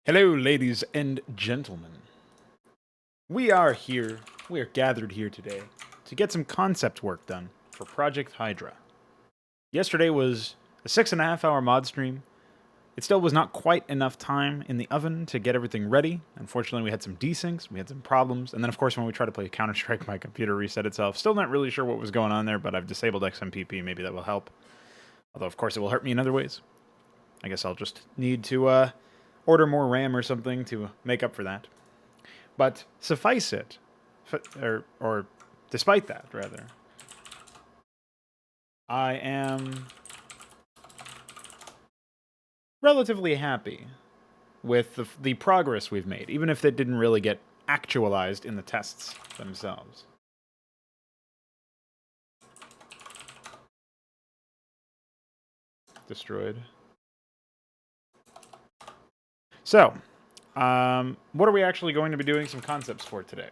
Hello, ladies and gentlemen. We are gathered here today to get some concept work done for Project Hydra. Yesterday was a 6.5 hour mod stream. It still was not quite enough time in the oven to get everything ready. Unfortunately, we had some desyncs, we had some problems, and then of course when we tried to play Counter-Strike, my computer reset itself. Still not really sure what was going on there, but I've disabled XMPP, maybe that will help. Although of course it will hurt me in other ways. I guess I'll just need to order more RAM or something to make up for that. But suffice it, or despite that, rather, I am relatively happy with the progress we've made, even if it didn't really get actualized in the tests themselves. Destroyed. So, what are we actually going to be doing some concepts for today?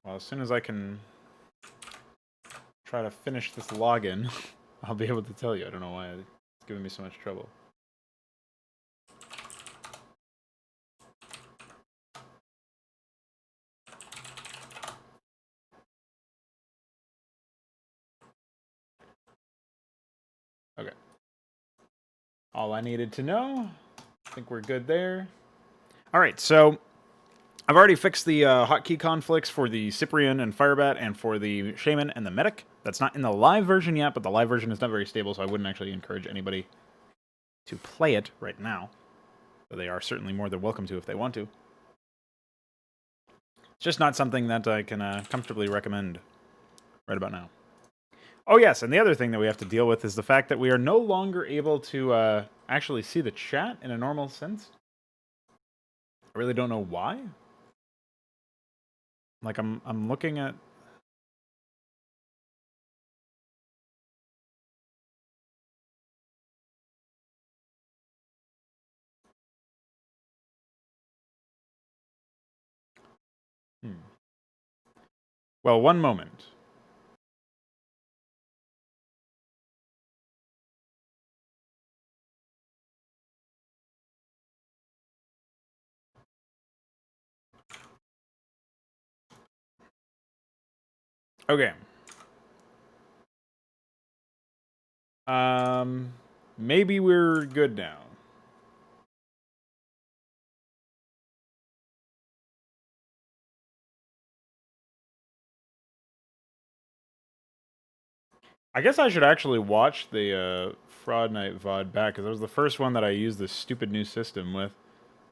Well, as soon as I can try to finish this login, I'll be able to tell you. I don't know why it's giving me so much trouble. Okay. All I needed to know. I think we're good there. Alright, so I've already fixed the hotkey conflicts for the Cyprian and Firebat and for the Shaman and the Medic. That's not in the live version yet, but the live version is not very stable, so I wouldn't actually encourage anybody to play it right now. But they are certainly more than welcome to if they want to. It's just not something that I can comfortably recommend right about now. Oh yes, and the other thing that we have to deal with is the fact that we are no longer able to actually see the chat in a normal sense. I really don't know why. Like I'm looking at Well, one moment. Okay. Maybe we're good now. I guess I should actually watch the Fraud Night VOD back, because that was the first one that I used this stupid new system with.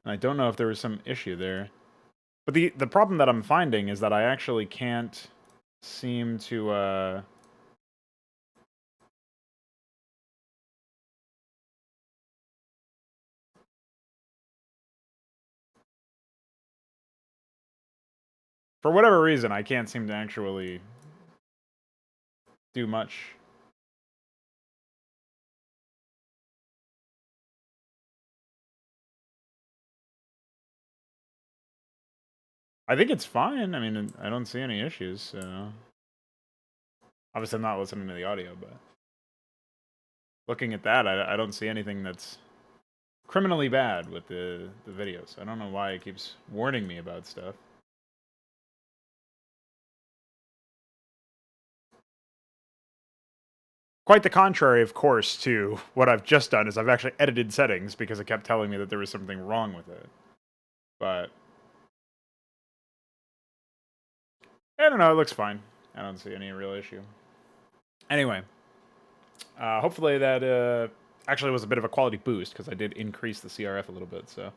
And I don't know if there was some issue there. But the problem that I'm finding is that I actually can't seem to, for whatever reason, I can't seem to actually do much. I think it's fine. I mean, I don't see any issues, so... Obviously, I'm not listening to the audio, but... Looking at that, I don't see anything that's criminally bad with the videos. I don't know why it keeps warning me about stuff. Quite the contrary, of course, to what I've just done, is I've actually edited settings because it kept telling me that there was something wrong with it. But... I don't know, it looks fine. I don't see any real issue. Anyway. Hopefully that actually was a bit of a quality boost, because I did increase the CRF a little bit, so...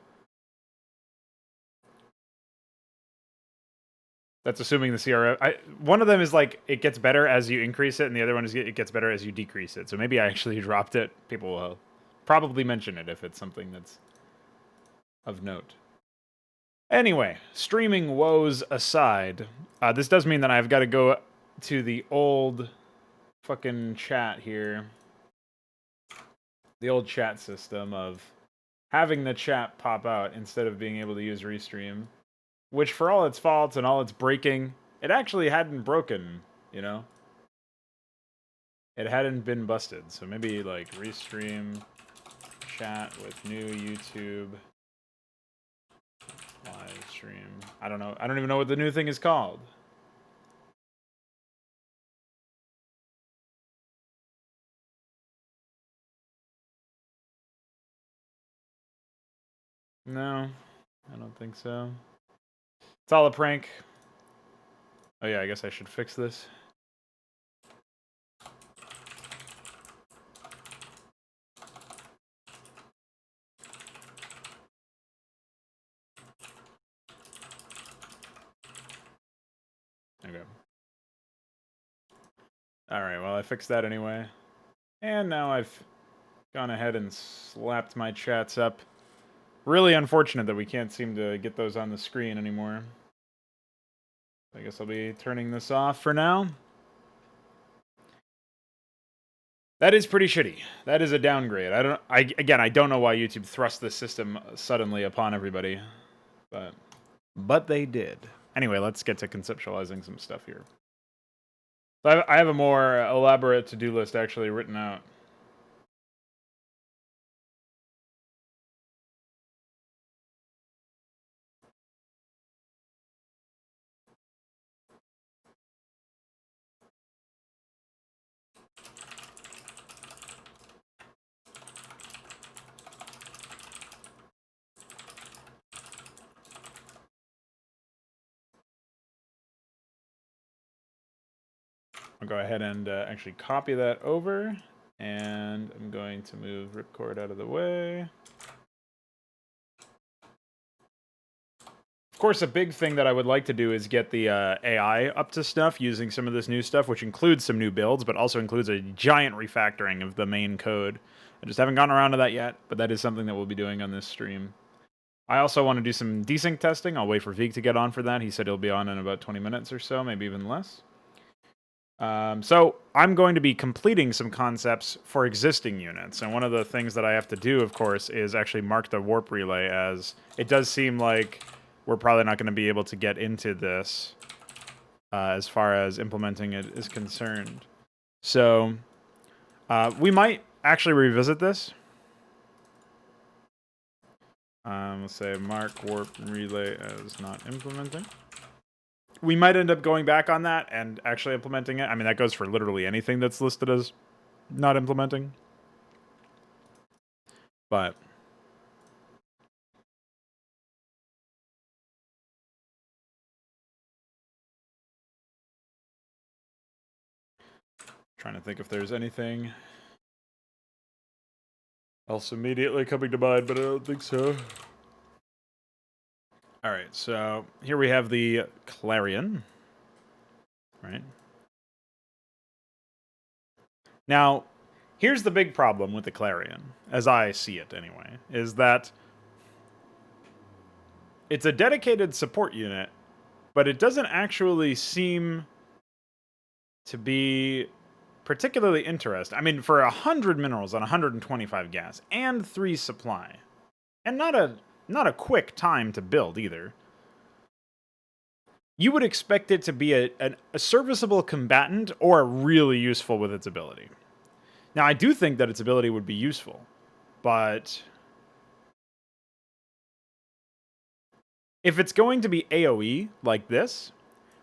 That's assuming the CRF... one of them is like, it gets better as you increase it, and the other one is it gets better as you decrease it. So maybe I actually dropped it. People will probably mention it if it's something that's of note. Anyway, streaming woes aside, this does mean that I've got to go to the old fucking chat here. The old chat system of having the chat pop out instead of being able to use Restream. Which, for all its faults and all its breaking, it actually hadn't broken, you know? it hadn't been busted. So maybe like restream chat with new YouTube live stream. I don't know. I don't even know what the new thing is called. No, I don't think so. It's all a prank. Oh yeah, I guess I should fix this. Okay. Alright, well I fixed that anyway. And now I've gone ahead and slapped my chats up. Really unfortunate that we can't seem to get those on the screen anymore. I guess I'll be turning this off for now. That is pretty shitty. That is a downgrade. Again, I don't know why YouTube thrust this system suddenly upon everybody, but they did. Anyway, let's get to conceptualizing some stuff here. So I have a more elaborate to-do list actually written out. I'll go ahead and actually copy that over, and I'm going to move ripcord out of the way. Of course, a big thing that I would like to do is get the AI up to stuff using some of this new stuff, which includes some new builds, but also includes a giant refactoring of the main code. I just haven't gotten around to that yet, but that is something that we'll be doing on this stream. I also want to do some desync testing. I'll wait for Veeq to get on for that. He said he'll be on in about 20 minutes or so, maybe even less. So I'm going to be completing some concepts for existing units. And one of the things that I have to do, of course, is actually mark the warp relay, as it does seem like we're probably not going to be able to get into this as far as implementing it is concerned. So we might actually revisit this. Let's say mark warp relay as not implementing. We might end up going back on that and actually implementing it. I mean, that goes for literally anything that's listed as not implementing. But trying to think if there's anything else immediately coming to mind, but I don't think so. All right, so here we have the Clarion, right? Now, here's the big problem with the Clarion, as I see it anyway, is that it's a dedicated support unit, but it doesn't actually seem to be particularly interesting. I mean, for 100 minerals on 125 gas and 3 supply, and not a quick time to build either, you would expect it to be a serviceable combatant or really useful with its ability. Now, I do think that its ability would be useful, but if it's going to be AoE like this,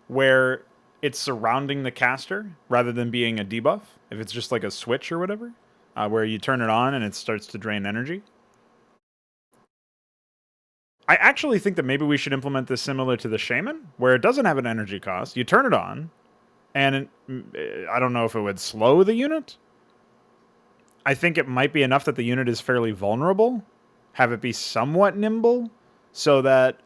where it's surrounding the caster rather than being a debuff, if it's just like a switch or whatever, where you turn it on and it starts to drain energy, I actually think that maybe we should implement this similar to the Shaman, where it doesn't have an energy cost. You turn it on, and I don't know if it would slow the unit. I think it might be enough that the unit is fairly vulnerable. Have it be somewhat nimble, so that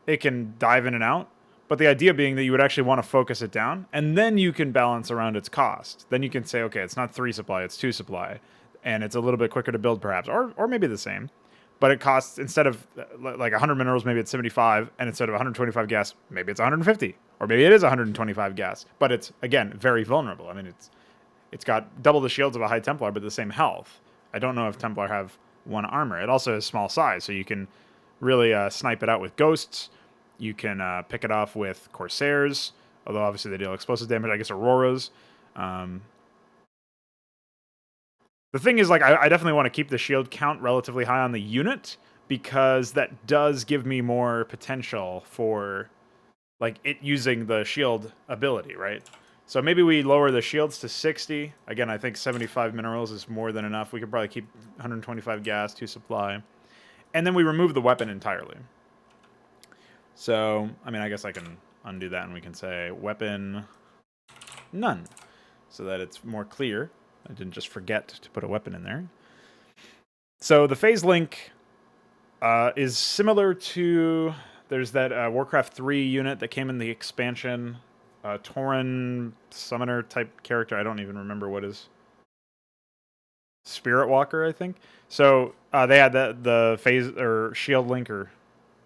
it can dive in and out. But the idea being that you would actually want to focus it down, and then you can balance around its cost. Then you can say, okay, it's not 3 supply, it's 2 supply. And it's a little bit quicker to build, perhaps. Or maybe the same. But it costs, instead of like 100 minerals, maybe it's 75, and instead of 125 gas, maybe it's 150, or maybe it is 125 gas. But it's, again, very vulnerable. I mean, it's got double the shields of a High Templar, but the same health. I don't know if Templar have 1 armor. It also has small size, so you can really snipe it out with ghosts. You can pick it off with Corsairs, although obviously they deal explosive damage. I guess Auroras. The thing is, like, I definitely want to keep the shield count relatively high on the unit, because that does give me more potential for, like, it using the shield ability, right? So maybe we lower the shields to 60. Again, I think 75 minerals is more than enough. We could probably keep 125 gas, 2 supply. And then we remove the weapon entirely. So, I mean, I guess I can undo that and we can say weapon none, so that it's more clear. I didn't just forget to put a weapon in there. So the phase link is similar to, there's that Warcraft 3 unit that came in the expansion, Tauren summoner type character. I don't even remember what is. Spirit Walker, I think. So they had the phase or shield link, or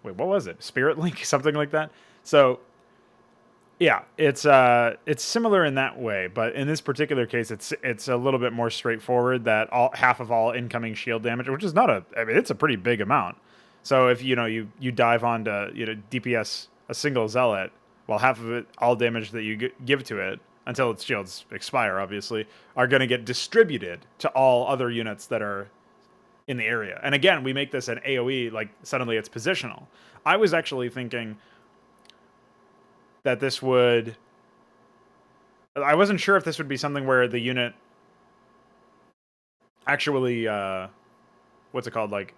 wait, what was it? Spirit link, something like that. So yeah, it's similar in that way, but in this particular case, it's a little bit more straightforward. That half of all incoming shield damage, which is not I mean, it's a pretty big amount. So if you dive onto DPS a single zealot, well, half of it, all damage that you give to it until its shields expire, obviously, are going to get distributed to all other units that are in the area. And again, we make this an AoE, like suddenly it's positional. I was actually thinking that this would... I wasn't sure if this would be something where the unit actually, what's it called, like,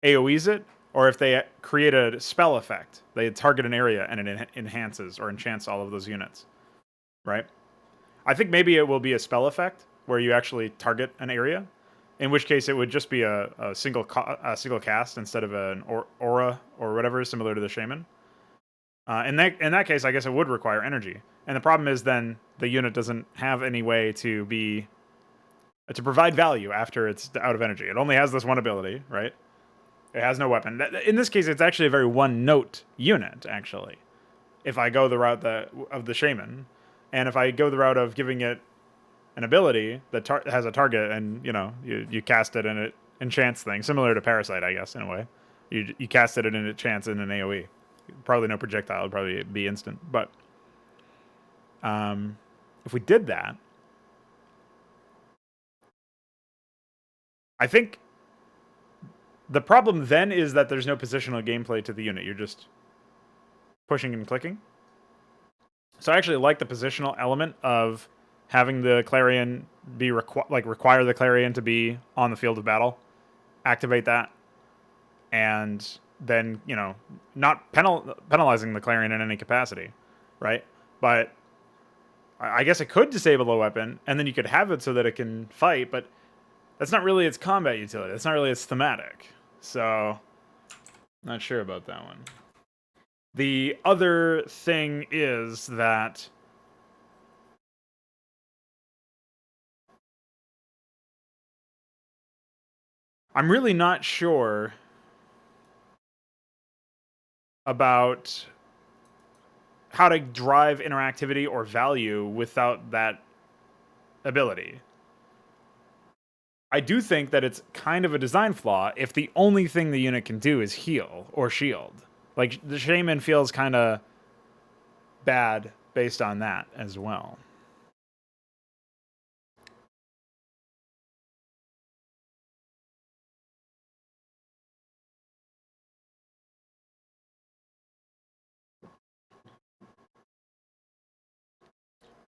AoEs it, or if they create a spell effect. They target an area and it enhances or enchants all of those units, right? I think maybe it will be a spell effect where you actually target an area, in which case it would just be a single cast instead of an aura or whatever, similar to the shaman. In that case, I guess it would require energy, and the problem is then the unit doesn't have any way to provide value after it's out of energy. It only has this one ability, right? It has no weapon. In this case, it's actually a very one-note unit, actually. If I go the route of the shaman, and if I go the route of giving it an ability that has a target, and you cast it and it enchants things, similar to Parasite, I guess, in a way. You cast it and it enchants in an AoE. Probably no projectile, it'd probably be instant. But if we did that, I think the problem then is that there's no positional gameplay to the unit. You're just pushing and clicking. So I actually like the positional element of having the Clarion be require the Clarion to be on the field of battle, activate that, and then not penalizing the Clarion in any capacity, right? But I guess it could disable the weapon, and then you could have it so that it can fight, but that's not really its combat utility. That's not really its thematic. So, not sure about that one. The other thing is that I'm really not sure about how to drive interactivity or value without that ability. I do think that it's kind of a design flaw if the only thing the unit can do is heal or shield. Like, the shaman feels kind of bad based on that as well.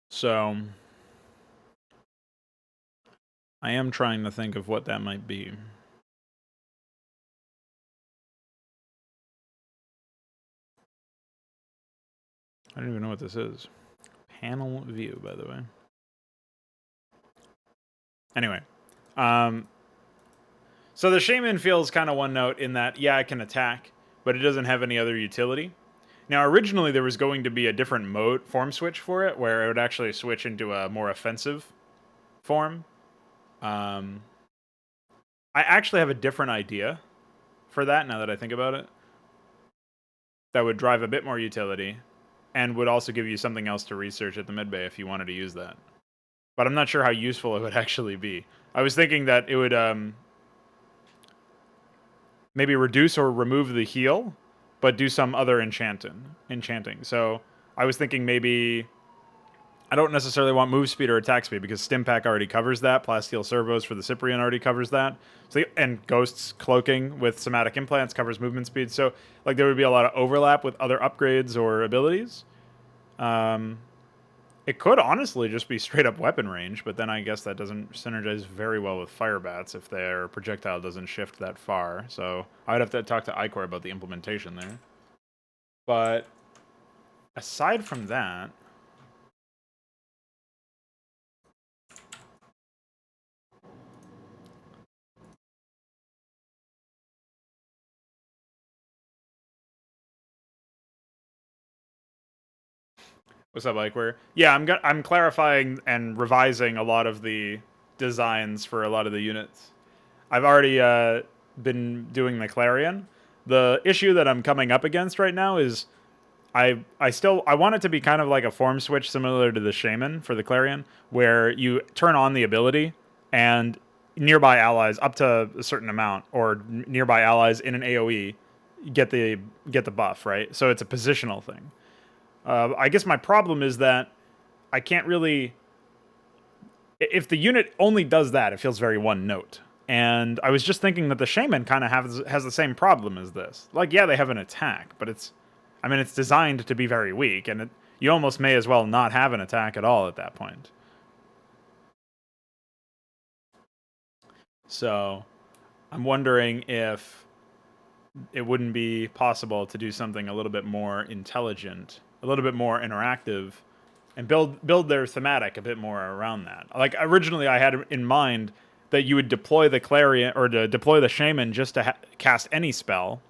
So I am trying to think of what that might be. I don't even know what this is. Panel view, by the way. Anyway. So the shaman feels kind of one note in that, yeah, it can attack, but it doesn't have any other utility. Now, originally there was going to be a different form switch for it, where it would actually switch into a more offensive form. I actually have a different idea for that now that I think about it. That would drive a bit more utility, and would also give you something else to research at the mid-bay if you wanted to use that. But I'm not sure how useful it would actually be. I was thinking that it would maybe reduce or remove the heal, but do some other enchanting. So I was thinking maybe I don't necessarily want move speed or attack speed because Stimpack already covers that. Plasteel servos for the Cyprian already covers that. So and Ghost's cloaking with somatic implants covers movement speed. So like there would be a lot of overlap with other upgrades or abilities. It could honestly just be straight up weapon range, but then I guess that doesn't synergize very well with fire bats if their projectile doesn't shift that far. So I would have to talk to Icor about the implementation there. But aside from that, what's up, Icor? Yeah, I'm clarifying and revising a lot of the designs for a lot of the units. I've already been doing the Clarion. The issue that I'm coming up against right now is I want it to be kind of like a form switch similar to the Shaman for the Clarion, where you turn on the ability and nearby allies up to a certain amount or nearby allies in an AoE get the buff, right? So it's a positional thing. I guess my problem is that I can't really. If the unit only does that, it feels very one note. And I was just thinking that the Shaman kind of has the same problem as this. Like, yeah, they have an attack, but it's designed to be very weak, and you almost may as well not have an attack at all at that point. So, I'm wondering if it wouldn't be possible to do something a little bit more intelligent, a little bit more interactive, and build their thematic a bit more around that. Like, originally I had in mind that you would deploy the Clarion, or to deploy the Shaman just to cast any spell,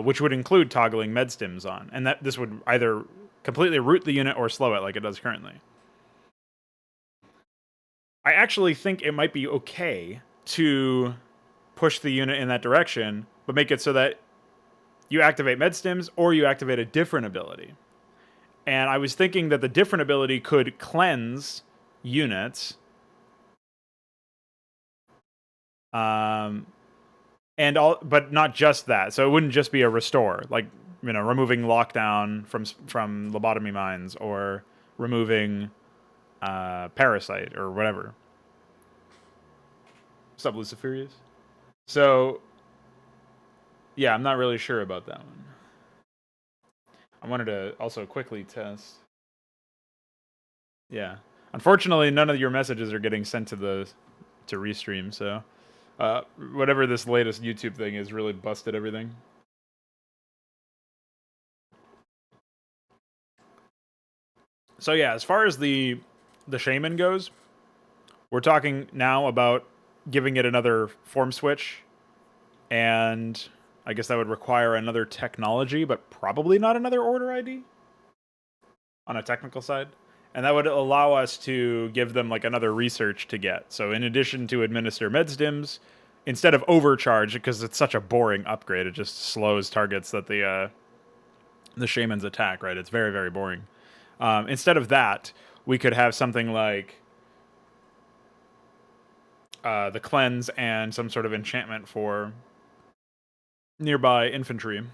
which would include toggling med stims on, and that this would either completely root the unit or slow it like it does currently. I actually think it might be okay to push the unit in that direction, but make it so that you activate med stims or you activate a different ability. And I was thinking that the different ability could cleanse units, but not just that. So it wouldn't just be a restore, like, you know, removing lockdown from lobotomy mines or removing parasite or whatever. What's up, Luciferius? So yeah, I'm not really sure about that one. I wanted to also quickly test. Yeah. Unfortunately, none of your messages are getting sent to Restream, so whatever this latest YouTube thing is really busted everything. So yeah, as far as the Shaman goes, we're talking now about giving it another form switch, and I guess that would require another technology, but probably not another order ID on a technical side. And that would allow us to give them like another research to get. So in addition to administer med stims, instead of overcharge, because it's such a boring upgrade, it just slows targets that the Shaman's attack, right? It's very, very boring. Instead of that, we could have something like the cleanse and some sort of enchantment for nearby infantry.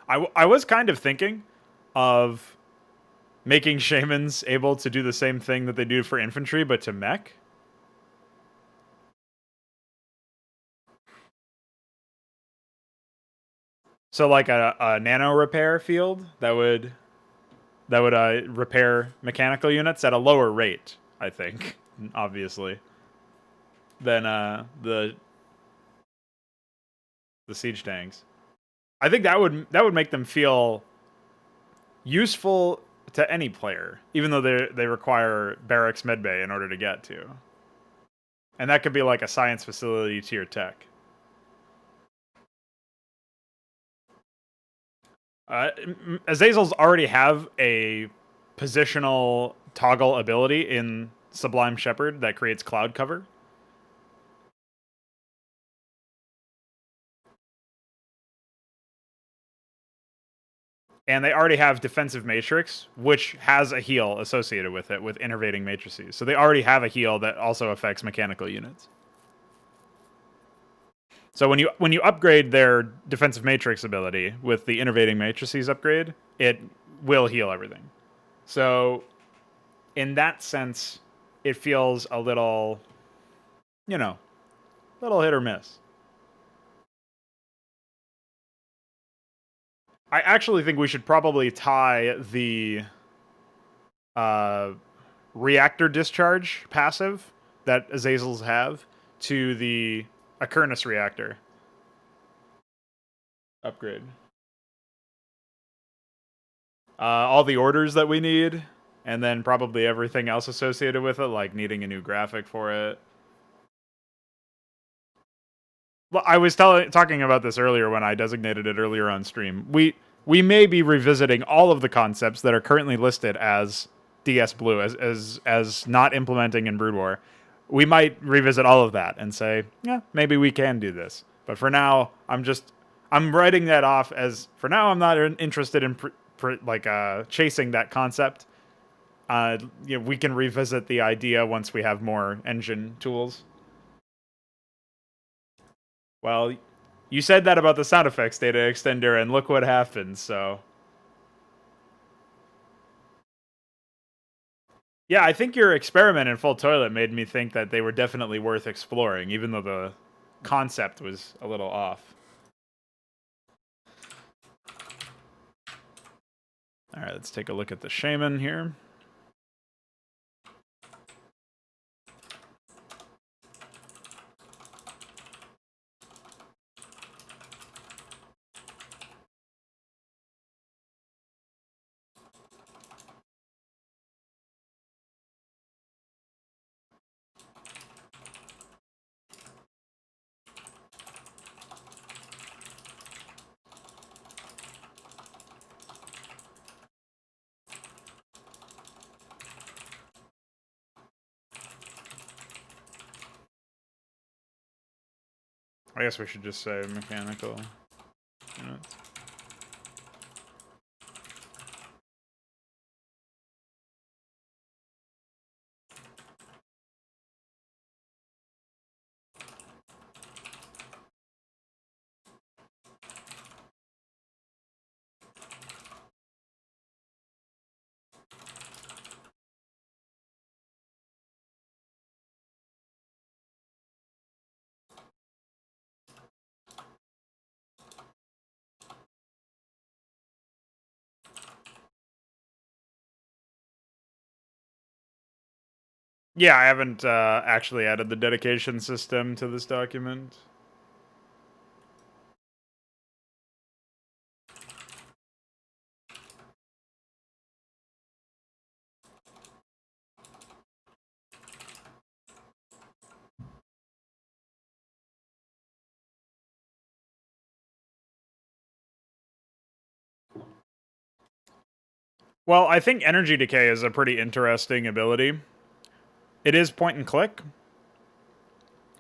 I was kind of thinking of making shamans able to do the same thing that they do for infantry, but to mech. So like a nano repair field that would repair mechanical units at a lower rate, I think, obviously, than the siege tanks. I think that would make them feel useful to any player, even though they require barracks medbay in order to get to. And that could be like a science facility to your tech. Azazels already have a positional toggle ability in Sublime Shepherd that creates cloud cover. And they already have Defensive Matrix, which has a heal associated with it, with Innervating Matrices. So they already have a heal that also affects mechanical units. So when you upgrade their Defensive Matrix ability with the Innervating Matrices upgrade, it will heal everything. So in that sense, it feels a little, you know, little hit or miss. I actually think we should probably tie the reactor discharge passive that Azazels have to the Acurnus reactor upgrade. All the orders that we need, and then probably everything else associated with it, like needing a new graphic for it. Well, I was talking about this earlier when I designated it earlier on stream. We may be revisiting all of the concepts that are currently listed as DS Blue as not implementing in Brood War. We might revisit all of that and say, yeah, maybe we can do this. But for now, I'm writing that off as for now. I'm not interested in chasing that concept. We can revisit the idea once we have more engine tools. Well, you said that about the sound effects data extender, and look what happened, so... Yeah, I think your experiment in Full Toilet made me think that they were definitely worth exploring, even though the concept was a little off. Alright, let's take a look at the Shaman here. I guess we should just say mechanical units. Yeah, I haven't actually added the dedication system to this document. Well, I think energy decay is a pretty interesting ability. It is point and click,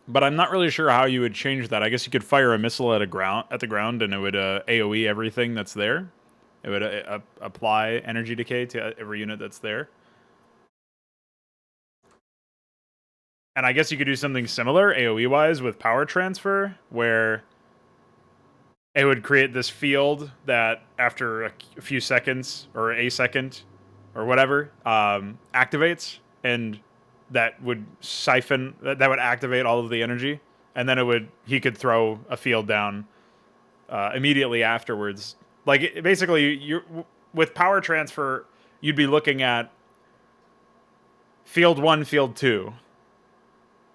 but I'm not really sure how you would change that. I guess you could fire a missile at the ground, and it would AOE everything that's there. It would apply energy decay to every unit that's there. And I guess you could do something similar AOE-wise with power transfer, where it would create this field that after a few seconds or a second or whatever activates, and that would siphon that would activate all of the energy, and then he could throw a field down immediately afterwards. Like basically, you with power transfer, you'd be looking at field 1, field 2.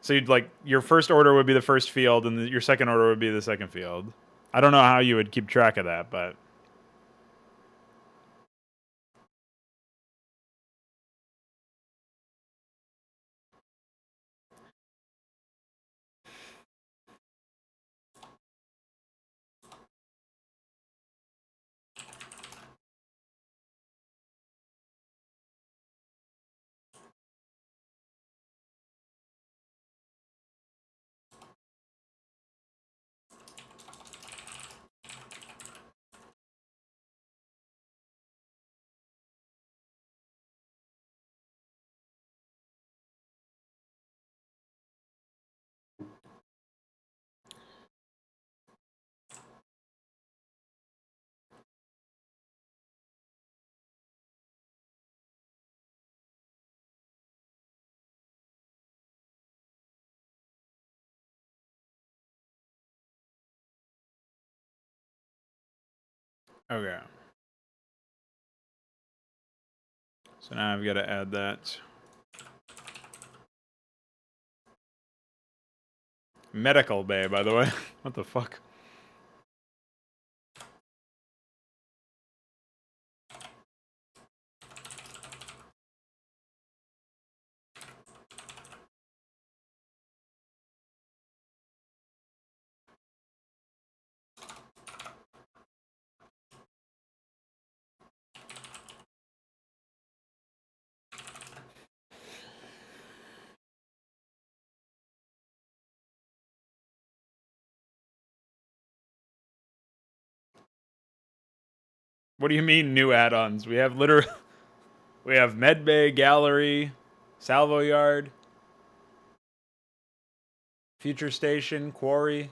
So you'd your first order would be the first field, and your second order would be the second field. I don't know how you would keep track of that, but Okay. So now I've got to add that. Medical bay, by the way. What the fuck? What do you mean new add-ons? We have we have medbay, gallery, salvo yard, future station, quarry.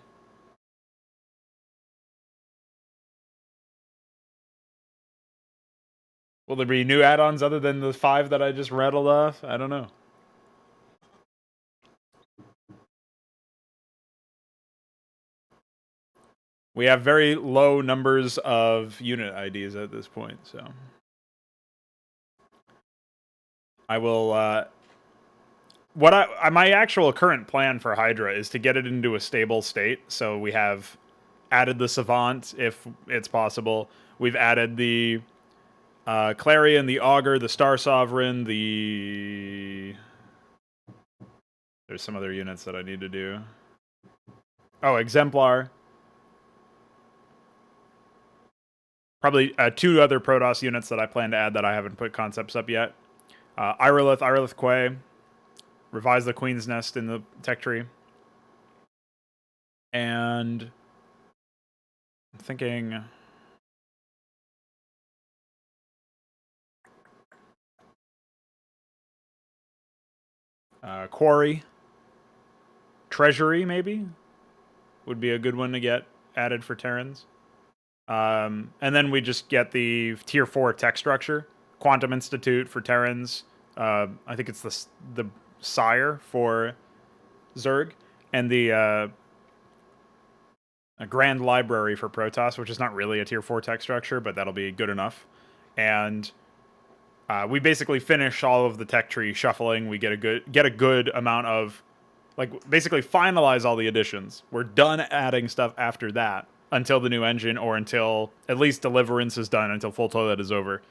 Will there be new add-ons other than the 5 that I just rattled off? I don't know. We have very low numbers of unit IDs at this point, so I will. My actual current plan for Hydra is to get it into a stable state. So we have added the Savant if it's possible. We've added the Clarion, the Augur, the Star Sovereign, the. There's some other units that I need to do. Oh, Exemplar. Probably 2 other Protoss units that I plan to add that I haven't put concepts up yet. Irilith Quay. Revise the Queen's Nest in the tech tree. And I'm thinking. Quarry. Treasury, maybe? Would be a good one to get added for Terrans. And then we just get the tier 4 tech structure. Quantum Institute for Terrans. I think it's the Sire for Zerg. And the a Grand Library for Protoss, which is not really a tier 4 tech structure, but that'll be good enough. And we basically finish all of the tech tree shuffling. We get a good amount of, like, basically finalize all the additions. We're done adding stuff after that until the new engine, or until at least Deliverance is done, until Full Toilet is over.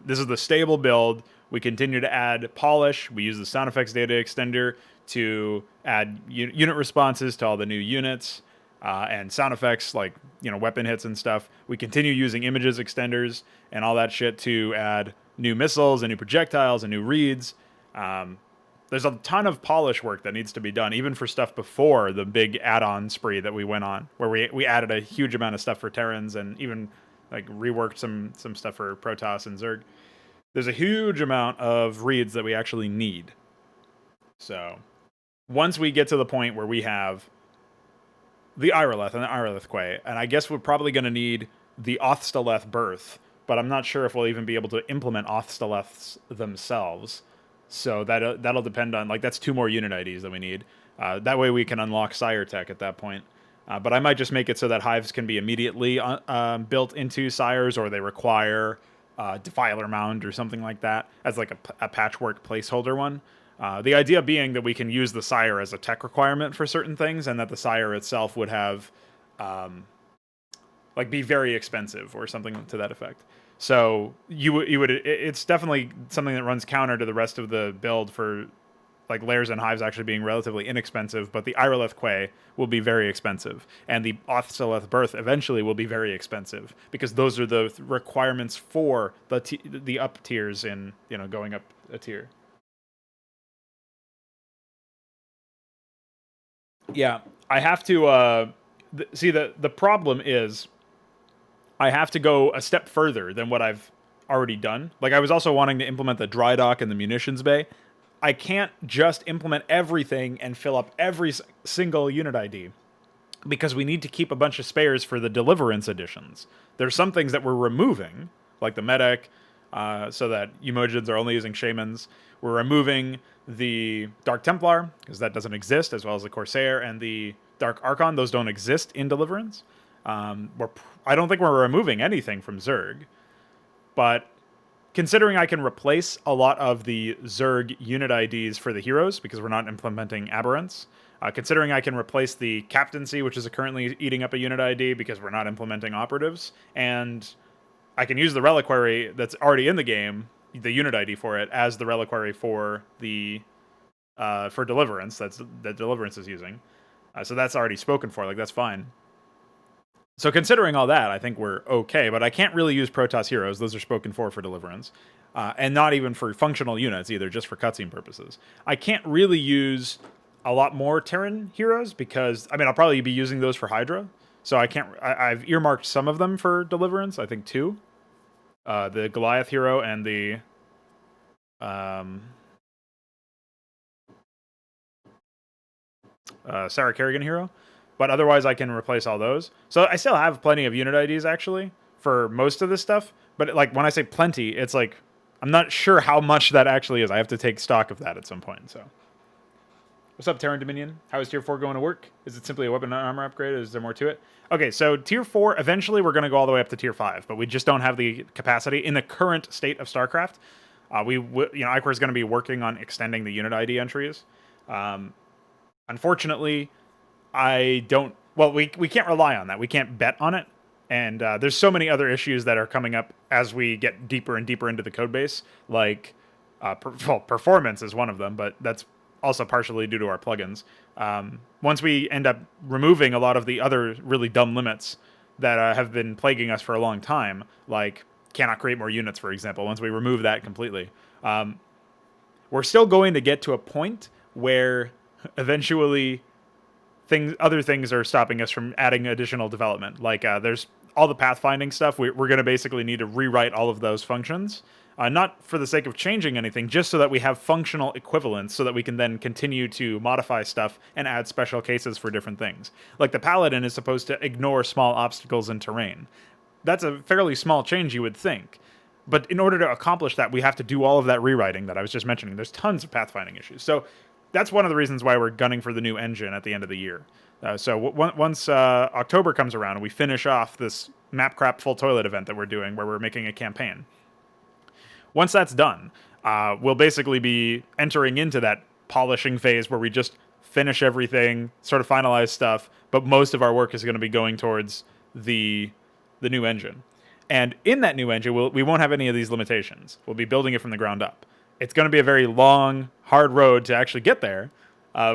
This is the stable build. We continue to add polish. We use the sound effects data extender to add unit responses to all the new units, and sound effects like, weapon hits and stuff. We continue using images extenders and all that shit to add new missiles and new projectiles and new reads. There's a ton of polish work that needs to be done, even for stuff before the big add-on spree that we went on, where we added a huge amount of stuff for Terrans and even like reworked some stuff for Protoss and Zerg. There's a huge amount of reads that we actually need. So once we get to the point where we have the Irilith and the Irilith Quay, and I guess we're probably going to need the Othstaleth Birth, but I'm not sure if we'll even be able to implement Othstaleths themselves. So that'll depend on, like, that's 2 more unit IDs that we need. That way we can unlock Sire Tech at that point. But I might just make it so that hives can be immediately built into Sires, or they require Defiler Mound or something like that as like a patchwork placeholder one. The idea being that we can use the Sire as a tech requirement for certain things, and that the Sire itself would have, be very expensive or something to that effect. So you would it's definitely something that runs counter to the rest of the build for like layers and hives actually being relatively inexpensive, but the Irilith Quay will be very expensive, and the Othstaleth Birth eventually will be very expensive, because those are the requirements for the up tiers in, going up a tier. Yeah, I have to see the problem is I have to go a step further than what I've already done. Like, I was also wanting to implement the dry dock and the munitions bay. I can't just implement everything and fill up every single unit ID, because we need to keep a bunch of spares for the Deliverance editions. There's some things that we're removing, like the medic, so that Emojins are only using Shamans. We're removing the Dark Templar, because that doesn't exist, as well as the Corsair and the Dark Archon. Those don't exist in Deliverance. I don't think we're removing anything from Zerg, but considering I can replace a lot of the Zerg unit IDs for the heroes because we're not implementing aberrants, considering I can replace the captaincy, which is currently eating up a unit ID because we're not implementing operatives, and I can use the reliquary that's already in the game, the unit ID for it, as the reliquary for the for Deliverance that Deliverance is using. So that's already spoken for. Like, that's fine. So considering all that, I think we're okay. But I can't really use Protoss heroes. Those are spoken for Deliverance. And not even for functional units either, just for cutscene purposes. I can't really use a lot more Terran heroes because, I mean, I'll probably be using those for Hydra. So I can't. I've earmarked some of them for Deliverance. I think 2. The Goliath hero and the Sarah Kerrigan hero. But otherwise, I can replace all those. So I still have plenty of unit IDs, actually, for most of this stuff. But, like, when I say plenty, it's like, I'm not sure how much that actually is. I have to take stock of that at some point, so. What's up, Terran Dominion? How is Tier 4 going to work? Is it simply a weapon and armor upgrade? Is there more to it? Okay, so Tier 4, eventually we're going to go all the way up to Tier 5, but we just don't have the capacity in the current state of StarCraft. Icor is going to be working on extending the unit ID entries. Unfortunately, we can't rely on that. We can't bet on it. And there's so many other issues that are coming up as we get deeper and deeper into the code base. Like, performance is one of them, but that's also partially due to our plugins. Once we end up removing a lot of the other really dumb limits that have been plaguing us for a long time, like cannot create more units, for example, once we remove that completely, we're still going to get to a point where eventually other things are stopping us from adding additional development. Like there's all the pathfinding stuff. We're going to basically need to rewrite all of those functions, not for the sake of changing anything, just so that we have functional equivalents, so that we can then continue to modify stuff and add special cases for different things. Like the Paladin is supposed to ignore small obstacles in terrain. That's a fairly small change, you would think. But in order to accomplish that, we have to do all of that rewriting that I was just mentioning. There's tons of pathfinding issues. So that's one of the reasons why we're gunning for the new engine at the end of the year. So once October comes around and we finish off this map crap full toilet event that we're doing, where we're making a campaign, once that's done, we'll basically be entering into that polishing phase where we just finish everything, sort of finalize stuff, but most of our work is going to be going towards the new engine. And in that new engine, we won't have any of these limitations. We'll be building it from the ground up. It's going to be a very long, hard road to actually get there,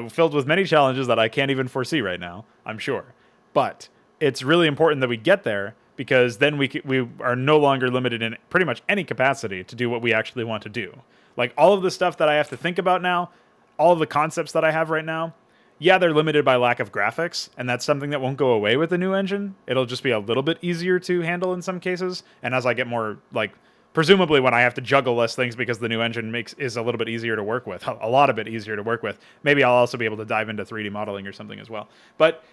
filled with many challenges that I can't even foresee right now, I'm sure. But it's really important that we get there, because then we are no longer limited in pretty much any capacity to do what we actually want to do. Like, all of the stuff that I have to think about now, all of the concepts that I have right now, yeah, they're limited by lack of graphics, and that's something that won't go away with the new engine. It'll just be a little bit easier to handle in some cases, and as I get more, like, presumably when I have to juggle less things because the new engine is a little bit easier to work with, a lot of it easier to work with. Maybe I'll also be able to dive into 3D modeling or something as well. But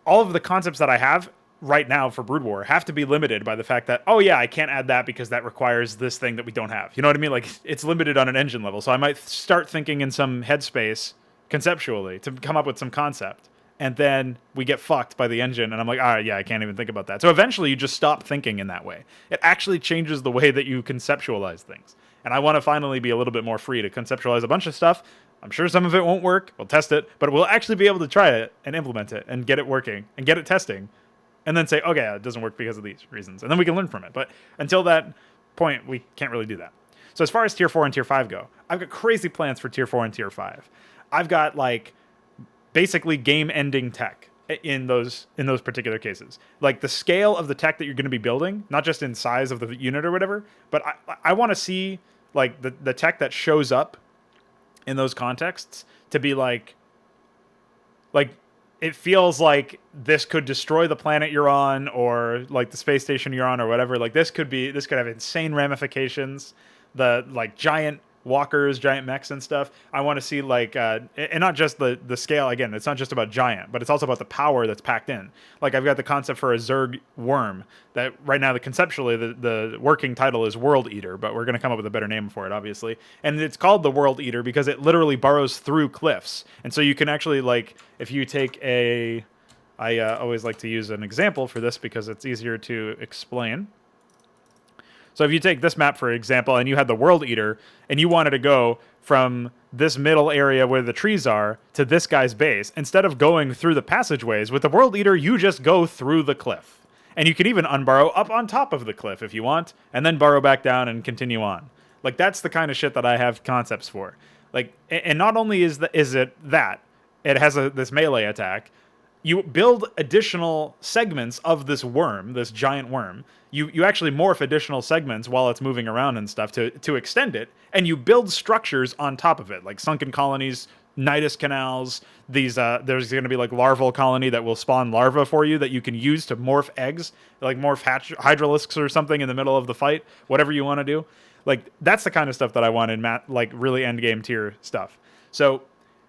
all of the concepts that I have right now for Brood War have to be limited by the fact that, oh yeah, I can't add that because that requires this thing that we don't have. You know what I mean? Like, it's limited on an engine level. So I might start thinking in some headspace conceptually to come up with some concept. And then we get fucked by the engine, and I'm like, all right, yeah, I can't even think about that. So eventually you just stop thinking in that way. It actually changes the way that you conceptualize things. And I want to finally be a little bit more free to conceptualize a bunch of stuff. I'm sure some of it won't work. We'll test it, but we'll actually be able to try it and implement it and get it working and get it testing. And then say, okay, it doesn't work because of these reasons. And then we can learn from it. But until that point, we can't really do that. So as far as Tier 4 and Tier 5 go, I've got crazy plans for Tier 4 and Tier 5. I've got, like, basically game-ending tech in those particular cases. Like, the scale of the tech that you're going to be building, not just in size of the unit or whatever, but I want to see, like, the tech that shows up in those contexts to be like it feels like this could destroy the planet you're on, or like the space station you're on, or whatever. Like, this could have insane ramifications. The, like, giant walkers, giant mechs and stuff. I want to see, like, and not just the scale. Again, it's not just about giant, but it's also about the power that's packed in. Like, I've got the concept for a Zerg worm that right now, conceptually, the working title is World Eater, but we're going to come up with a better name for it, obviously. And it's called the World Eater because it literally burrows through cliffs. And so you can actually, like, if you take a I always like to use an example for this because it's easier to explain. So if you take this map, for example, and you had the World Eater, and you wanted to go from this middle area where the trees are to this guy's base, instead of going through the passageways, with the World Eater, you just go through the cliff. And you can even unburrow up on top of the cliff if you want, and then burrow back down and continue on. Like, that's the kind of shit that I have concepts for. Like, and not only is it that, it has this melee attack, you build additional segments of this worm, this giant worm. You actually morph additional segments while it's moving around and stuff to extend it, and you build structures on top of it, like sunken colonies, nidus canals. These there's going to be like larval colony that will spawn larvae for you that you can use to morph eggs, like morph hydralisks or something in the middle of the fight, whatever you want to do. Like, that's the kind of stuff that I want in like really end game tier stuff. So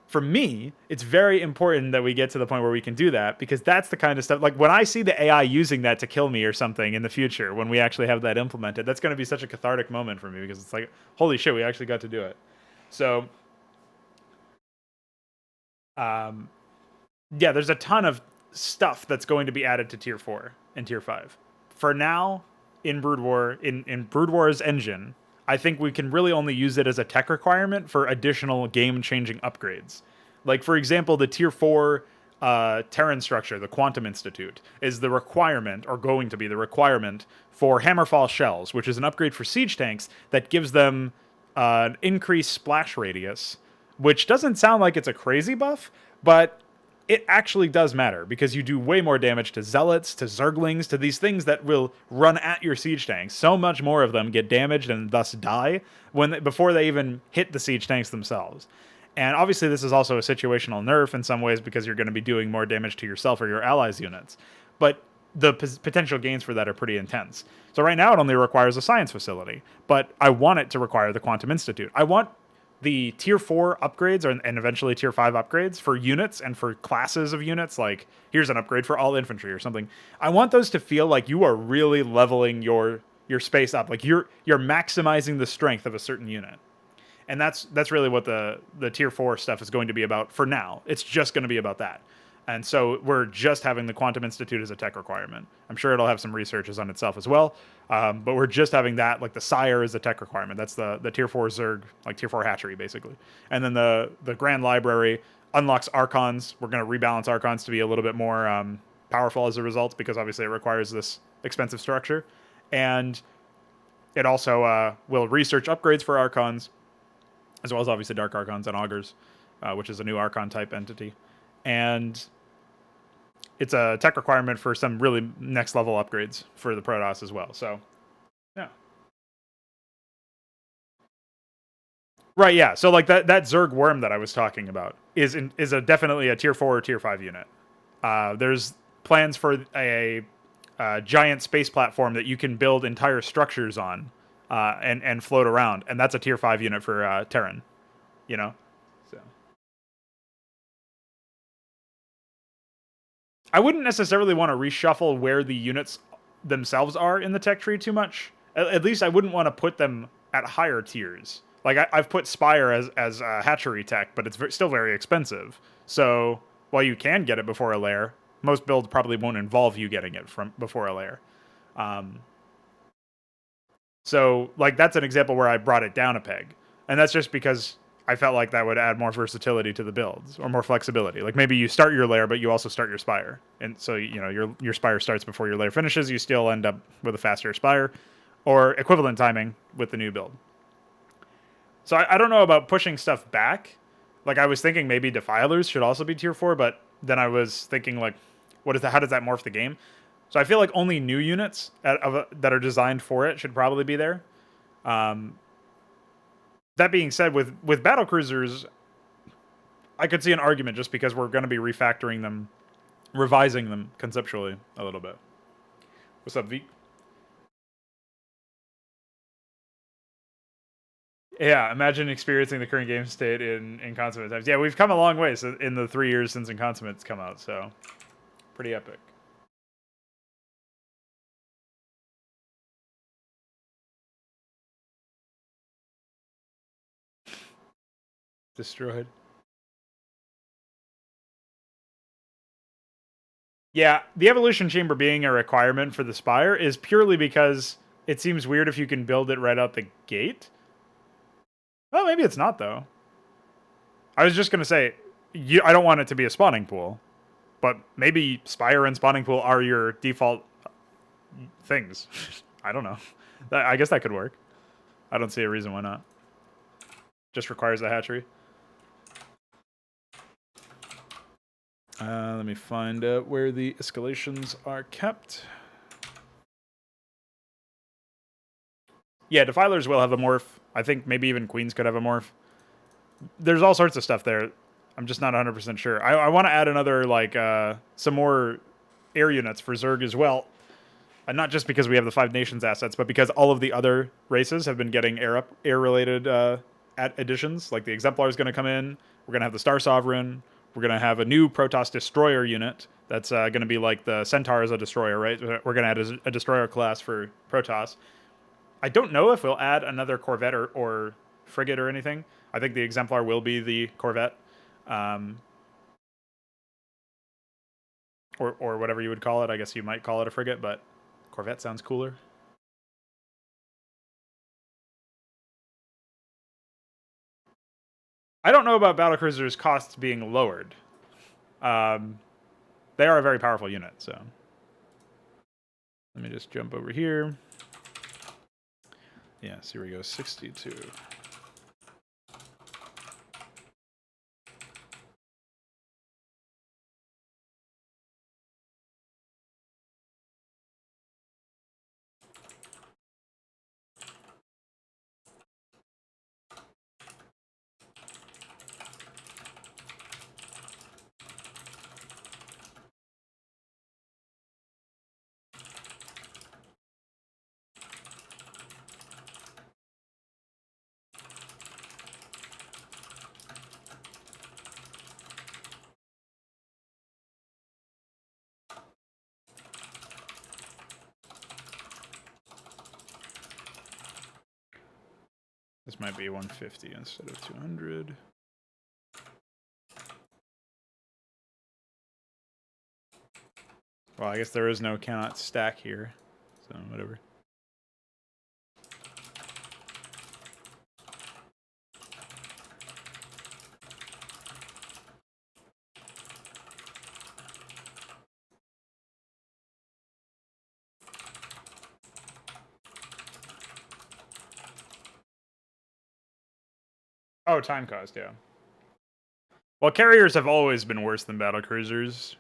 for me, it's very important that we get to the point where we can do that, because that's the kind of stuff, like when I see the AI using that to kill me or something in the future, when we actually have that implemented, that's going to be such a cathartic moment for me, because it's like, holy shit, we actually got to do it. So, yeah, there's a ton of stuff that's going to be added to tier 4 and tier 5. For now, in Brood War, in Brood War's engine, I think we can really only use it as a tech requirement for additional game-changing upgrades. Like, for example, the tier 4 Terran structure, the Quantum Institute, is the requirement, or going to be the requirement, for Hammerfall shells, which is an upgrade for siege tanks that gives them an increased splash radius, which doesn't sound like it's a crazy buff, but it actually does matter, because you do way more damage to zealots, to zerglings, to these things that will run at your siege tanks. So much more of them get damaged and thus die before they even hit the siege tanks themselves. And obviously this is also a situational nerf in some ways, because you're going to be doing more damage to yourself or your allies' units. But the potential gains for that are pretty intense. So right now it only requires a science facility, but I want it to require the Quantum Institute. I want the tier 4 upgrades and eventually tier 5 upgrades for units and for classes of units, like here's an upgrade for all infantry or something. I want those to feel like you are really leveling your space up, like you're maximizing the strength of a certain unit. And that's really what the tier 4 stuff is going to be about for now. It's just going to be about that. And so we're just having the Quantum Institute as a tech requirement. I'm sure it'll have some researches on itself as well. But we're just having that, like the Sire is a tech requirement. That's the tier 4 Zerg, like tier 4 hatchery, basically. And then the Grand Library unlocks Archons. We're going to rebalance Archons to be a little bit more powerful as a result, because obviously it requires this expensive structure. And it also will research upgrades for Archons, as well as obviously Dark Archons and Augurs, which is a new Archon type entity. And it's a tech requirement for some really next level upgrades for the Protoss as well. So, yeah. Right, yeah. So like that Zerg worm that I was talking about is definitely a tier 4 or tier 5 unit. There's plans for a giant space platform that you can build entire structures on and float around, and that's a tier 5 unit for Terran. You know, so I wouldn't necessarily want to reshuffle where the units themselves are in the tech tree too much. At least I wouldn't want to put them at higher tiers. Like I've put Spire as a hatchery tech, but it's still very expensive. So while you can get it before a lair, most builds probably won't involve you getting it from before a lair. So like that's an example where I brought it down a peg, and that's just because I felt like that would add more versatility to the builds, or more flexibility. Like maybe you start your lair, but you also start your Spire, and so you know your Spire starts before your lair finishes. You still end up with a faster Spire, or equivalent timing with the new build. So I don't know about pushing stuff back. Like I was thinking maybe Defilers should also be tier 4, but then I was thinking like, how does that morph the game? So I feel like only new units that are designed for it should probably be there. That being said, with battlecruisers, I could see an argument just because we're going to be refactoring them, revising them conceptually a little bit. What's up, Veeq? Yeah, imagine experiencing the current game state in Consummate times. Yeah, we've come a long way in the 3 years since Consummate's come out, so pretty epic. Destroyed. Yeah, the evolution chamber being a requirement for the Spire is purely because it seems weird if you can build it right out the gate. Well, maybe it's not, though. I was just going to say, I don't want it to be a spawning pool, but maybe Spire and spawning pool are your default things. I don't know. I guess that could work. I don't see a reason why not. Just requires a hatchery. Let me find out where the escalations are kept. Yeah, Defilers will have a morph. I think maybe even Queens could have a morph. There's all sorts of stuff there. I'm just not 100% sure. I want to add another, like, some more air units for Zerg as well. And not just because we have the 5 Nations assets, but because all of the other races have been getting air-related additions. Like the Exemplar is going to come in. We're going to have the Star Sovereign. We're going to have a new Protoss Destroyer unit that's going to be like the Centaur as a destroyer, right? We're going to add a destroyer class for Protoss. I don't know if we'll add another Corvette or frigate or anything. I think the Exemplar will be the Corvette. Or whatever you would call it. I guess you might call it a frigate, but Corvette sounds cooler. I don't know about battlecruisers' costs being lowered. They are a very powerful unit, so. Let me just jump over here. Yes, here we go, 62. This might be 150 instead of 200. Well, I guess there is no cannot stack here, so whatever. Oh, time cost, yeah. Well, carriers have always been worse than battlecruisers.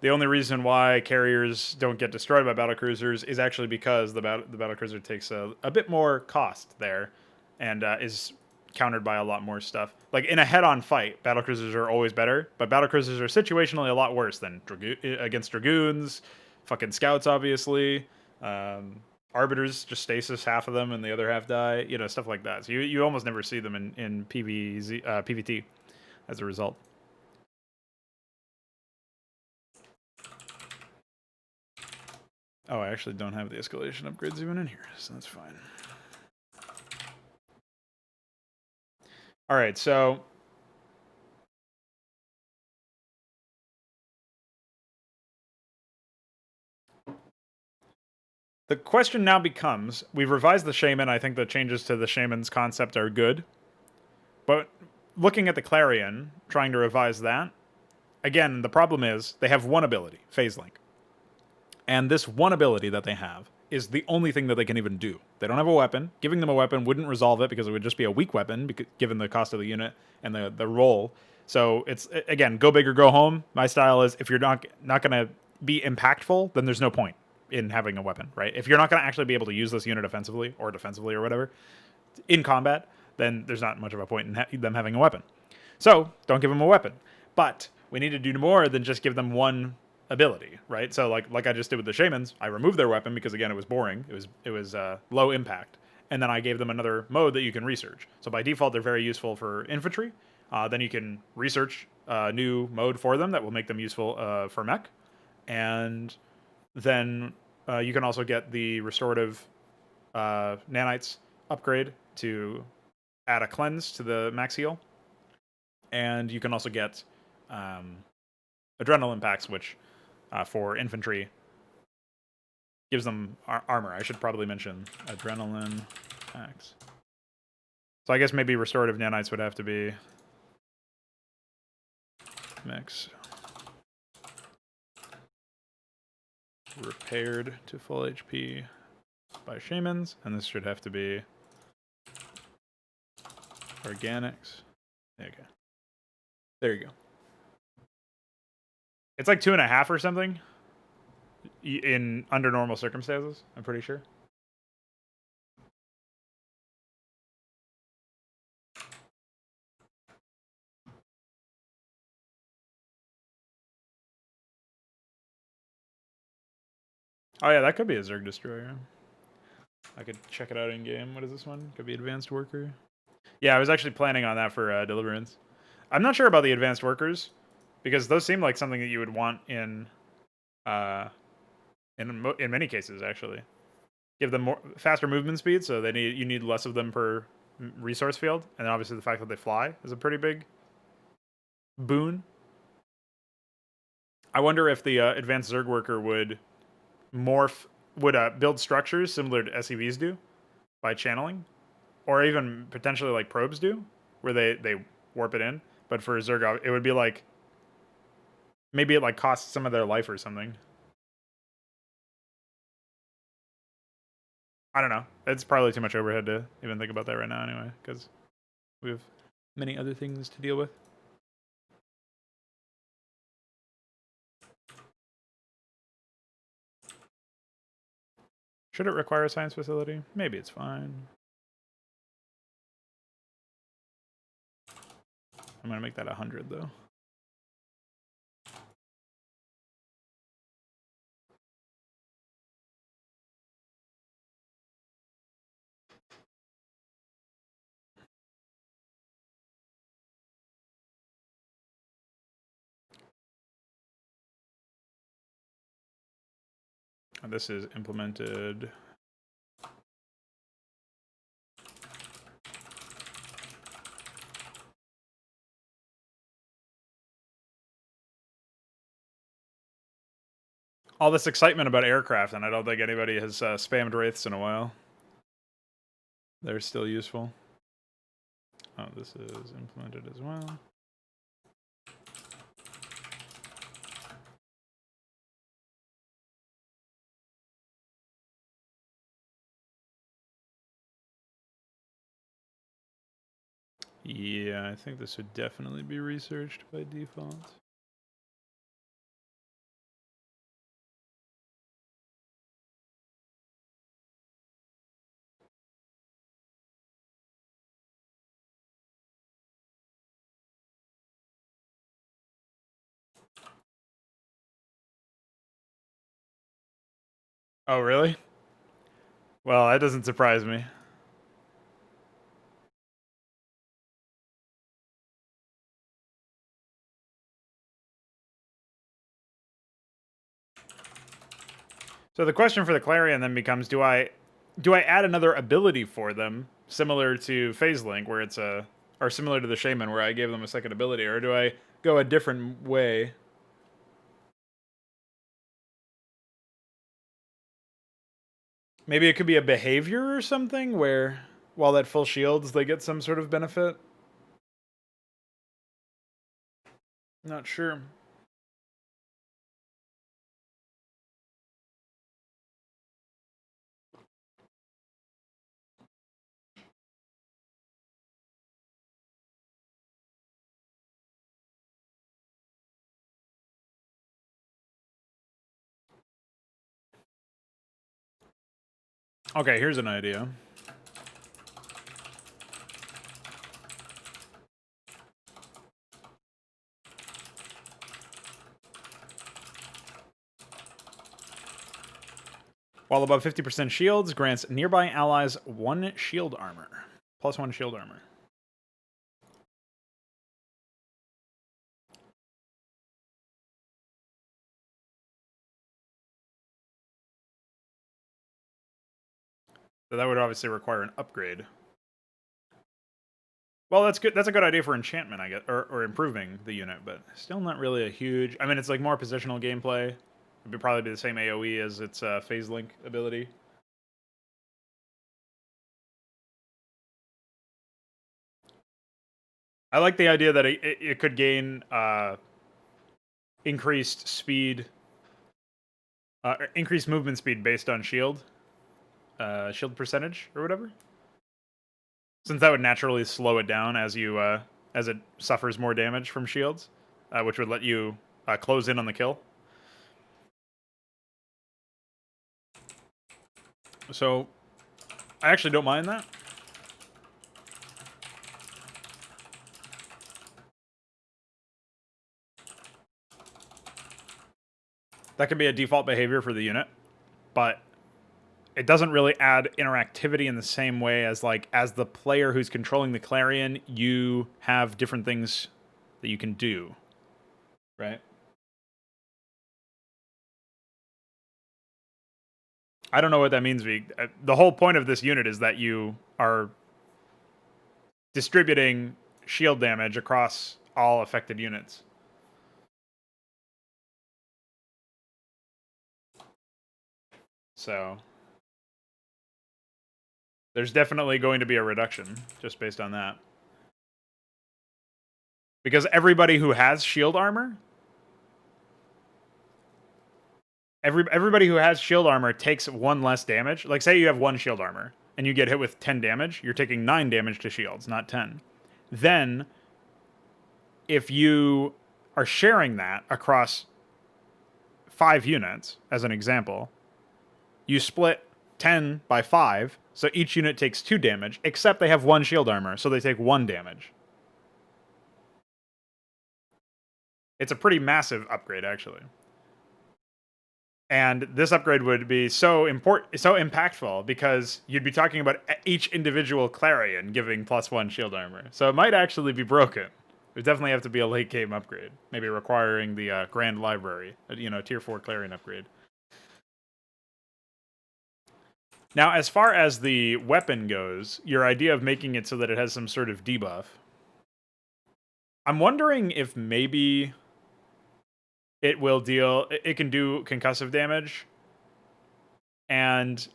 The only reason why carriers don't get destroyed by battlecruisers is actually because the battlecruiser takes a bit more cost there, and is countered by a lot more stuff. Like in a head-on fight, battlecruisers are always better, but battlecruisers are situationally a lot worse than against dragoons, fucking scouts, obviously. Arbiters just stasis half of them, and the other half die. You know, stuff like that. So you almost never see them in PvT as a result. Oh, I actually don't have the escalation upgrades even in here, so that's fine. All right, so the question now becomes, we've revised the Shaman. I think the changes to the Shaman's concept are good. But looking at the Clarion, trying to revise that, again, the problem is they have one ability, Phase Link. And this one ability that they have is the only thing that they can even do. They don't have a weapon. Giving them a weapon wouldn't resolve it because it would just be a weak weapon, given the cost of the unit and the roll. So it's, again, go big or go home. My style is, if you're not going to be impactful, then there's no point in having a weapon, right? If you're not going to actually be able to use this unit offensively or defensively or whatever in combat, then there's not much of a point in them having a weapon. So don't give them a weapon. But we need to do more than just give them one ability, right? So like I just did with the Shamans, I removed their weapon because, again, it was boring. It was low impact. And then I gave them another mode that you can research. So by default, they're very useful for infantry. Then you can research a new mode for them that will make them useful for mech. And then you can also get the restorative nanites upgrade to add a cleanse to the max heal. And you can also get adrenaline packs, which for infantry. Gives them armor. I should probably mention adrenaline packs. So I guess maybe restorative nanites would have to be mix. Repaired to full HP by shamans, and this should have to be organics. Okay. There you go. It's like 2.5 or something in under normal circumstances, I'm pretty sure. Oh yeah, that could be a Zerg destroyer. I could check it out in game. What is this one? Could be advanced worker. Yeah, I was actually planning on that for Deliverance. I'm not sure about the advanced workers because those seem like something that you would want in many cases actually. Give them more faster movement speed, so you need less of them per resource field, and then obviously the fact that they fly is a pretty big boon. I wonder if the advanced Zerg worker would build structures similar to SEVs do by channeling, or even potentially like probes do, where they warp it in. But for Zerg, it would be like maybe it like costs some of their life or something. I don't know. It's probably too much overhead to even think about that right now anyway, because we have many other things to deal with. Should it require a science facility? Maybe it's fine. I'm going to make that 100 though. And this is implemented. All this excitement about aircraft, and I don't think anybody has spammed Wraiths in a while. They're still useful. Oh, this is implemented as well. Yeah, I think this would definitely be researched by default. Oh, really? Well, that doesn't surprise me. So the question for the Clarion then becomes, do I add another ability for them, similar to Phase Link, where it's or similar to the Shaman, where I gave them a second ability, or do I go a different way? Maybe it could be a behavior or something, where while at full shields, they get some sort of benefit? Not sure. Okay, here's an idea. While above 50% shields, grants nearby allies 1 shield armor. +1 shield armor. So that would obviously require an upgrade. Well, that's good. That's a good idea for enchantment, I guess, or improving the unit, but still not really a huge. I mean, it's like more positional gameplay. It'd probably be the same AoE as its phase link ability. I like the idea that it could gain increased speed, increased movement speed based on shield percentage or whatever. Since that would naturally slow it down as you as it suffers more damage from shields, which would let you close in on the kill. So I actually don't mind that. That can be a default behavior for the unit, but it doesn't really add interactivity in the same way as, like, as the player who's controlling the Clarion, you have different things that you can do, right? I don't know what that means, Veeq. The whole point of this unit is that you are distributing shield damage across all affected units. So there's definitely going to be a reduction just based on that. Because everybody who has shield armor, everybody who has shield armor takes 1 less damage. Like, say you have 1 shield armor and you get hit with 10 damage, you're taking 9 damage to shields, not 10. Then, if you are sharing that across 5 units, as an example, you split 10 by 5, so each unit takes 2 damage, except they have 1 shield armor, so they take 1 damage. It's a pretty massive upgrade, actually. And this upgrade would be so impactful, because you'd be talking about each individual Clarion giving +1 shield armor. So it might actually be broken. It would definitely have to be a late game upgrade, maybe requiring the Grand Library, tier 4 Clarion upgrade. Now, as far as the weapon goes, your idea of making it so that it has some sort of debuff, I'm wondering if maybe it can do concussive damage, and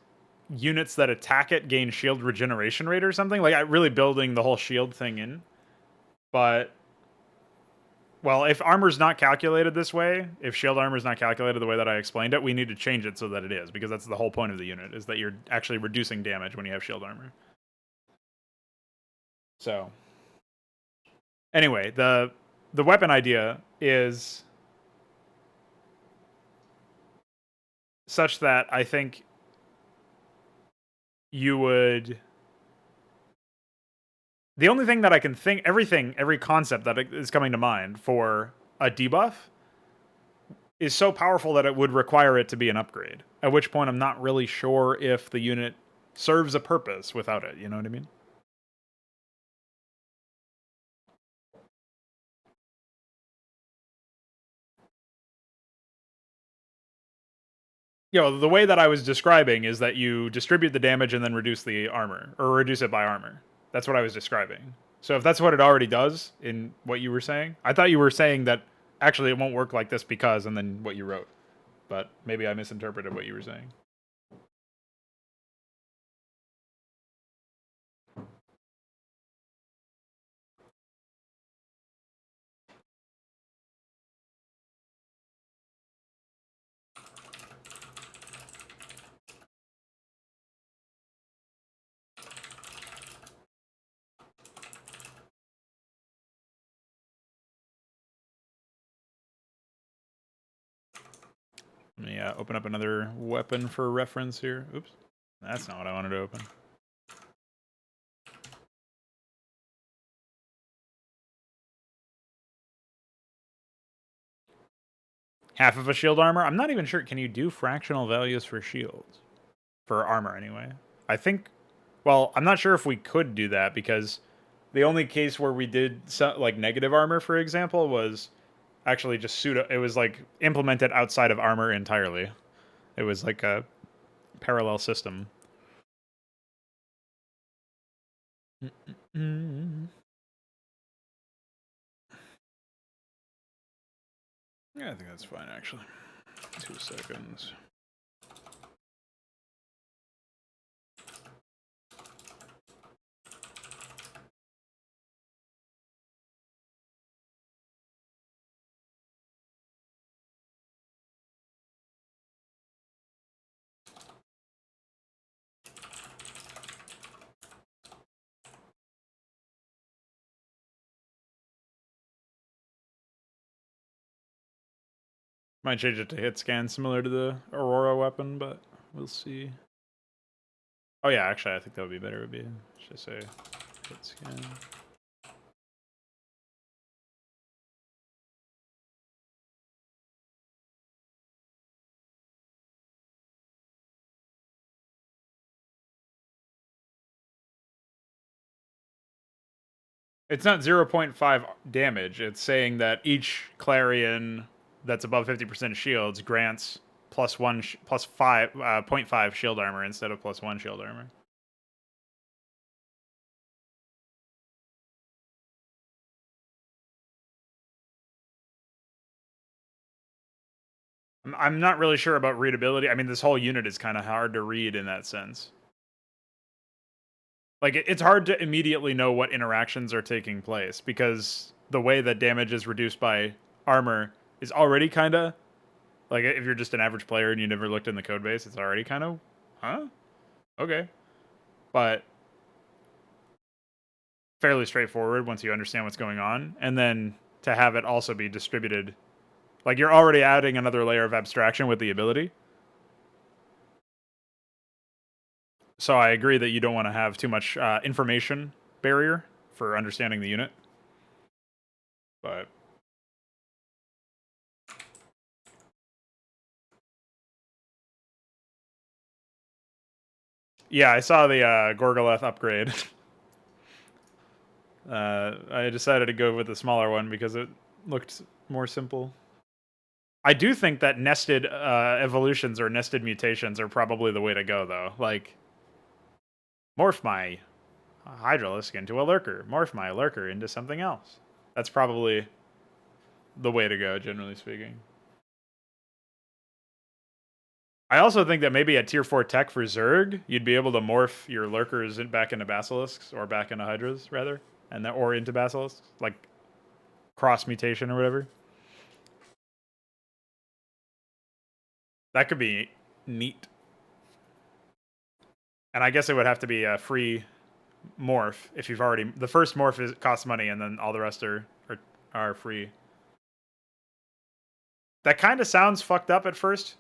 units that attack it gain shield regeneration rate or something. Like, I'm really building the whole shield thing in. But, well, if armor's not calculated this way, if shield armor's not calculated the way that I explained it, we need to change it so that it is, because that's the whole point of the unit, is that you're actually reducing damage when you have shield armor. So, anyway, the weapon idea is such that I think you would... The only thing that I can think... Every concept that is coming to mind for a debuff is so powerful that it would require it to be an upgrade. At which point I'm not really sure if the unit serves a purpose without it, you know what I mean? The way that I was describing is that you distribute the damage and then reduce the armor, or reduce it by armor. That's what I was describing. So if that's what it already does in what you were saying, I thought you were saying that actually it won't work like this because, and then what you wrote. But maybe I misinterpreted what you were saying. Let me open up another weapon for reference here. Oops. That's not what I wanted to open. Half of a shield armor? I'm not even sure. Can you do fractional values for shields? For armor, anyway. I think... Well, I'm not sure if we could do that, because the only case where we did, like, negative armor, for example, was actually just pseudo... It was, like, implemented outside of armor entirely. It was, like, a parallel system. Yeah, I think that's fine, actually. 2 seconds. Might change it to hit scan similar to the Aurora weapon, but we'll see. Oh yeah, actually I think that would be better. It would be, should I say, hit scan. It's not 0.5 damage. It's saying that each Clarion that's above 50% shields grants plus 0.5 shield armor instead of plus 1 shield armor. I'm not really sure about readability. I mean, this whole unit is kind of hard to read in that sense. Like, it's hard to immediately know what interactions are taking place because the way that damage is reduced by armor is already kind of like, if you're just an average player and you never looked in the code base, it's already kind of, huh? Okay. But fairly straightforward once you understand what's going on. And then to have it also be distributed, like, you're already adding another layer of abstraction with the ability. So I agree that you don't want to have too much information barrier for understanding the unit. But yeah, I saw the Gorgoleth upgrade. I decided to go with the smaller one because it looked more simple. I do think that nested evolutions or nested mutations are probably the way to go, though. Like, morph my Hydralisk into a lurker. Morph my lurker into something else. That's probably the way to go, generally speaking. I also think that maybe at tier 4 tech for Zerg, you'd be able to morph your lurkers back into basilisks, or back into hydras, rather, and or into basilisks, like cross mutation or whatever. That could be neat. And I guess it would have to be a free morph if you've already... The first morph costs money, and then all the rest are free. That kind of sounds fucked up at first,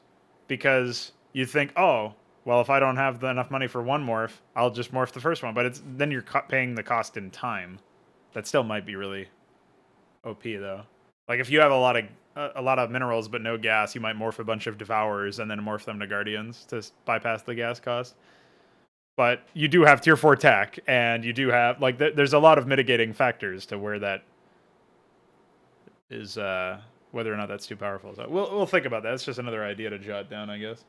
because you think, oh, well, if I don't have enough money for one morph, I'll just morph the first one. But then you're paying the cost in time. That still might be really OP, though. Like, if you have a lot of minerals but no gas, you might morph a bunch of Devourers and then morph them to Guardians to bypass the gas cost. But you do have tier 4 tech, and you do have, like, there's a lot of mitigating factors to where that is, whether or not that's too powerful. So we'll think about that. It's just another idea to jot down, I guess.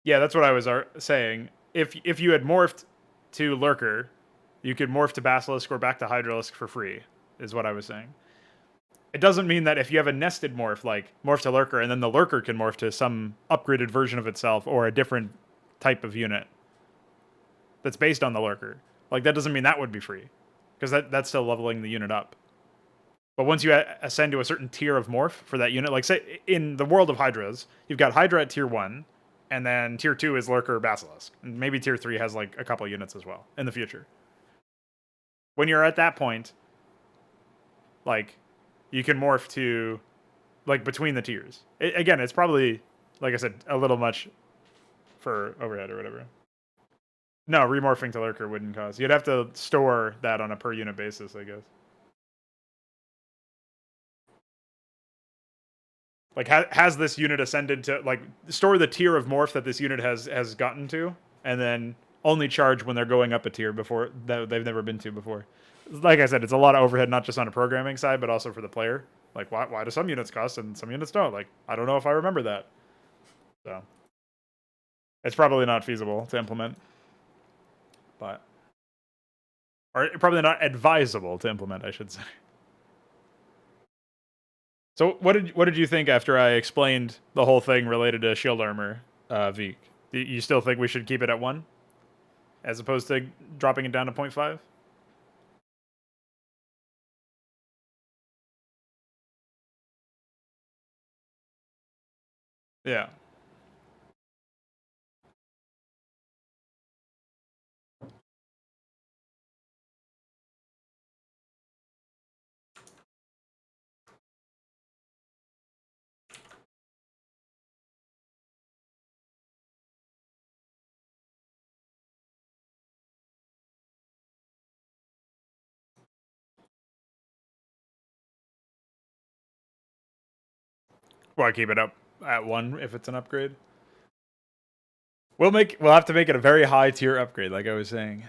Yeah, that's what I was saying. If you had morphed to Lurker, you could morph to Basilisk or back to Hydralisk for free, is what I was saying. It doesn't mean that if you have a nested morph, like morph to Lurker, and then the Lurker can morph to some upgraded version of itself or a different type of unit that's based on the Lurker. Like, that doesn't mean that would be free, because that's still leveling the unit up. But once you ascend to a certain tier of morph for that unit, like, say, in the world of Hydras, you've got Hydra at tier 1, and then tier 2 is Lurker Basilisk. And maybe tier 3 has, like, a couple units as well in the future. When you're at that point, like, you can morph to, like, between the tiers. Again, it's probably, like I said, a little much for overhead or whatever. No, remorphing to Lurker wouldn't cost. You'd have to store that on a per unit basis, I guess. Like, has this unit ascended to, like, store the tier of morph that this unit has gotten to, and then only charge when they're going up a tier before that they've never been to before. Like I said, it's a lot of overhead, not just on a programming side, but also for the player. Like, why do some units cost and some units don't? Like, I don't know if I remember that. So It's probably not feasible to implement, but or probably not advisable to implement, I should say. So what did you think after I explained the whole thing related to shield armor, Veeq? Do you still think we should keep it at 1 as opposed to dropping it down to 0.5? Yeah. Well, I keep it up at 1 if it's an upgrade. We'll have to make it a very high tier upgrade, like I was saying.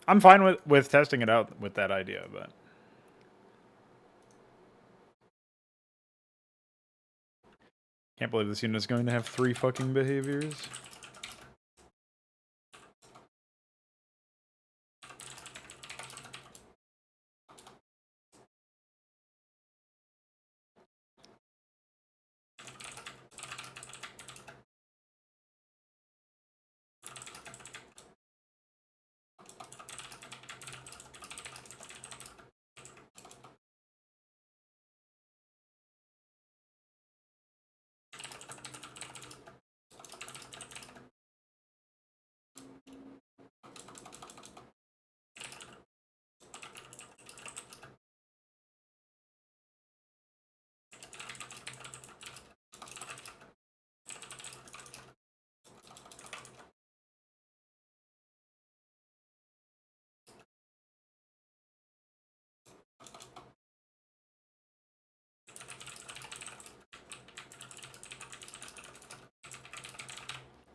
I'm fine with testing it out with that idea, but can't believe this unit is going to have 3 fucking behaviors.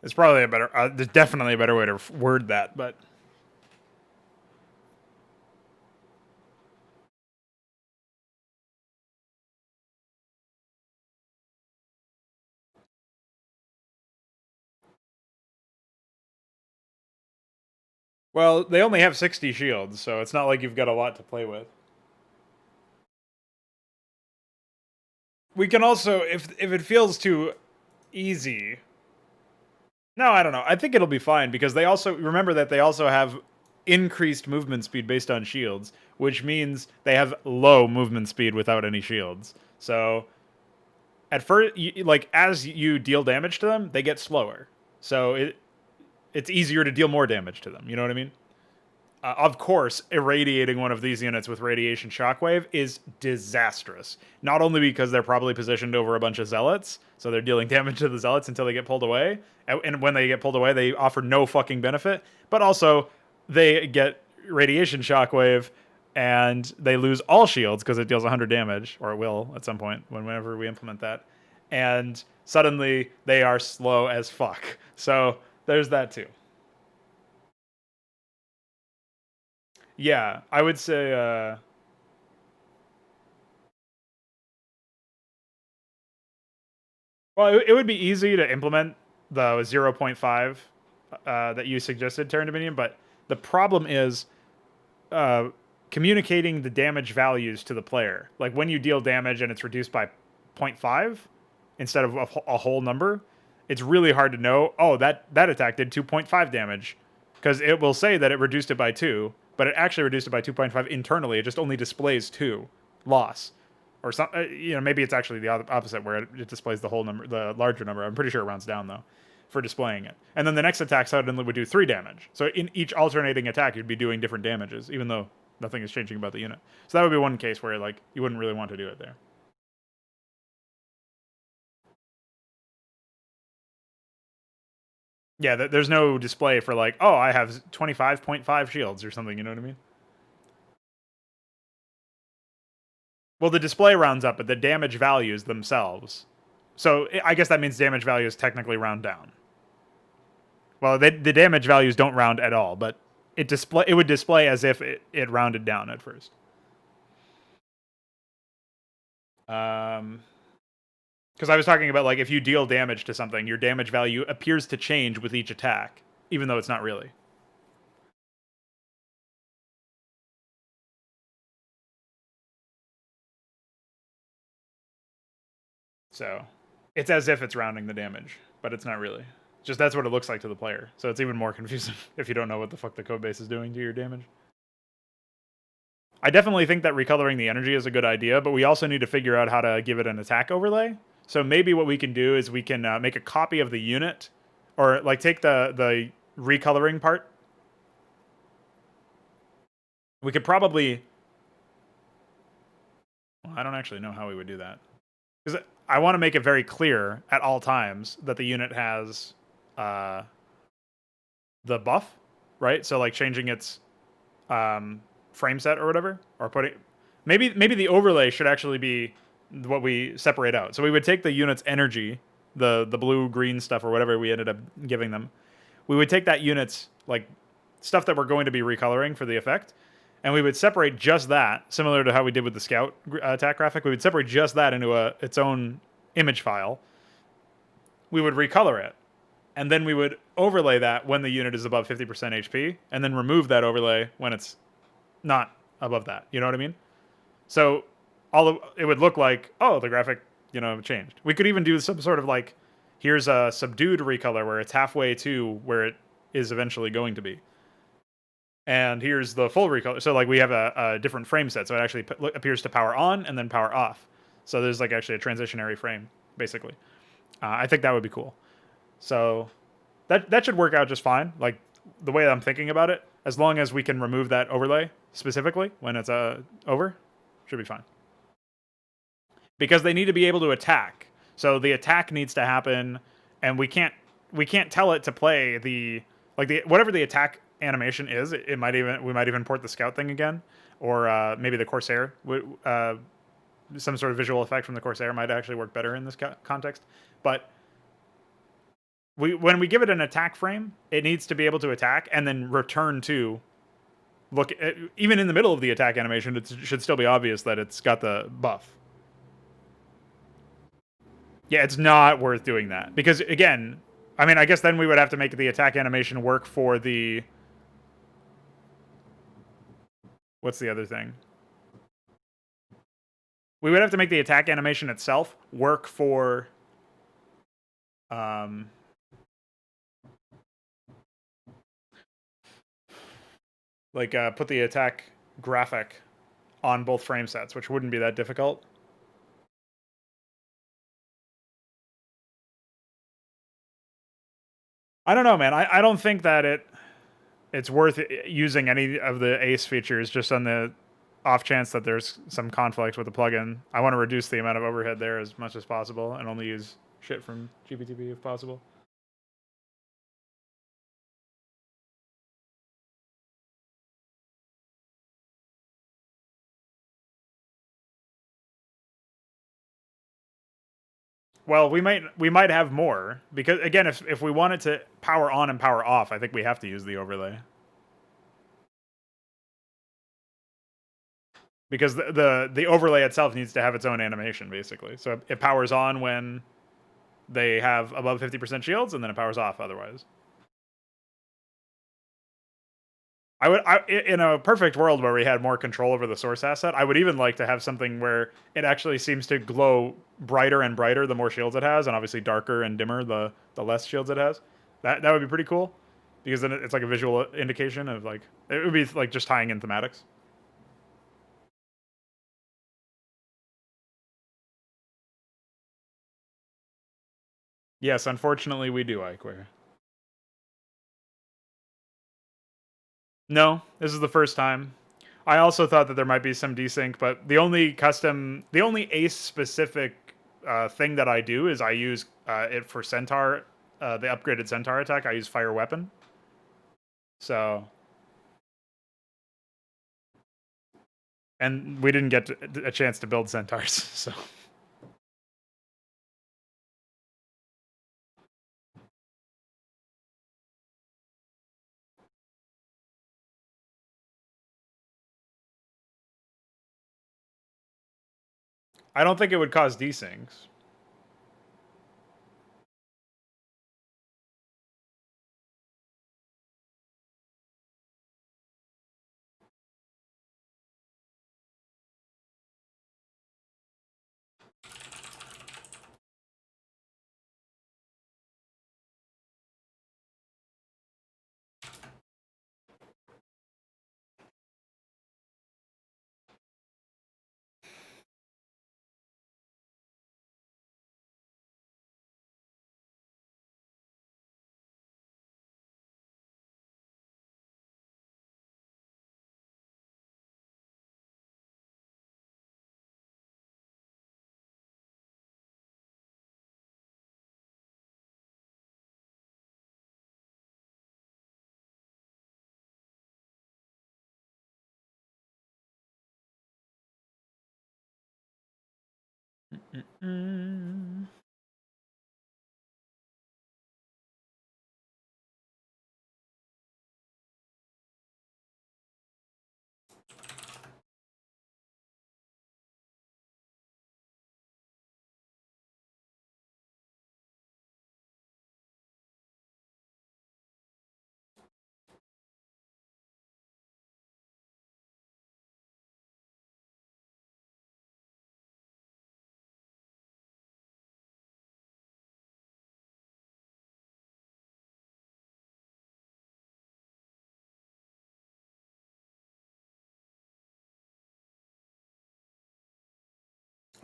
It's probably a better, there's definitely a better way to word that, but well, they only have 60 shields, so it's not like you've got a lot to play with. We can also, if it feels too easy. No, I don't know. I think it'll be fine because they also remember that they also have increased movement speed based on shields, which means they have low movement speed without any shields. So at first, like as you deal damage to them, they get slower. So it's easier to deal more damage to them. You know what I mean? Of course, irradiating one of these units with radiation shockwave is disastrous. Not only because they're probably positioned over a bunch of zealots, so they're dealing damage to the zealots until they get pulled away, and when they get pulled away, they offer no fucking benefit, but also they get radiation shockwave and they lose all shields because it deals 100 damage, or it will at some point whenever we implement that, and suddenly they are slow as fuck. So there's that too. Yeah, I would say well, it would be easy to implement the 0.5 that you suggested, Terran Dominion, but the problem is uh, communicating the damage values to the player. Like when you deal damage and it's reduced by 0.5 instead of a whole number, it's really hard to know, oh, that attack did 2.5 damage. Because it will say that it reduced it by 2, but it actually reduced it by 2.5 internally. It just only displays 2 loss. Or some, maybe it's actually the opposite where it displays the whole number, the larger number. I'm pretty sure it rounds down though, for displaying it. And then the next attack suddenly would do 3 damage. So in each alternating attack, you'd be doing different damages, even though nothing is changing about the unit. So that would be one case where like you wouldn't really want to do it there. Yeah, there's no display for like, oh, I have 25.5 shields or something. You know what I mean? Well, the display rounds up, but the damage values themselves. So I guess that means damage values technically round down. Well, the damage values don't round at all, but it would display as if it rounded down at first. Because Because I was talking about, like, if you deal damage to something, your damage value appears to change with each attack, even though it's not really. So it's as if it's rounding the damage, but it's not really. Just that's what it looks like to the player. So it's even more confusing if you don't know what the fuck the codebase is doing to your damage. I definitely think that recoloring the energy is a good idea, but we also need to figure out how to give it an attack overlay. So maybe what we can do is we can make a copy of the unit, or like take the recoloring part. We could probably... Well, I don't actually know how we would do that. Because I want to make it very clear at all times that the unit has the buff, right? So like changing its frame set or whatever, or putting... Maybe the overlay should actually be what we separate out. So we would take the unit's energy, the blue, green stuff, or whatever we ended up giving them. We would take that unit's, like, stuff that we're going to be recoloring for the effect, and we would separate just that, similar to how we did with the scout attack graphic. We would separate just that into its own image file. We would recolor it, and then we would overlay that when the unit is above 50% HP, and then remove that overlay when it's not above that. You know what I mean? So it would look like, oh, the graphic, changed. We could even do some sort of, like, here's a subdued recolor where it's halfway to where it is eventually going to be. And here's the full recolor. So, like, we have a different frame set. So it actually appears to power on and then power off. So there's, like, actually a transitionary frame, basically. I think that would be cool. So that should work out just fine. Like, the way I'm thinking about it, as long as we can remove that overlay specifically when it's over, should be fine. Because they need to be able to attack. So the attack needs to happen, and we can't tell it to play whatever the attack animation is. We might even port the scout thing again, or maybe the Corsair. Some sort of visual effect from the Corsair might actually work better in this context. But when we give it an attack frame, it needs to be able to attack and then return to look. Even in the middle of the attack animation, it should still be obvious that it's got the buff. Yeah, it's not worth doing that. Because, again, I mean, I guess then we would have to make the attack animation work for the... What's the other thing? We would have to make the attack animation itself work for... put the attack graphic on both frame sets, which wouldn't be that difficult. I don't know, man. I don't think that it's worth using any of the ACE features just on the off chance that there's some conflict with the plugin. I want to reduce the amount of overhead there as much as possible and only use shit from GPTB if possible. Well, we might have more, because, again, if we want it to power on and power off, I think we have to use the overlay. Because the overlay itself needs to have its own animation, basically. So it powers on when they have above 50% shields, and then it powers off otherwise. In a perfect world where we had more control over the source asset, I would even like to have something where it actually seems to glow brighter and brighter the more shields it has, and obviously darker and dimmer the less shields it has. That would be pretty cool, because then it's like a visual indication of, like, it would be like just tying in thematics. Yes, unfortunately we do, iQueer. No, this is the first time. I also thought that there might be some desync, but the only ACE specific thing that I do is I use it for Centaur, the upgraded Centaur attack. I use Fire Weapon. So, and we didn't get a chance to build Centaurs, so. I don't think it would cause desyncs. Mm-mm.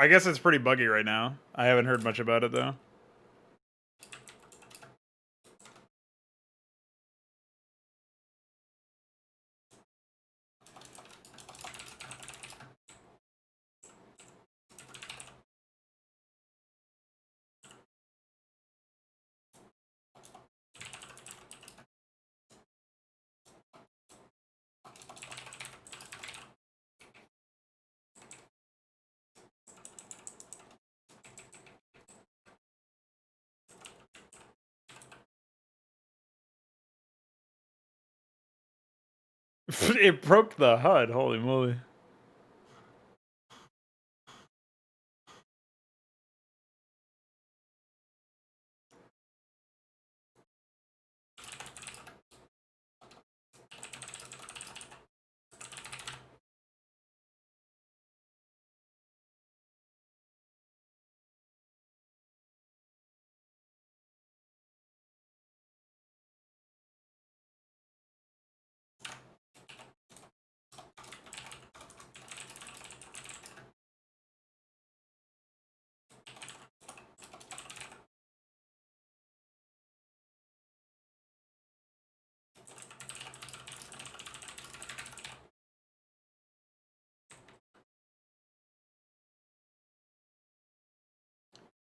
I guess it's pretty buggy right now. I haven't heard much about it though. It broke the HUD. Holy moly.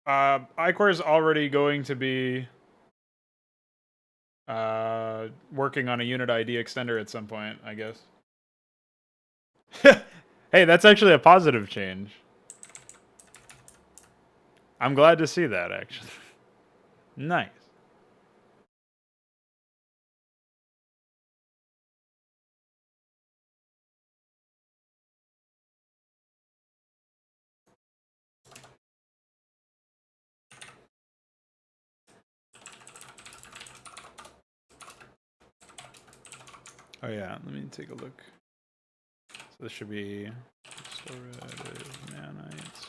Icor is already going to be working on a unit ID extender at some point, I guess. Hey, that's actually a positive change. I'm glad to see that, actually. Nice. Oh yeah, let me take a look. So this should be restorative nanites.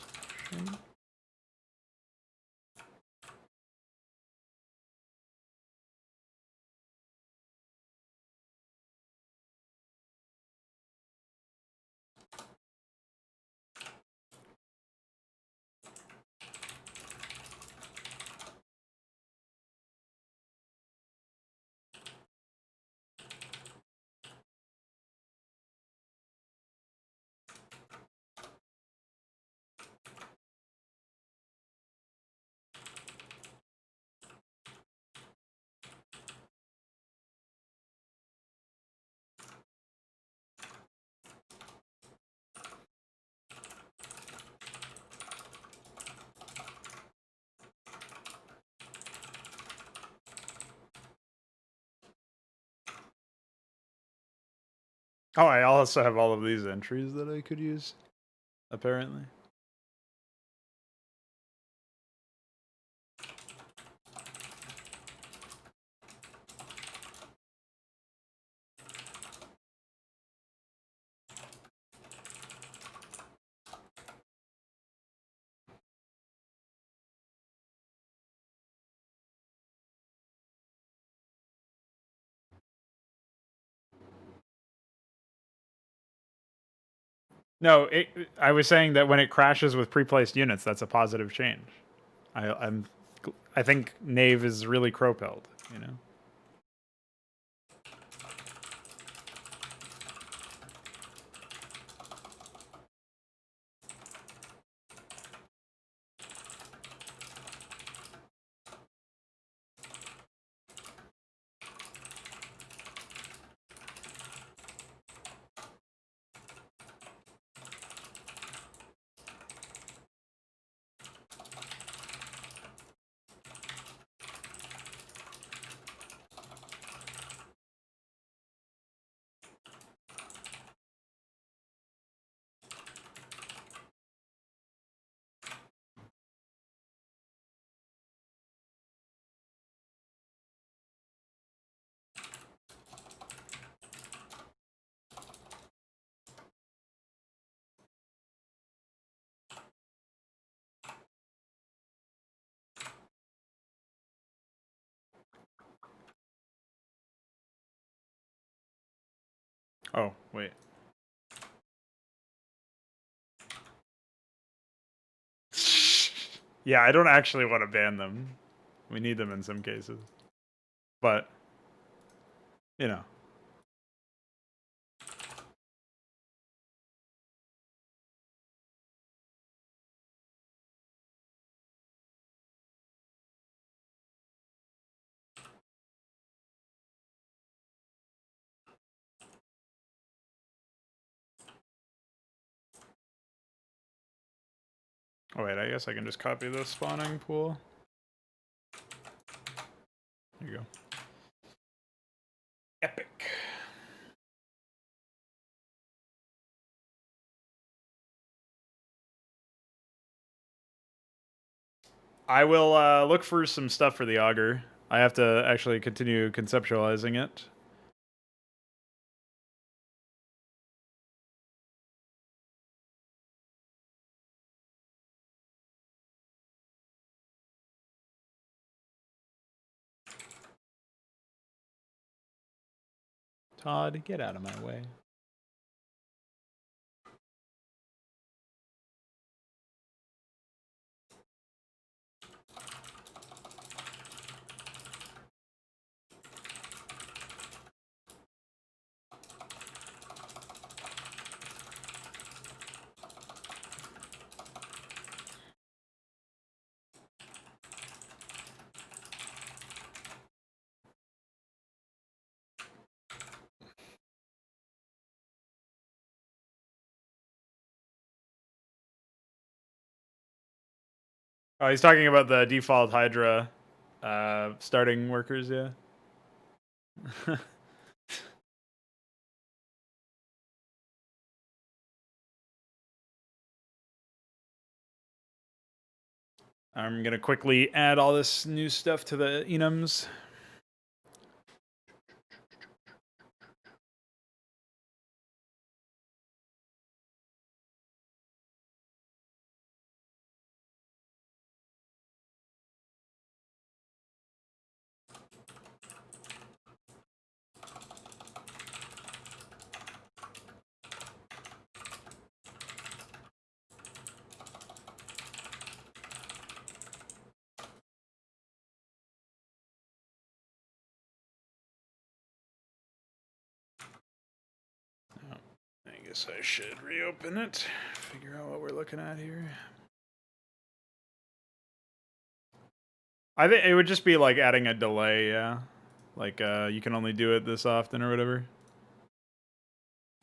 Oh, I also have all of these entries that I could use, apparently. No, I was saying that when it crashes with pre-placed units, that's a positive change. I think Knave is really crow-pilled, you know? Oh, wait. Yeah, I don't actually want to ban them. We need them in some cases. But, you know. Oh, wait, I guess I can just copy the spawning pool. There you go. Epic. I will look for some stuff for the auger. I have to actually continue conceptualizing it. Todd, get out of my way. Oh, he's talking about the default Hydra starting workers, yeah. I'm gonna quickly add all this new stuff to the enums. I guess I should reopen it, figure out what we're looking at here. I think it would just be like adding a delay, yeah. Like you can only do it this often or whatever.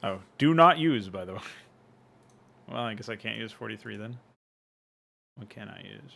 Oh, do not use, by the way. Well, I guess I can't use 43 then. What can I use?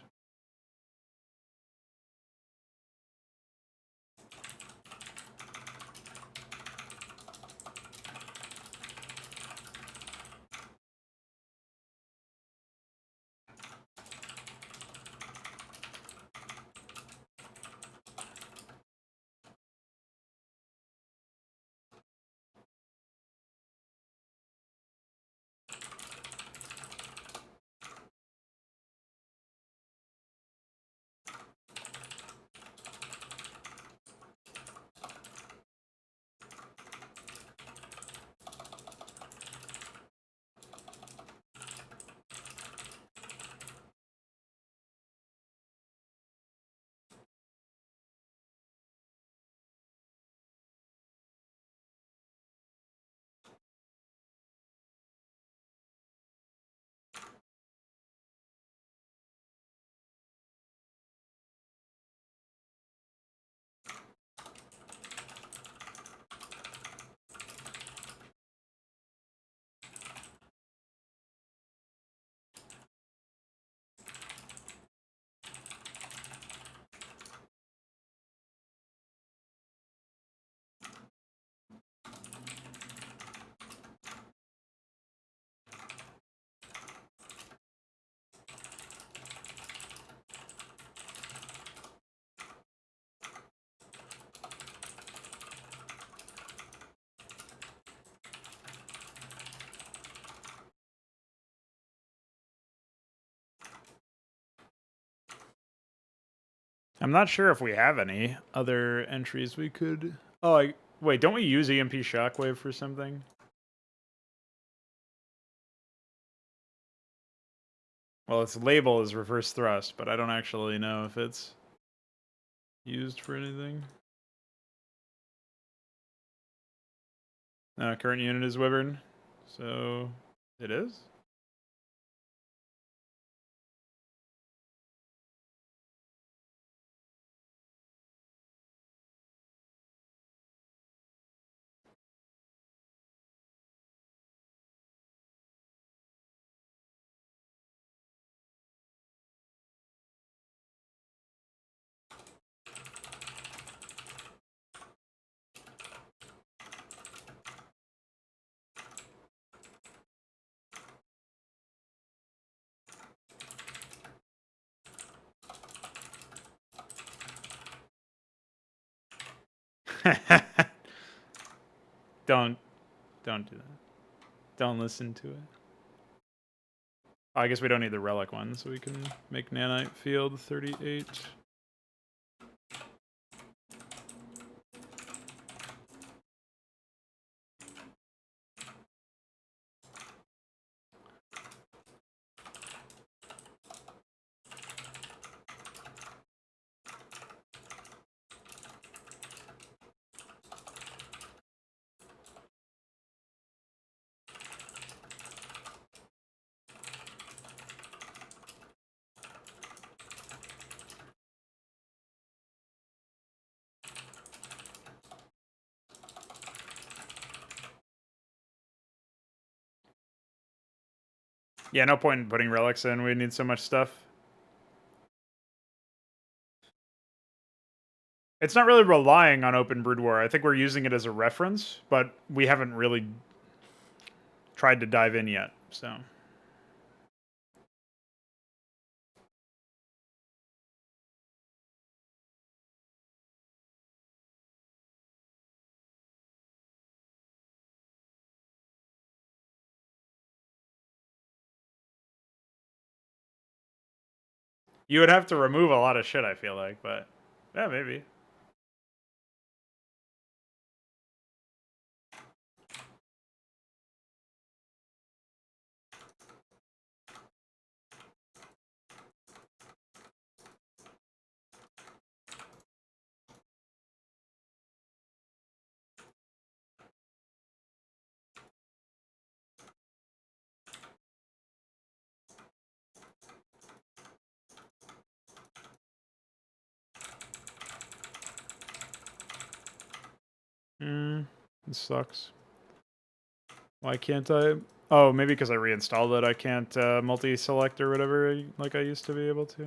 I'm not sure if we have any other entries we could... Oh, wait, don't we use EMP Shockwave for something? Well, its label is reverse thrust, but I don't actually know if it's used for anything. Current unit is Wyvern, so it is? Don't do that. Don't listen to it. I guess we don't need the relic one, so we can make nanite field 38. Yeah, no point in putting relics in. We need so much stuff. It's not really relying on Open Brood War. I think we're using it as a reference, but we haven't really tried to dive in yet, so. You would have to remove a lot of shit, I feel like, but yeah, maybe. This sucks. Why can't I? Oh, maybe because I reinstalled it. I can't multi-select or whatever like I used to be able to.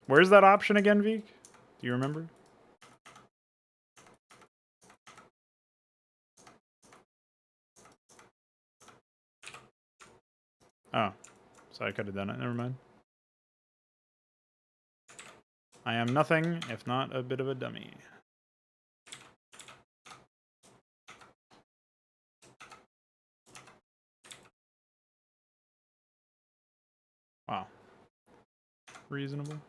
Where's that option again, Veeq? Do you remember? Oh, so I could have done it. Never mind. I am nothing if not a bit of a dummy. Wow. Reasonable.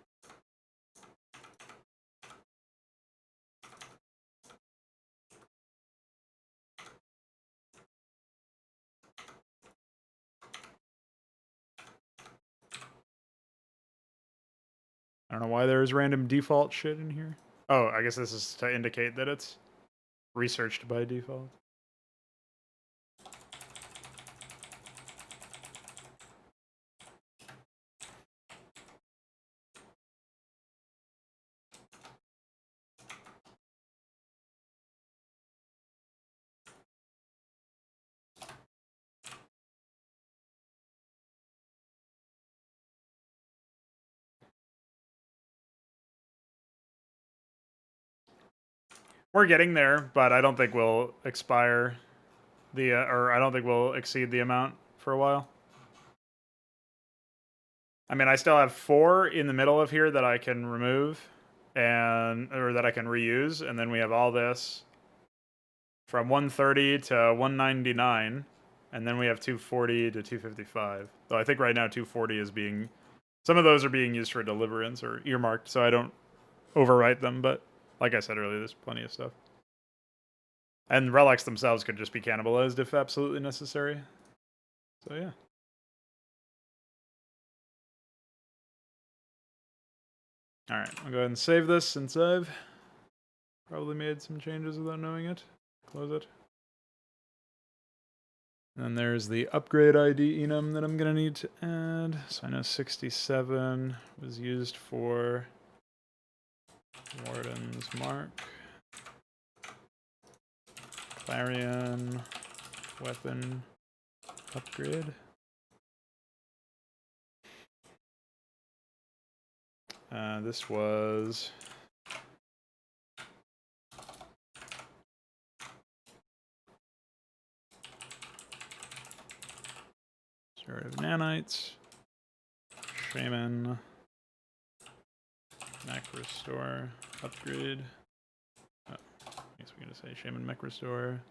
I don't know why there's random default shit in here. Oh, I guess this is to indicate that it's researched by default. We're getting there, but I don't think we'll expire the, or I don't think we'll exceed the amount for a while. I mean, I still have 4 in the middle of here that I can remove, or that I can reuse, and then we have all this from 130 to 199, and then we have 240 to 255. So I think right now 240 is being, some of those are being used for deliverance or earmarked, so I don't overwrite them, but like I said earlier, there's plenty of stuff. And relics themselves could just be cannibalized if absolutely necessary. So yeah. Alright, I'll go ahead and save this since I've probably made some changes without knowing it. Close it. And then there's the upgrade ID enum that I'm going to need to add. So I know 67 was used for Warden's Mark. Clarion weapon upgrade. This was Sort of nanites, shaman, mech restore, upgrade. Oh, I guess we're gonna say shaman mech restore.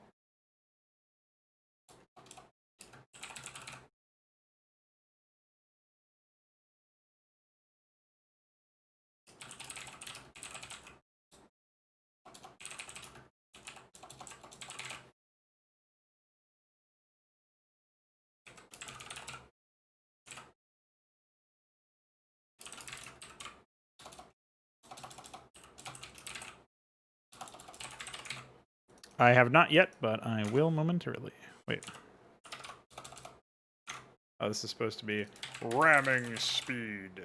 I have not yet, but I will momentarily. Wait. Oh, this is supposed to be ramming speed.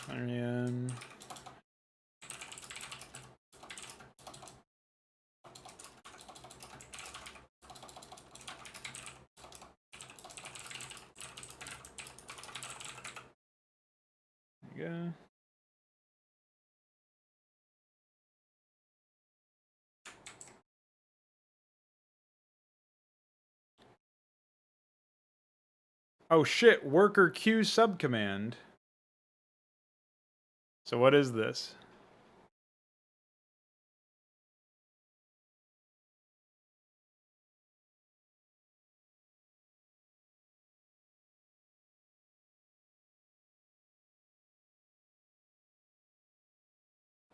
Clarion. There you go. Oh shit, worker Q subcommand. So what is this?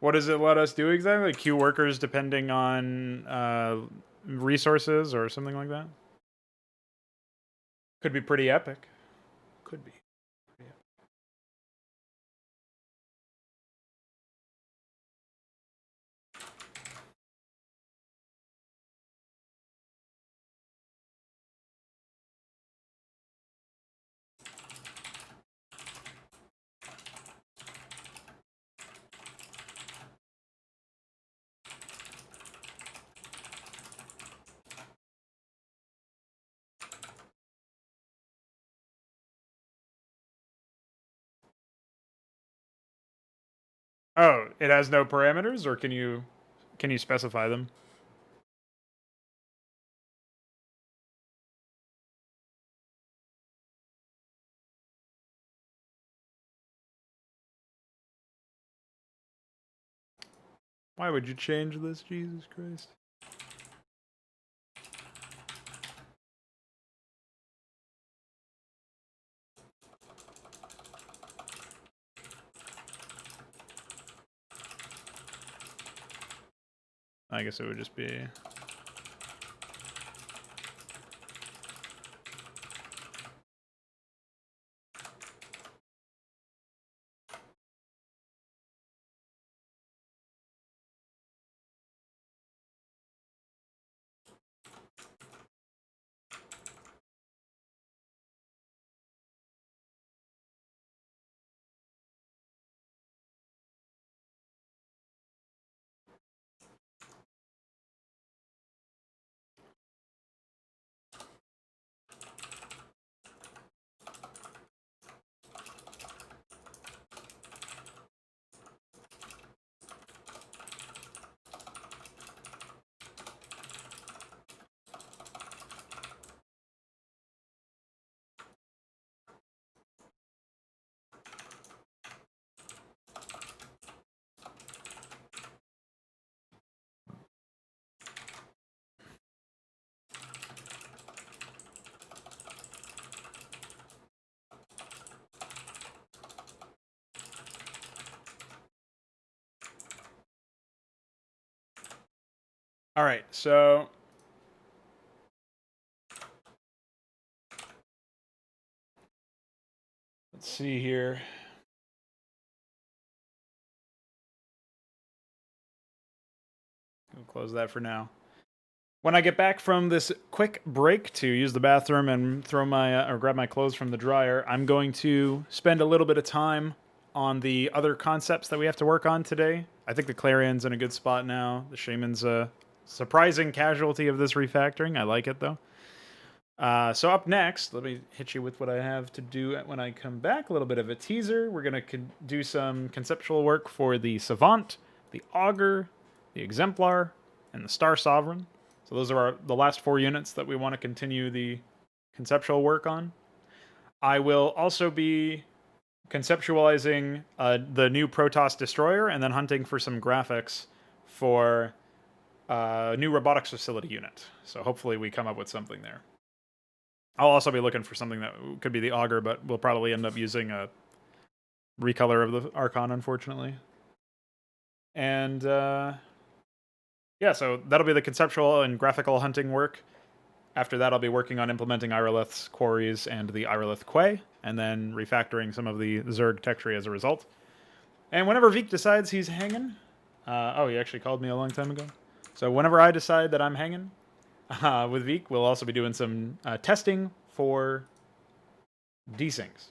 What does it let us do exactly? Queue workers depending on resources or something like that? Could be pretty epic. Could be. Yeah. Oh, it has no parameters, or can you specify them? Why would you change this, Jesus Christ? I guess it would just be... All right, so let's see here. We'll close that for now. When I get back from this quick break to use the bathroom and throw my or grab my clothes from the dryer, I'm going to spend a little bit of time on the other concepts that we have to work on today. I think the Clarion's in a good spot now. The Shaman's a surprising casualty of this refactoring. I like it though. So up next, let me hit you with what I have to do when I come back. A little bit of a teaser. We're going to do some conceptual work for the Savant, the Augur, the Exemplar, and the Star Sovereign. So those are the last 4 units that we want to continue the conceptual work on. I will also be conceptualizing the new Protoss Destroyer and then hunting for some graphics for a new robotics facility unit. So hopefully we come up with something there. I'll also be looking for something that could be the Augur, but we'll probably end up using a recolor of the Archon, unfortunately. And yeah, so that'll be the conceptual and graphical hunting work. After that, I'll be working on implementing Irolith's quarries and the Irolith Quay, and then refactoring some of the Zerg tech tree as a result. And whenever Veeq decides he's hanging, oh, he actually called me a long time ago. So whenever I decide that I'm hanging with Veeq, we'll also be doing some testing for desyncs.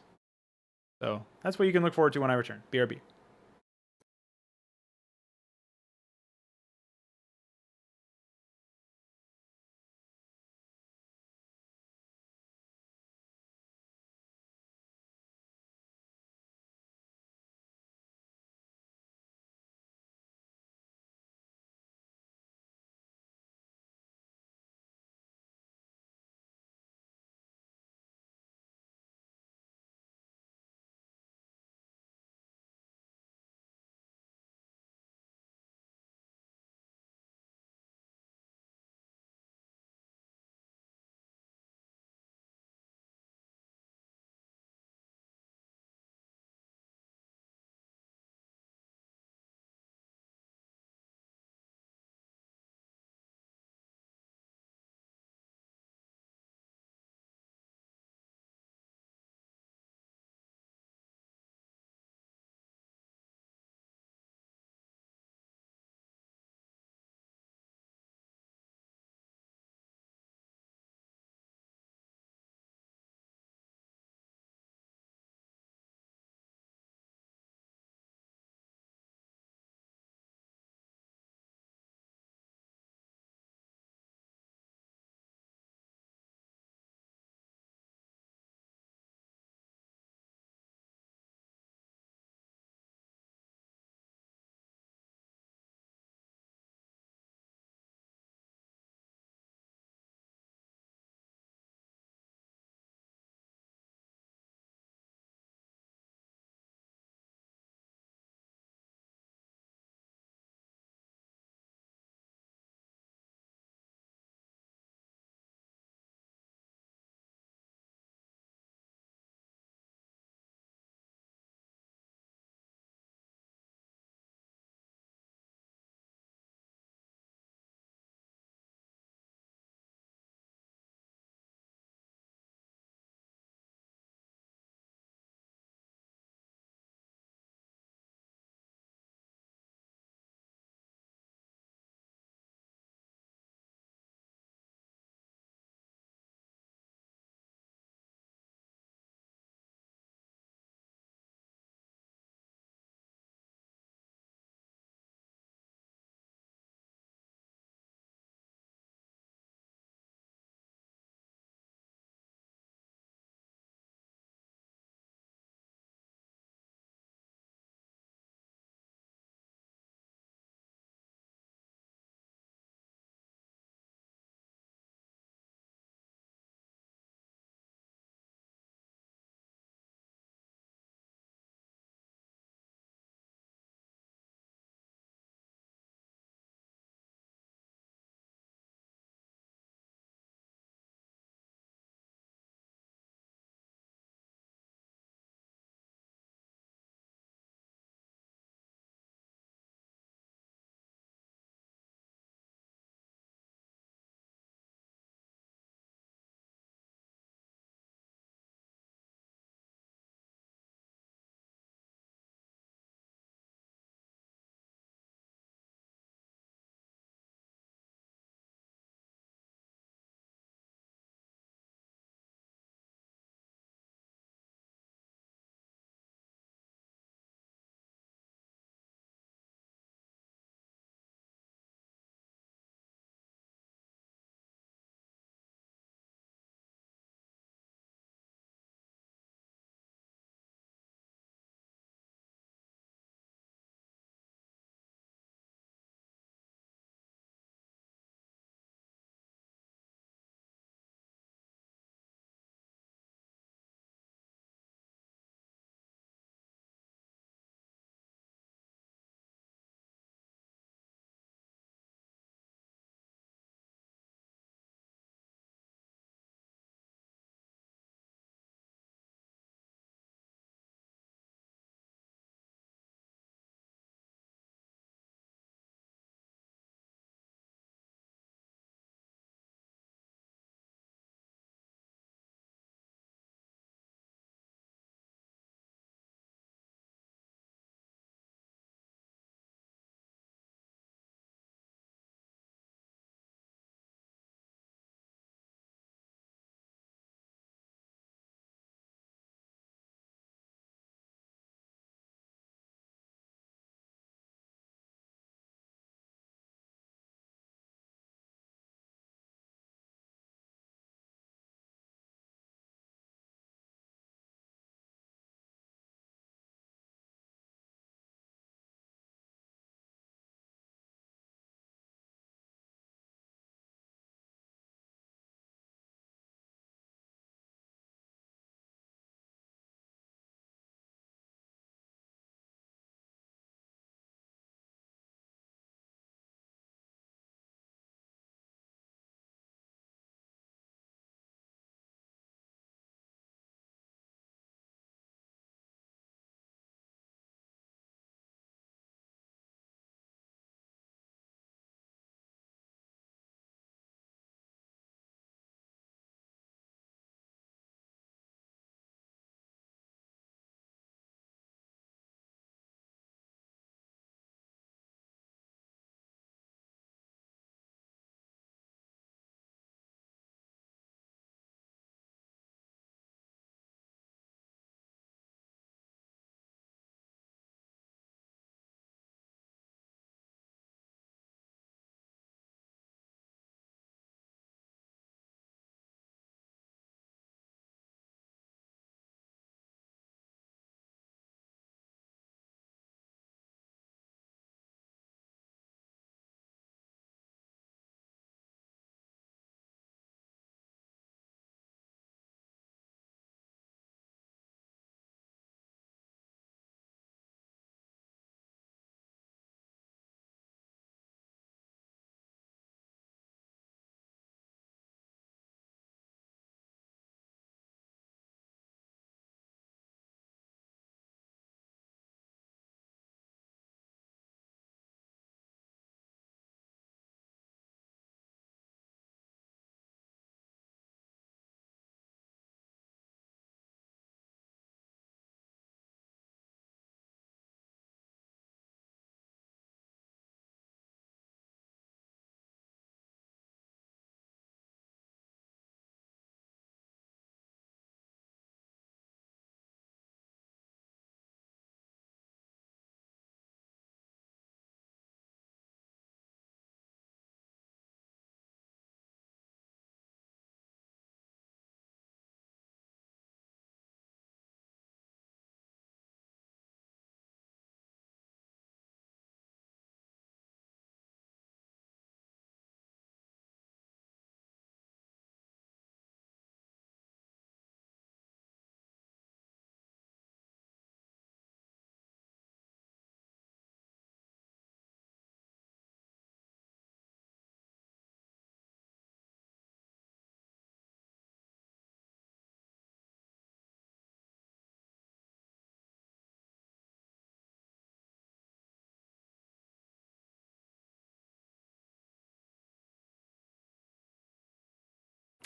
So that's what you can look forward to when I return. BRB.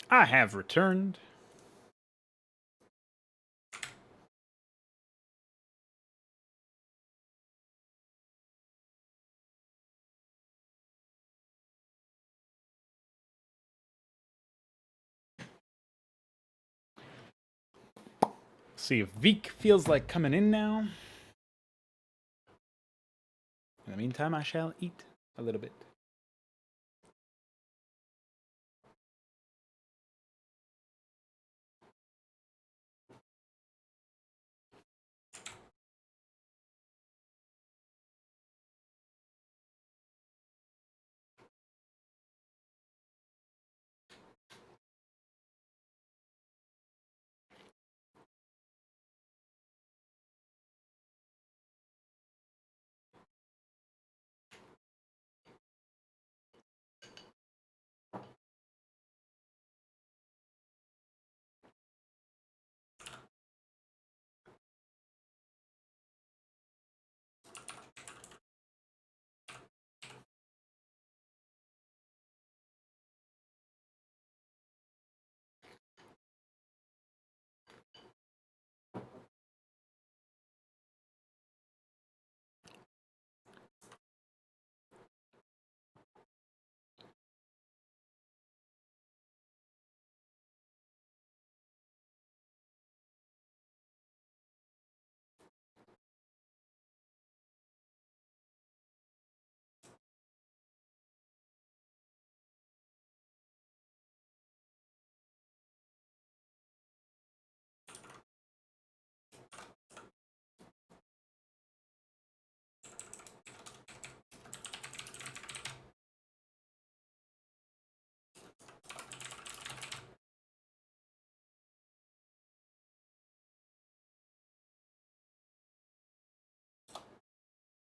I have returned. See if Veeq feels like coming in now. In the meantime, I shall eat a little bit.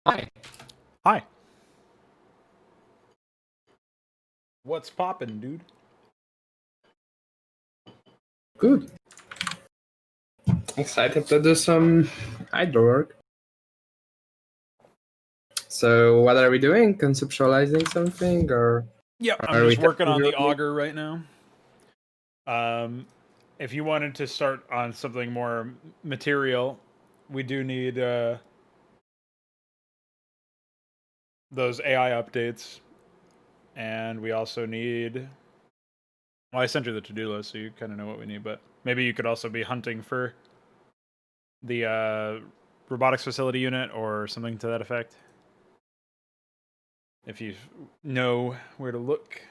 Hi. Hi. What's poppin', dude? Good. Excited to do some Hydra work. So, what are we doing? Conceptualizing something, or Yeah, I'm are we just working on the testing it? auger right now. If you wanted to start on something more material, we do need those AI updates, and we also need. Well, I sent you the to-do list, so you kind of know what we need. But maybe you could also be hunting for the robotics facility unit or something to that effect. If you know where to look.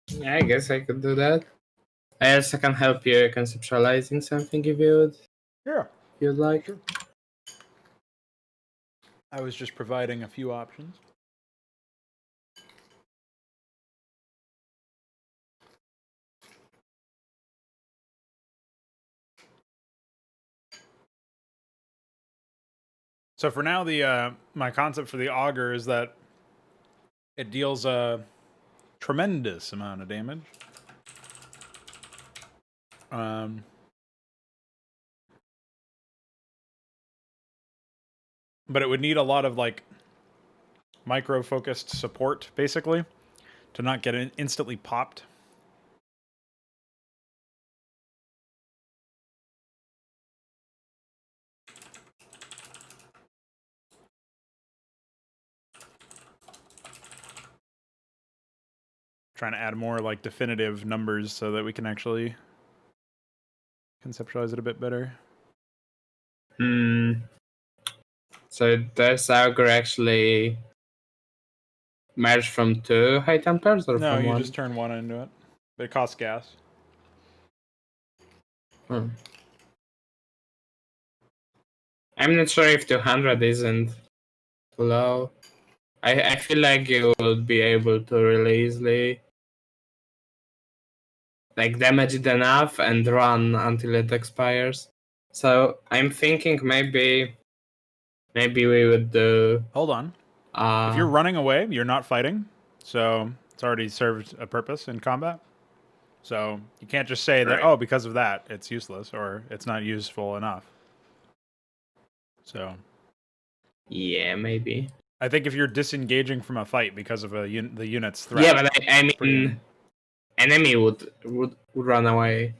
Yeah, I guess I could do that. I also can help you conceptualizing something if you'd like. Sure. I was just providing a few options. So for now, the my concept for the auger is that it deals a tremendous amount of damage. But it would need a lot of like micro-focused support, basically, to not get instantly popped. Trying to add more like definitive numbers so that we can actually conceptualize it a bit better. So does auger actually merge from 2 high temperatures or No, from you 1? just turn one into it. But it costs gas. I'm not sure if 200 isn't too low. I feel like you would be able to really easily like damage it enough and run until it expires. So I'm thinking maybe we would do. Hold on. If you're running away, you're not fighting, so it's already served a purpose in combat. So you can't just say that, Right. oh, because of that, it's useless or it's not useful enough. So Yeah, maybe. I think if you're disengaging from a fight because of the unit's threat. Yeah, but I mean, enemy would run away.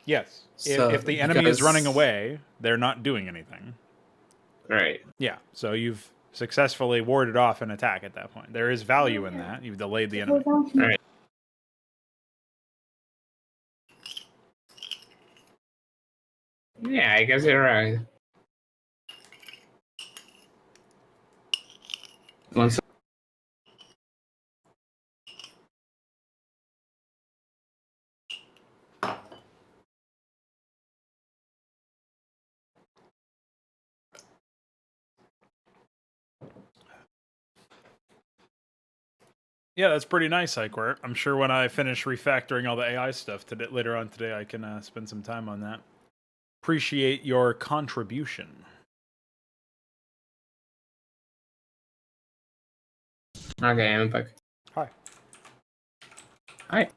Yes. So, If the enemy is running because- away, they're not doing anything. Right. Yeah. So you've successfully warded off an attack at that point. There is value in that. You've delayed the enemy. Right. Yeah, I guess you're right. Once Yeah, that's pretty nice, Iquart. I'm sure when I finish refactoring all the AI stuff later on today, I can spend some time on that. Appreciate your contribution. Okay, I'm back. Hi. Hi.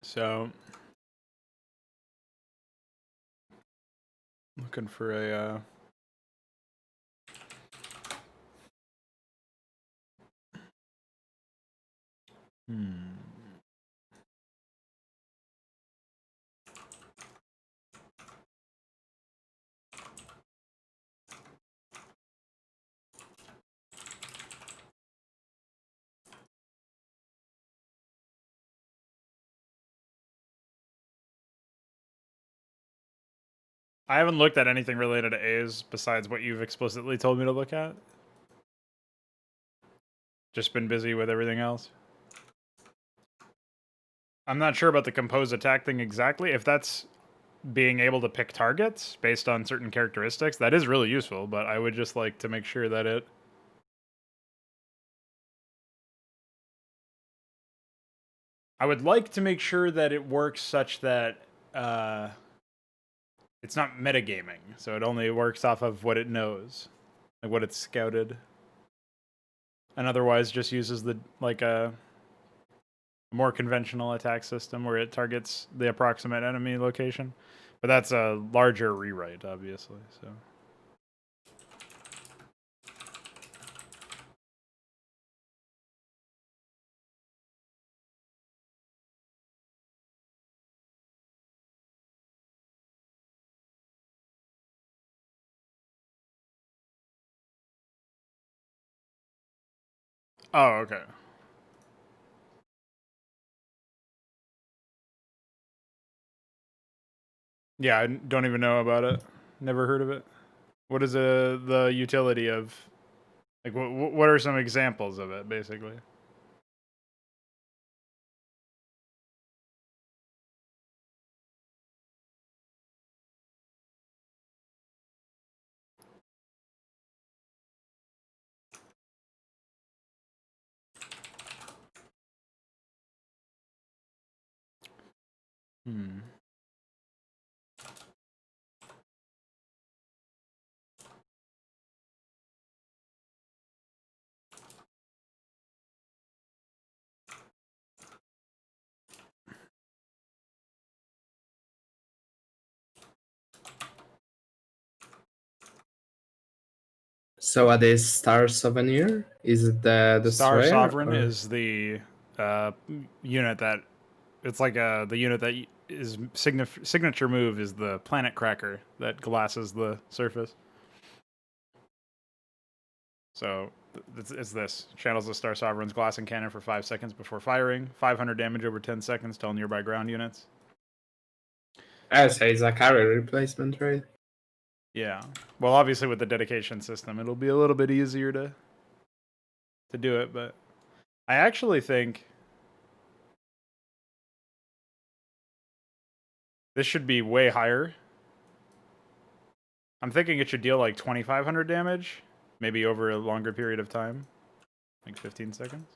So, looking for a... I haven't looked at anything related to A's besides what you've explicitly told me to look at. Just been busy with everything else. I'm not sure about the compose attack thing exactly. If that's being able to pick targets based on certain characteristics, that is really useful, but I would just like to make sure that it... I would like to make sure that it works such that it's not metagaming, so it only works off of what it knows, like what it's scouted, and otherwise just uses the a more conventional attack system where it targets the approximate enemy location. But that's a larger rewrite, obviously. So. Oh, okay. Yeah, I don't even know about it. Never heard of it. What is the utility of... Like, what are some examples of it, basically? Hmm. So what is Star Souvenir? Is it the Star destroyer? Sovereign is the unit that... It's like the unit that is signature move is the planet cracker that glasses the surface. So it's this. Channels the Star Sovereign's glassing cannon for 5 seconds before firing. 500 damage over 10 seconds to all nearby ground units. I would say it's a carrier replacement, right? Yeah. Well, obviously with the dedication system, it'll be a little bit easier to do it, but I actually think this should be way higher. I'm thinking it should deal like 2,500 damage, maybe over a longer period of time, like 15 seconds.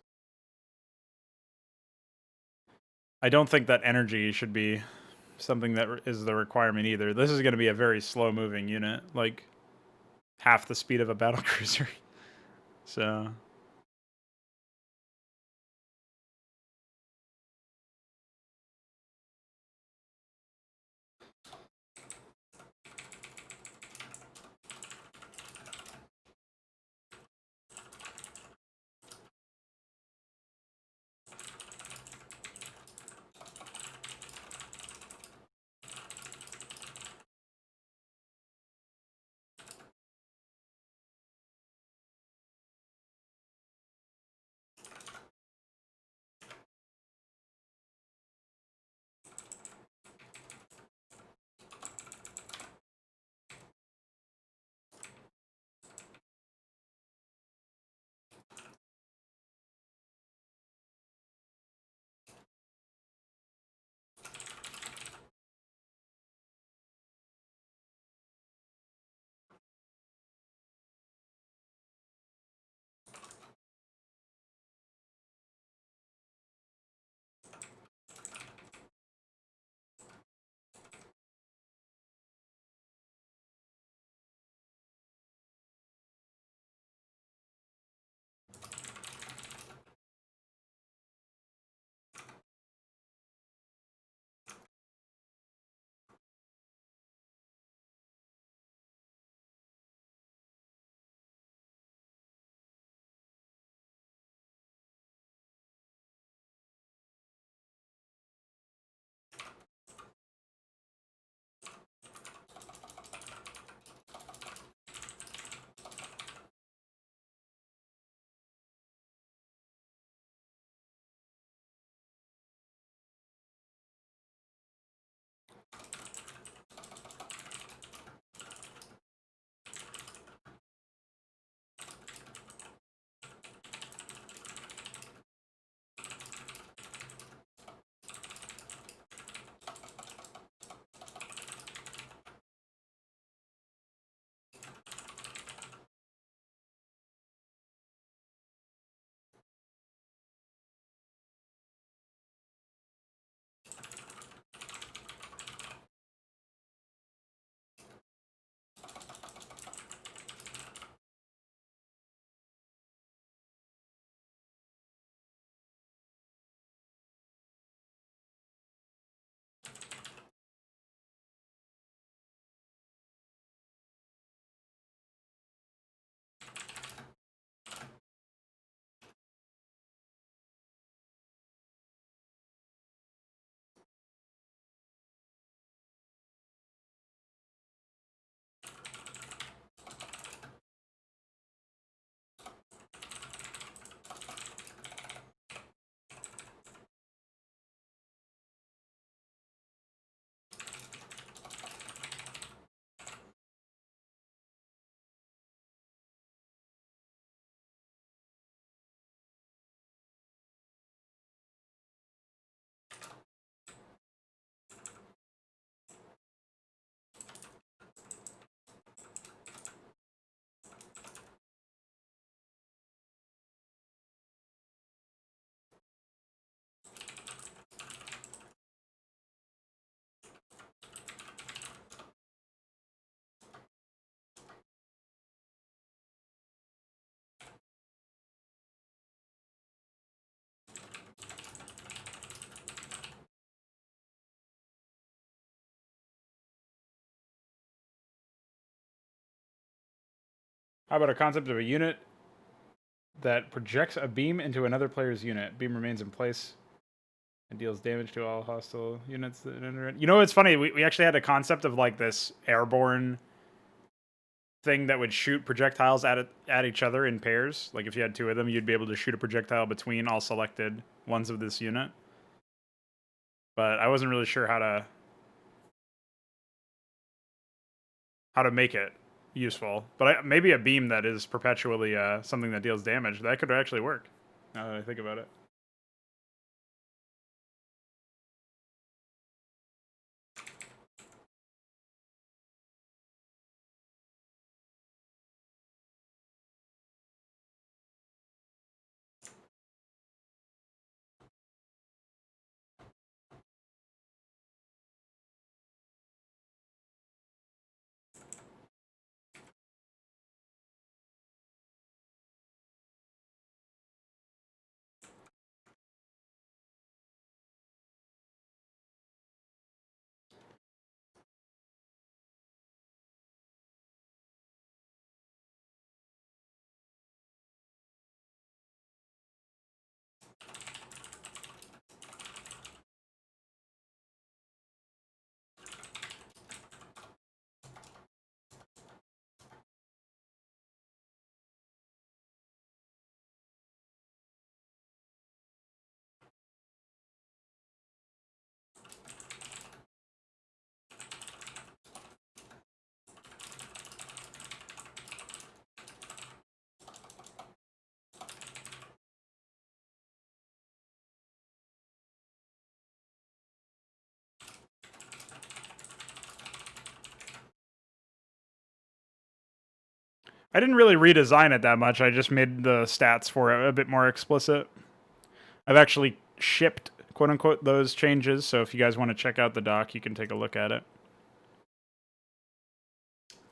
I don't think that energy should be something that is the requirement either. This is going to be a very slow-moving unit, like half the speed of a battlecruiser. So... How about a concept of a unit that projects a beam into another player's unit? Beam remains in place and deals damage to all hostile units that enter it. You know, it's funny. We actually had a concept of like this airborne thing that would shoot projectiles at each other in pairs. Like if you had two of them, you'd be able to shoot a projectile between all selected ones of this unit. But I wasn't really sure how to make it useful. But maybe a beam that is perpetually something that deals damage, that could actually work, now that I think about it. I didn't really redesign it that much. I just made the stats for it a bit more explicit. I've actually shipped, quote unquote, those changes. So if you guys want to check out the doc, you can take a look at it.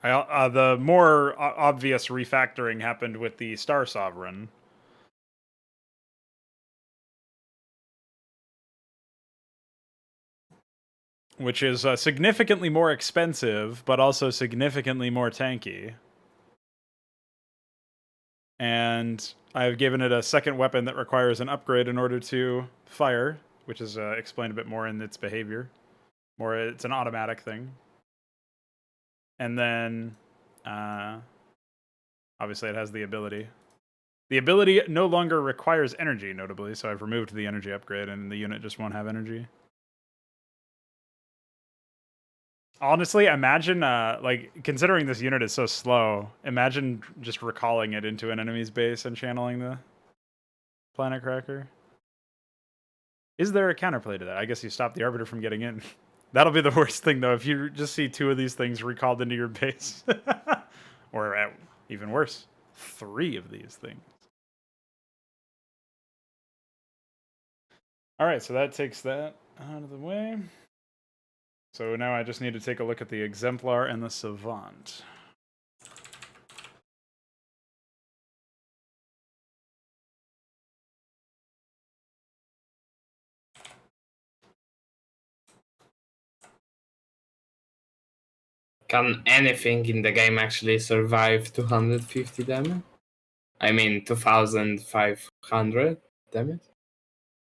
The more obvious refactoring happened with the Star Sovereign. Which is significantly more expensive, but also significantly more tanky. And I've given it a second weapon that requires an upgrade in order to fire, which is explained a bit more in its behavior. It's an automatic thing. And then, obviously it has the ability. The ability no longer requires energy, notably, so I've removed the energy upgrade, and the unit just won't have energy. Honestly, imagine, like, considering this unit is so slow, imagine just recalling it into an enemy's base and channeling the Planet Cracker. Is there a counterplay to that? I guess you stop the Arbiter from getting in. That'll be the worst thing, though, if you just see two of these things recalled into your base. Or, even worse, 3 of these things. Alright, so that takes that out of the way. So now I just need to take a look at the Exemplar and the Savant. Can anything in the game actually survive 250 damage? I mean 2500 damage?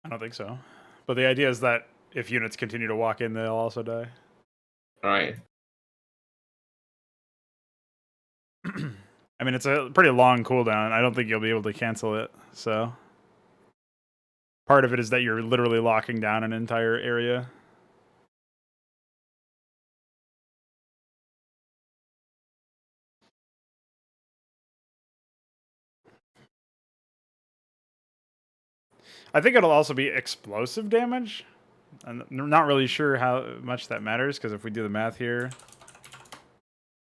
I don't think so. But the idea is that if units continue to walk in, they'll also die. Right. I mean, it's a pretty long cooldown. I don't think you'll be able to cancel it, so... Part of it is that you're literally locking down an entire area. I think it'll also be explosive damage. I'm not really sure how much that matters, because if we do the math here,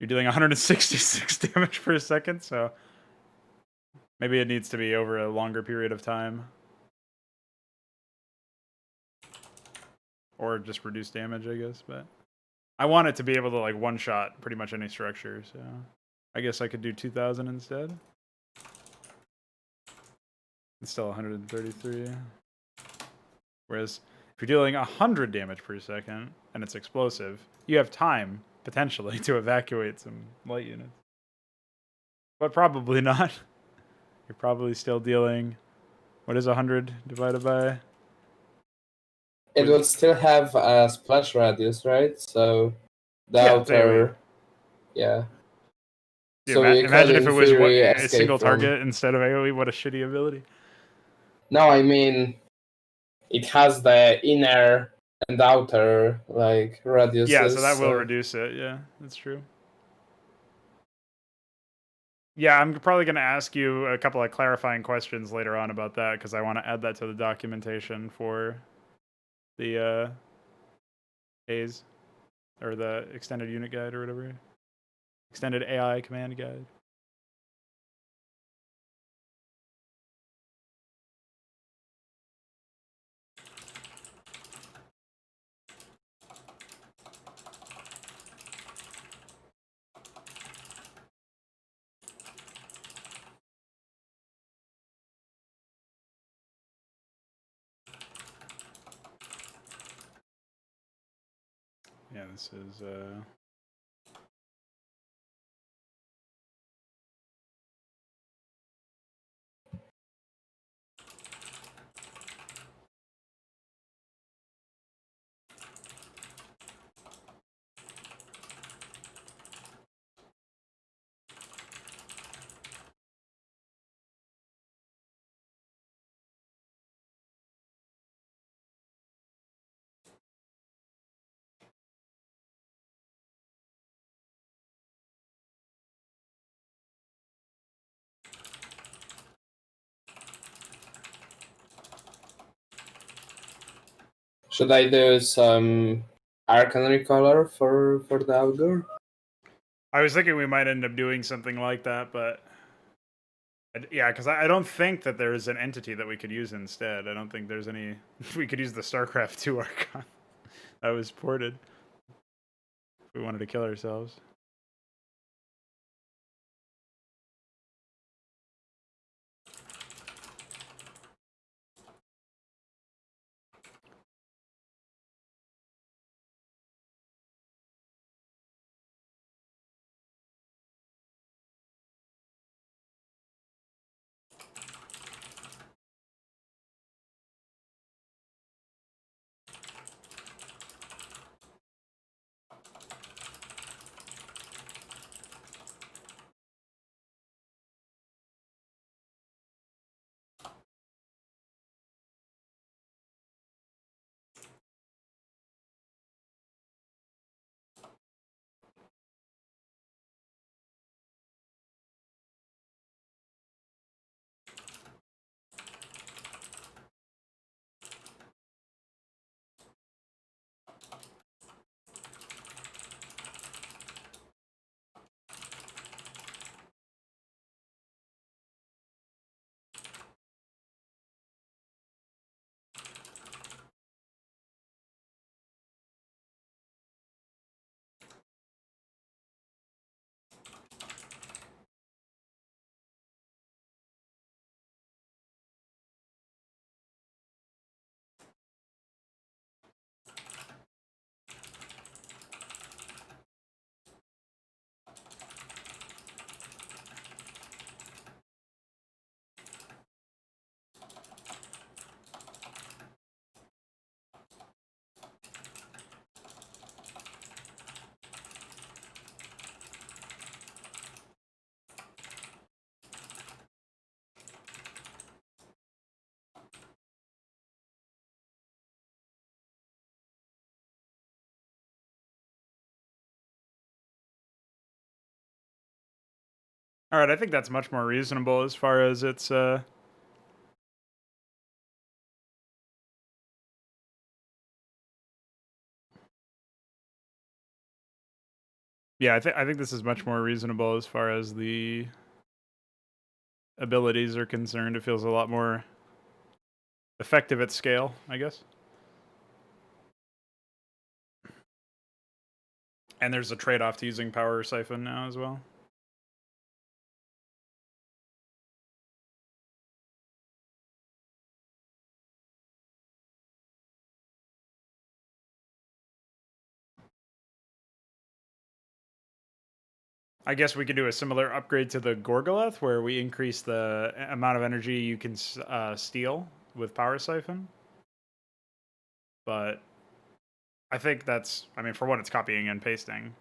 you're dealing 166 damage per second, so maybe it needs to be over a longer period of time. Or just reduce damage, I guess, but I want it to be able to, like, one-shot pretty much any structure, so I guess I could do 2,000 instead. It's still 133. Whereas if you're dealing 100 damage per second and it's explosive, you have time, potentially, to evacuate some light units. But probably not. You're probably still dealing... What is 100 divided by... It would still have a splash radius, right? So the Yeah, it's AoE. outer, yeah. Yeah, So you could, imagine if in it was theory, a escape single from. target instead of AoE. What a shitty ability. No, I mean, it has the inner and outer like radiuses. Yeah, so that will reduce it. Yeah, that's true. Yeah, I'm probably going to ask you a couple of clarifying questions later on about that because I want to add that to the documentation for the A's or the extended unit guide or whatever. Extended AI command guide. Yeah, this is Should I do some Arcane Recolor for the outdoor? I was thinking we might end up doing something like that, but yeah, because I don't think that there's an entity that we could use instead. I don't think there's any. We could use the Starcraft 2 Archon that was ported if we wanted to kill ourselves. All right, I think that's much more reasonable as far as its yeah, I think this is much more reasonable as far as the abilities are concerned. It feels a lot more effective at scale, I guess. And there's a trade-off to using Power Siphon now as well. I guess we could do a similar upgrade to the Gorgoleth, where we increase the amount of energy you can steal with Power Siphon. But I think that's, I mean, for one, it's copying and pasting.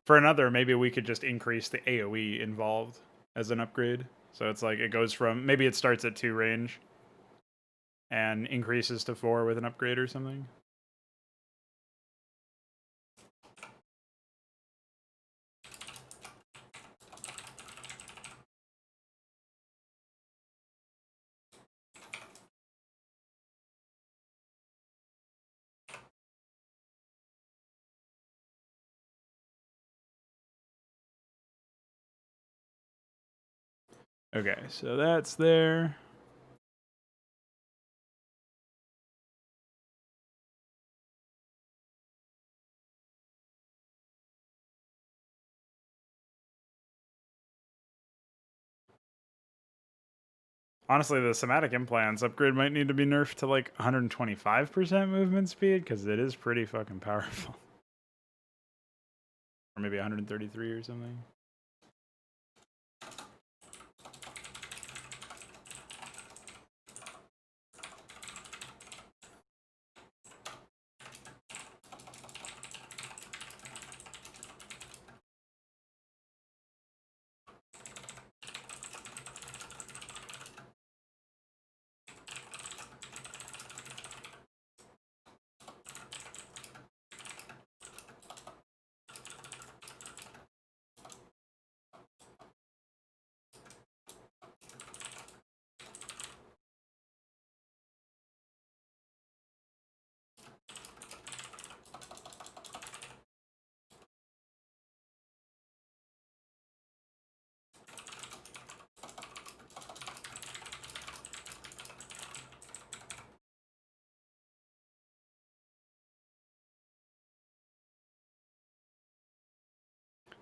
For another, maybe we could just increase the AoE involved as an upgrade. So it's like it goes from, maybe it starts at 2 range and increases to 4 with an upgrade or something. Okay, so that's there. Honestly, the somatic implants upgrade might need to be nerfed to like 125% movement speed, because it is pretty fucking powerful. Or maybe 133 or something.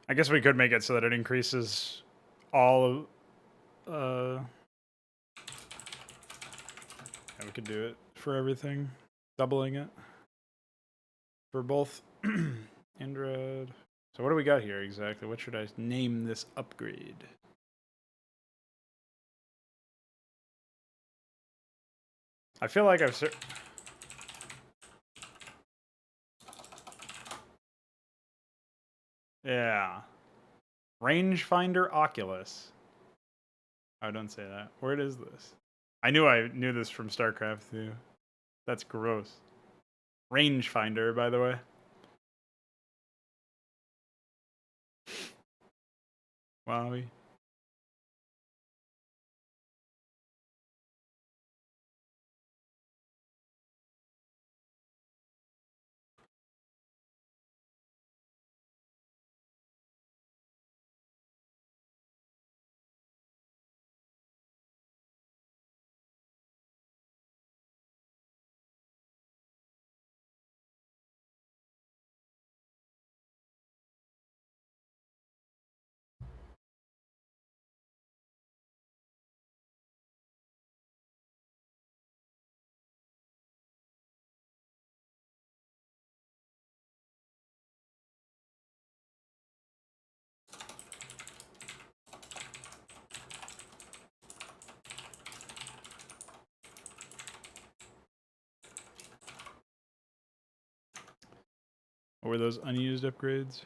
I guess we could make it so that it increases all of, yeah, we could do it for everything, doubling it for both Indred. So what do we got here exactly? What should I name this upgrade? I feel like I've yeah. Rangefinder Oculus. Oh, don't say that. Where is this? I knew this from Starcraft too. That's gross. Rangefinder, by the way. Wowie. What were those unused upgrades?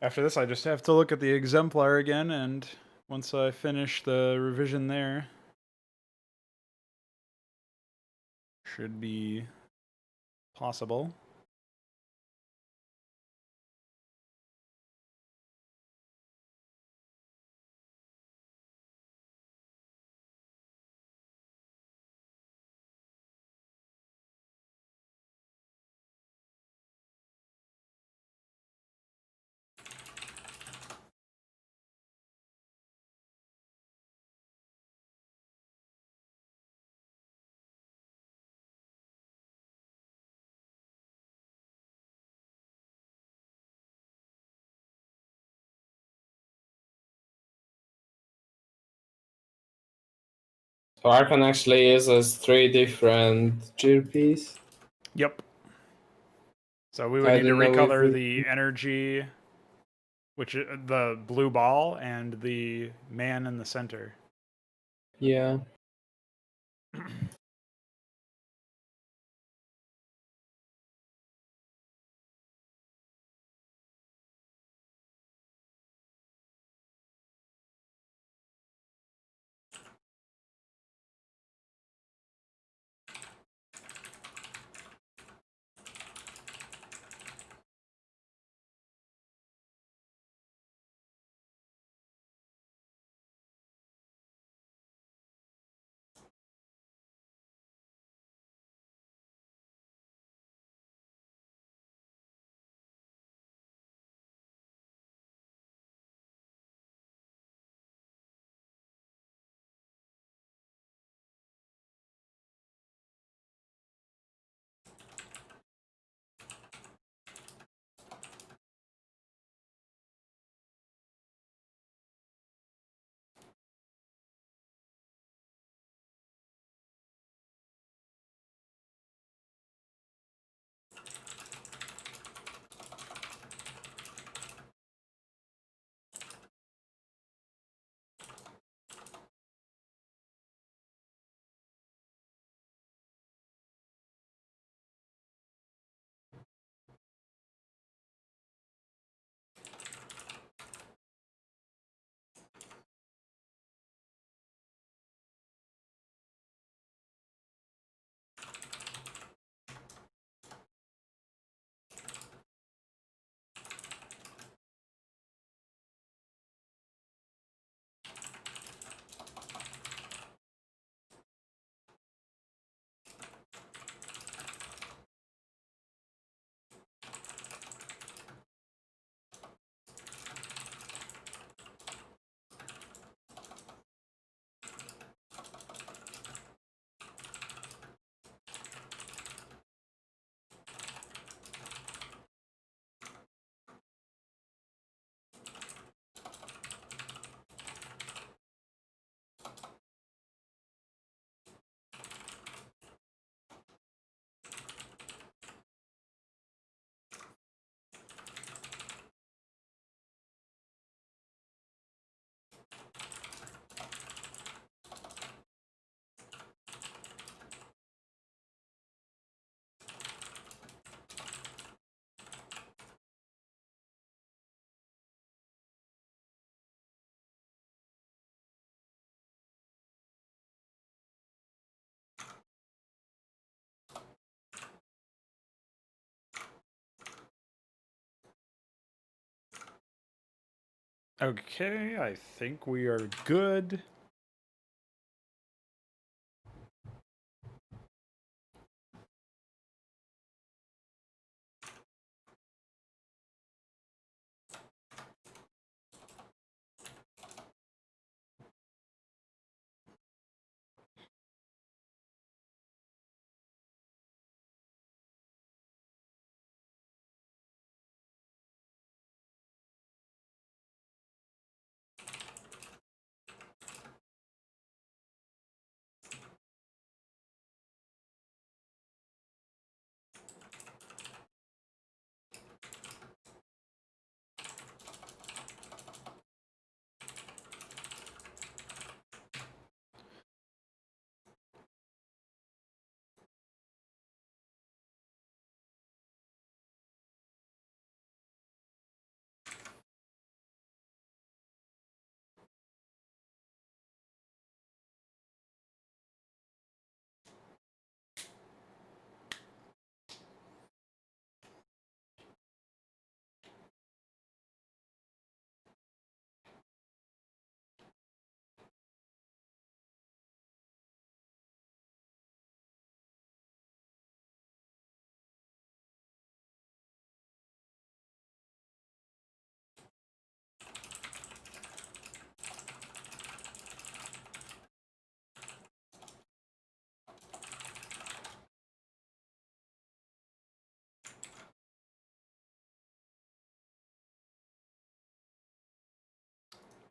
After this, I just have to look at the exemplar again, and once I finish the revision there, should be possible. So Archon actually uses 3 different GPs. Yep. So we would I need to don't know if recolor we... the energy, which the blue ball, and the man in the center. Yeah. Okay, I think we are good.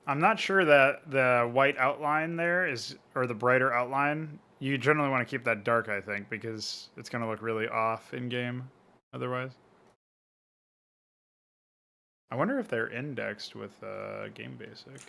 I'm not sure that the white outline there is, or the brighter outline, you generally want to keep that dark, I think, because it's going to look really off in game otherwise. I wonder if they're indexed with Game Basic.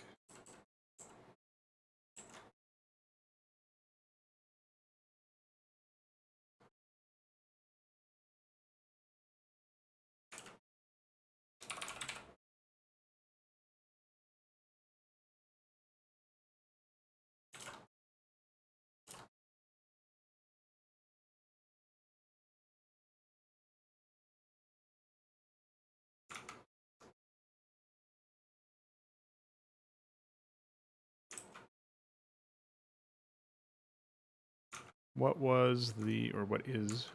What was the, or what is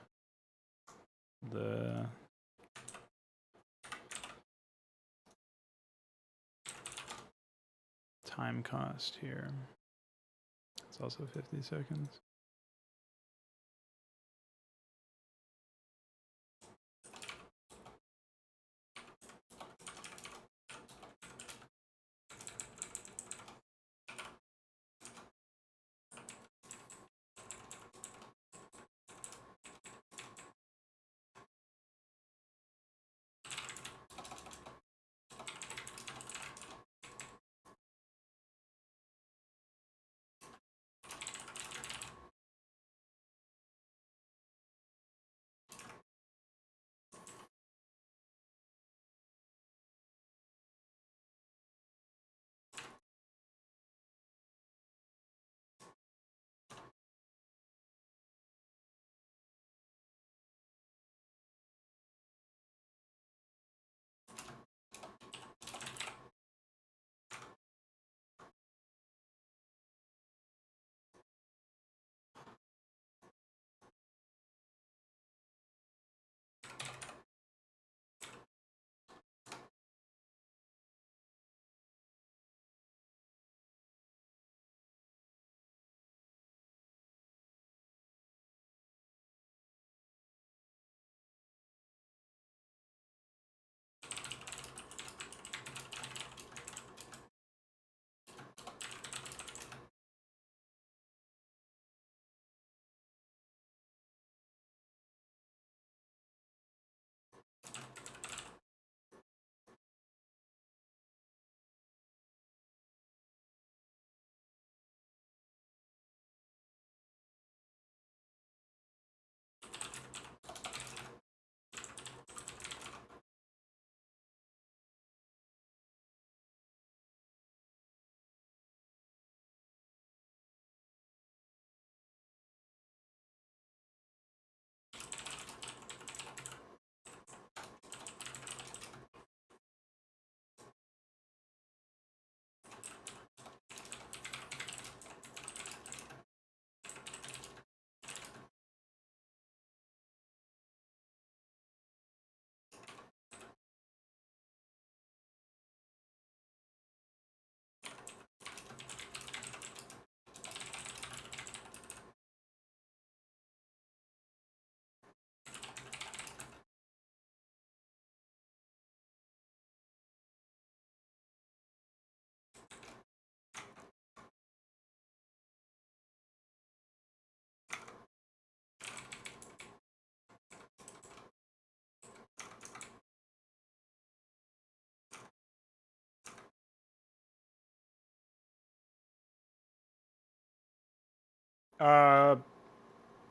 the time cost here? It's also 50 seconds.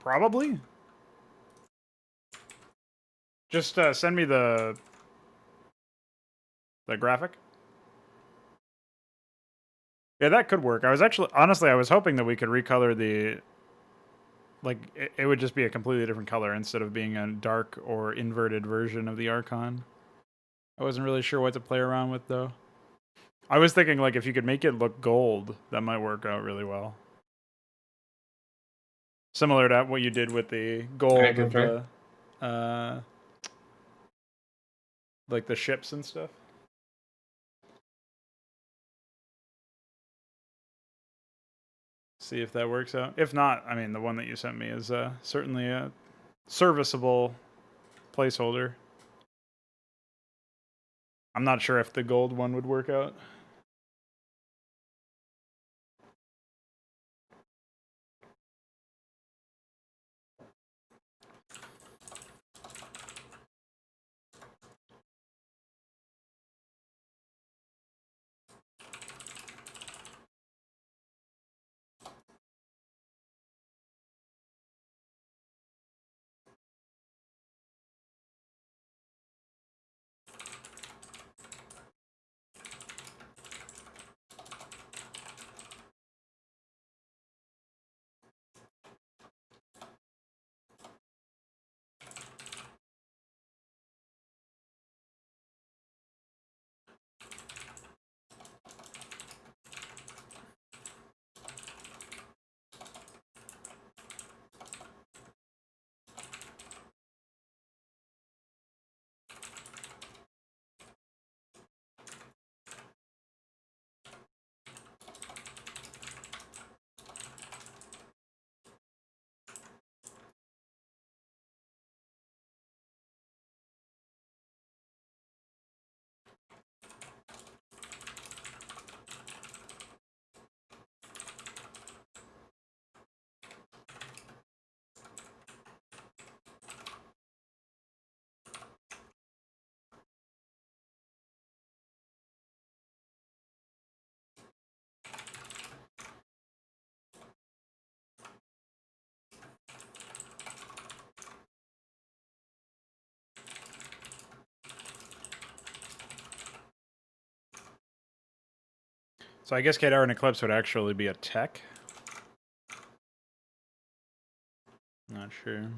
Probably. Just send me the graphic. Yeah, that could work. I was actually, honestly, I was hoping that we could recolor the, like, it would just be a completely different color instead of being a dark or inverted version of the Archon. I wasn't really sure what to play around with, though. I was thinking, like, if you could make it look gold, that might work out really well. Similar to what you did with the gold of the, like, the ships and stuff. See if that works out. If not, I mean, the one that you sent me is certainly a serviceable placeholder. I'm not sure if the gold one would work out. So I guess Kadar and Eclipse would actually be a tech. Not sure.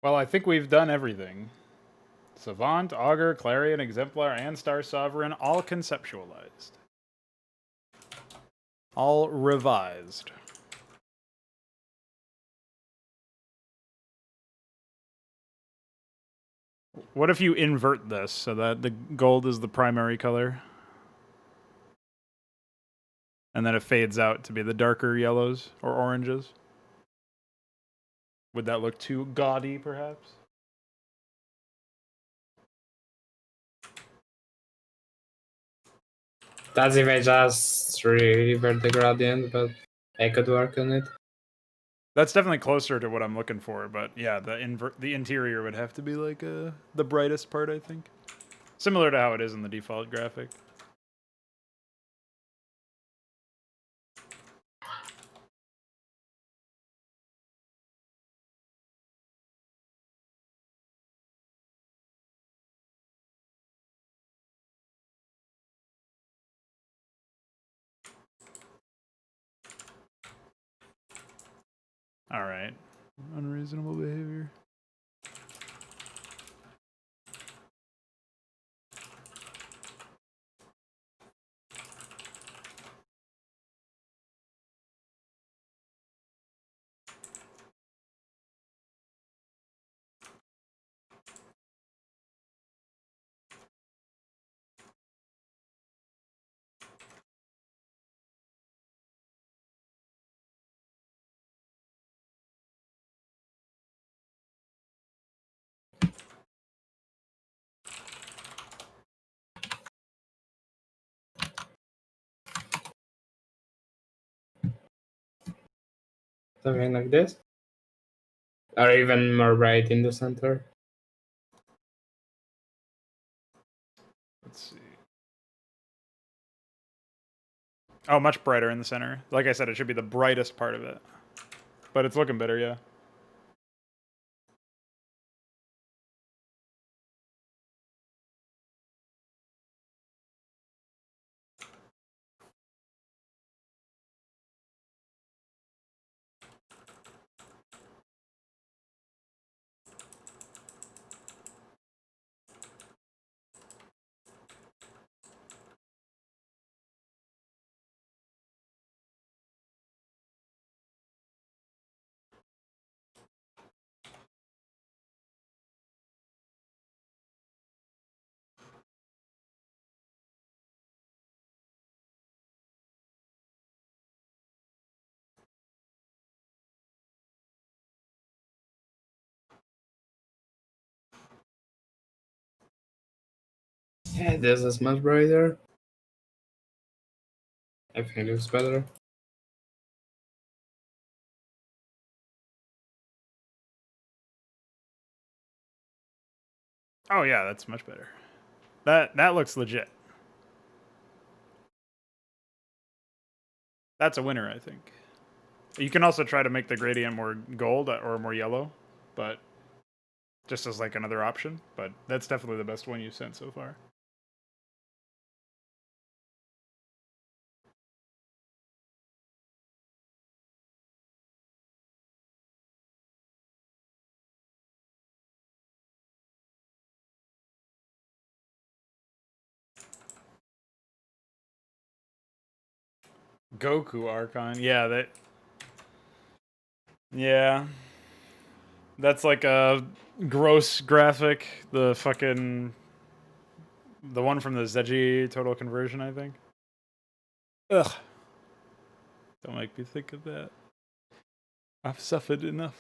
Well, I think we've done everything. Savant, Augur, Clarion, Exemplar, and Star Sovereign all conceptualized. All revised. What if you invert this so that the gold is the primary color? And then it fades out to be the darker yellows or oranges? Would that look too gaudy, perhaps? That's if I just revert the gradient, but I could work on it. That's definitely closer to what I'm looking for, but yeah, the interior would have to be like the brightest part, I think. Similar to how it is in the default graphic. Alright. Unreasonable behavior. Something like this. Or even more bright in the center. Let's see. Oh, much brighter in the center. Like I said, it should be the brightest part of it. But it's looking better, yeah. Yeah, this is much brighter. I think it looks better. Oh yeah, that's much better. That looks legit. That's a winner, I think. You can also try to make the gradient more gold or more yellow, but just as like another option. But that's definitely the best one you've sent so far. Goku Archon. Yeah, that. Yeah. That's like a gross graphic. The fucking. The one from the Zeji Total Conversion, I think. Ugh. Don't make me think of that. I've suffered enough.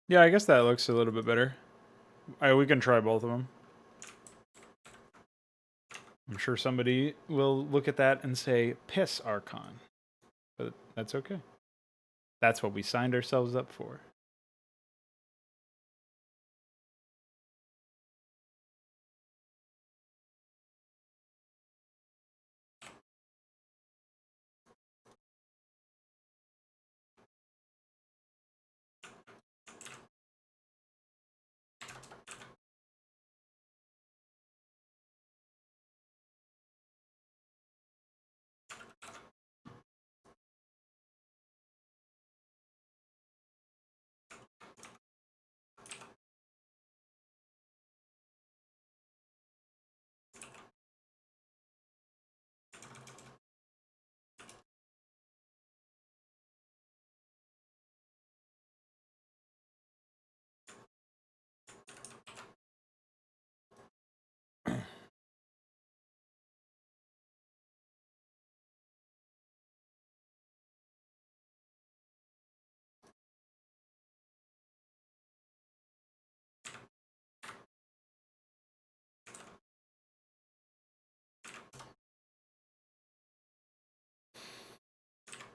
Yeah, I guess that looks a little bit better. We can try both of them. I'm sure somebody will look at that and say, piss Archon. But that's okay. That's what we signed ourselves up for.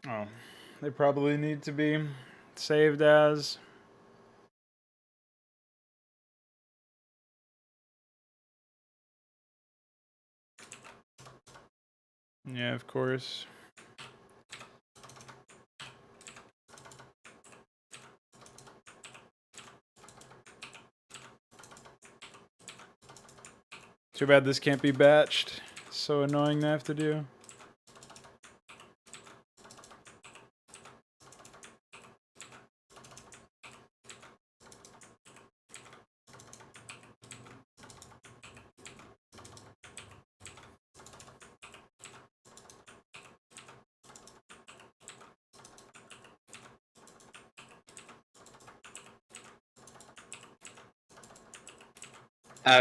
Oh, they probably need to be saved as. Yeah, of course. Too bad this can't be batched. So annoying to have to do.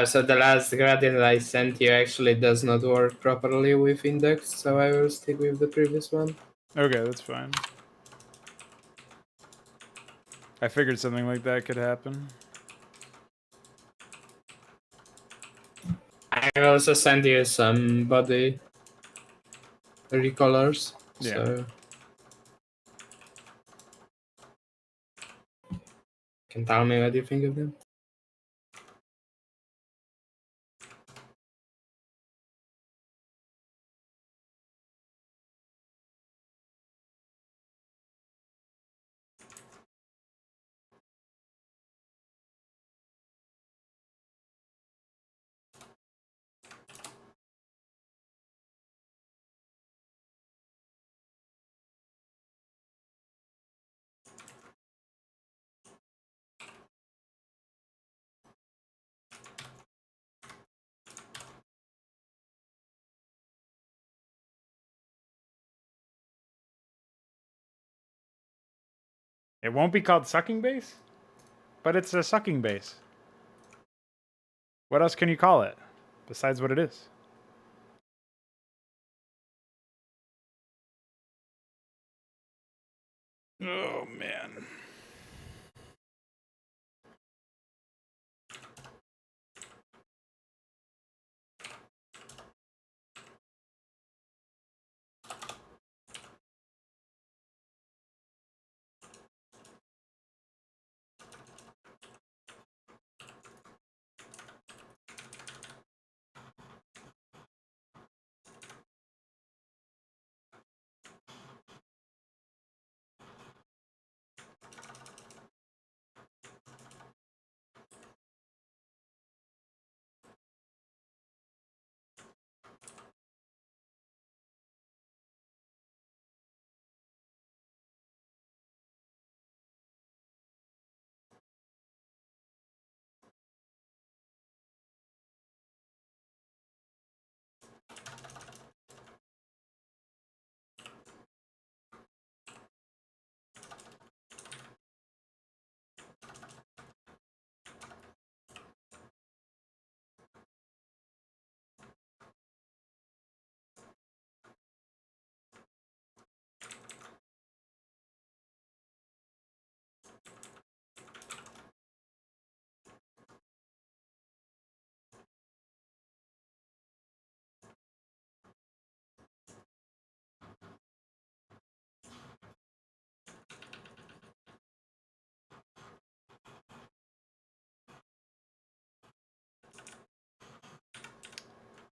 So the last gradient I sent you actually does not work properly with index, so I will stick with the previous one. Okay, that's fine. I figured something like that could happen. I will also send you some body recolors. Yeah. So can tell me what you think of them. It won't be called sucking base? But it's a sucking base. What else can you call it? Besides what it is? Oh, man.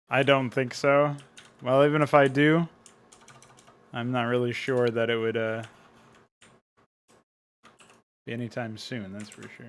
I don't think so. Well, even if I do, I'm not really sure that it would be anytime soon, that's for sure.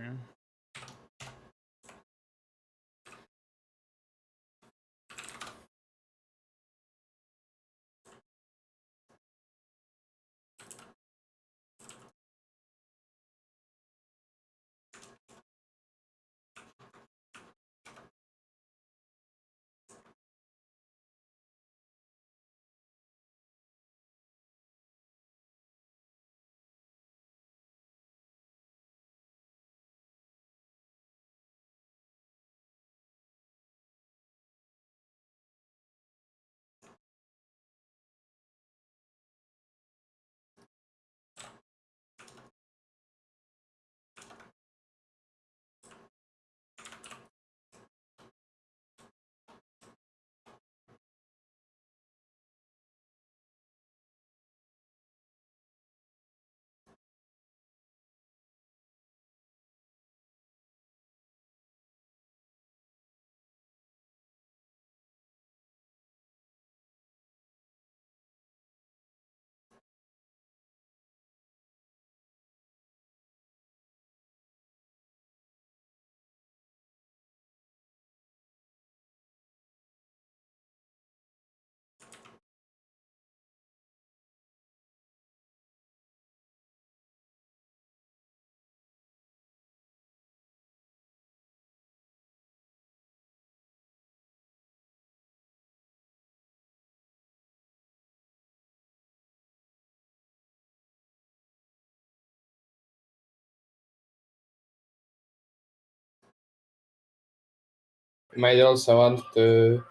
You might also want to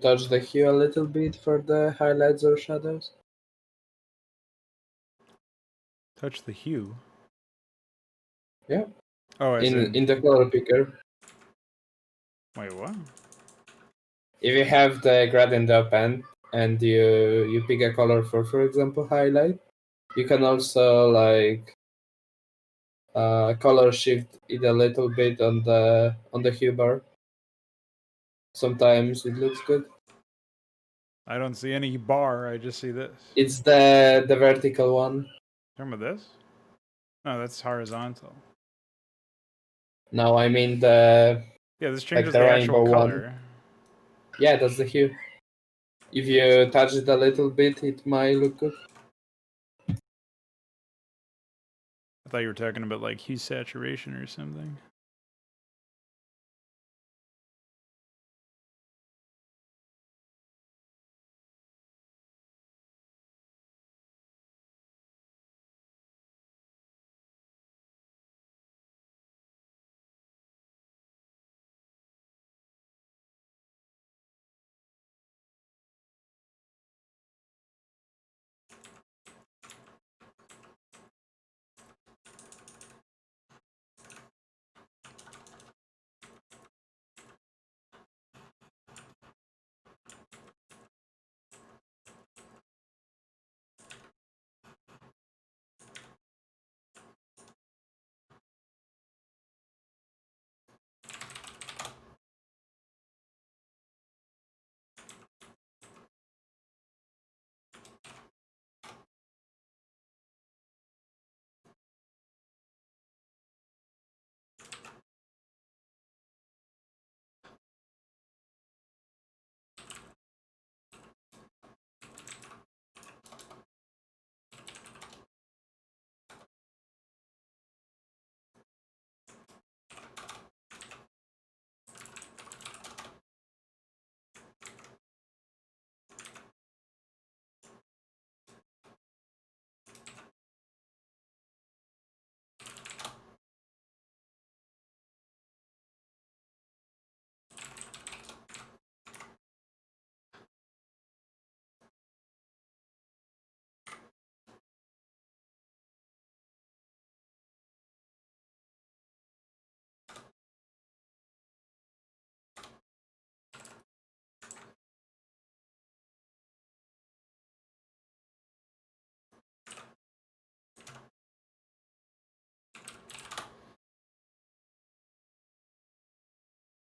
touch the hue a little bit for the highlights or shadows. Touch the hue. Yeah. Oh, as In the color picker. Wait, what? If you have the gradient open and you pick a color for example, highlight, you can also like color shift it a little bit on the hue bar. Sometimes it looks good. I don't see any bar, I just see this. It's the vertical one. Talking about this? No, that's horizontal. No, I mean Yeah, this changes the the actual rainbow color. one. Yeah, that's the hue. If you touch it a little bit, it might look good. I thought you were talking about like hue saturation or something.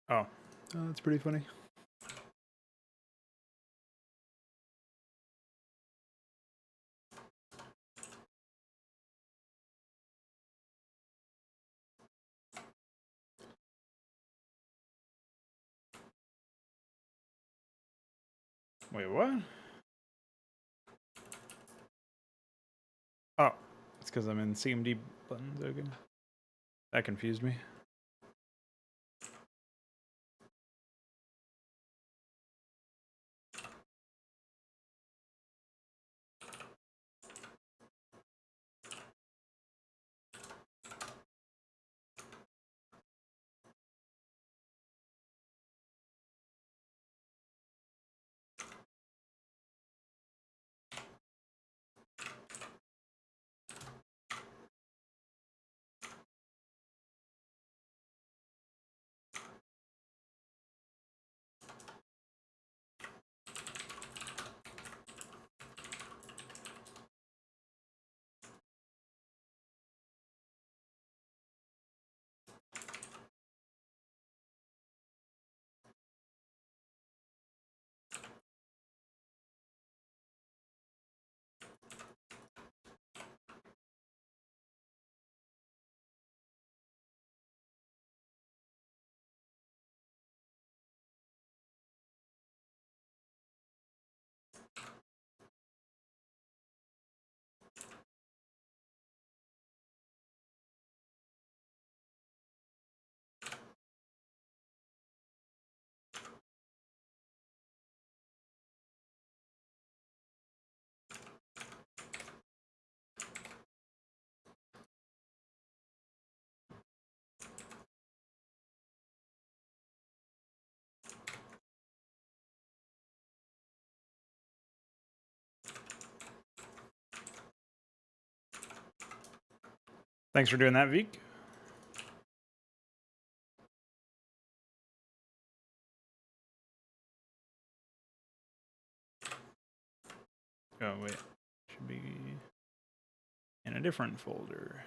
Oh, that's pretty funny. Wait, what? Oh, it's because I'm in CMD buttons. Okay, that confused me. Thanks for doing that, Veeq. Oh, wait. Should be in a different folder.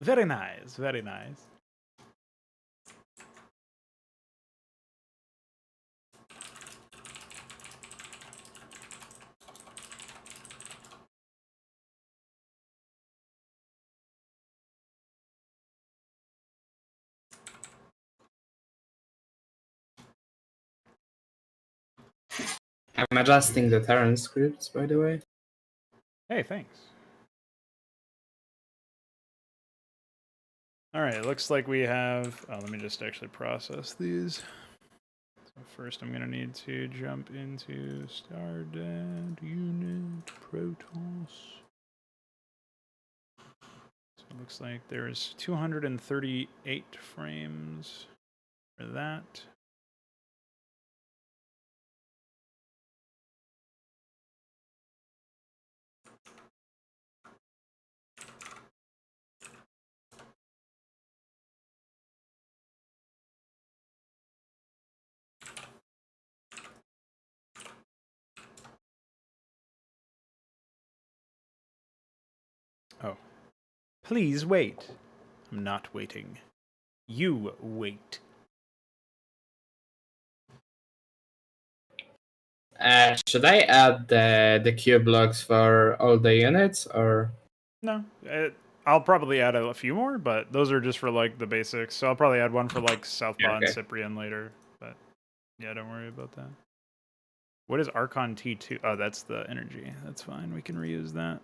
Very nice, very nice. I'm adjusting the Terran scripts, by the way. Hey, thanks. All right, it looks like we have... Oh, let me just actually process these. So first I'm going to need to jump into Stardad Unit Protoss. So it looks like there's 238 frames for that. Oh. Please wait. I'm not waiting. You wait. Should I add the queue blocks for all the units, or? No, I'll probably add a few more, but those are just for like the basics. So I'll probably add one for like Southpaw and Okay. Cyprian later. But yeah, don't worry about that. What is Archon T2? Oh, that's the energy. That's fine. We can reuse that.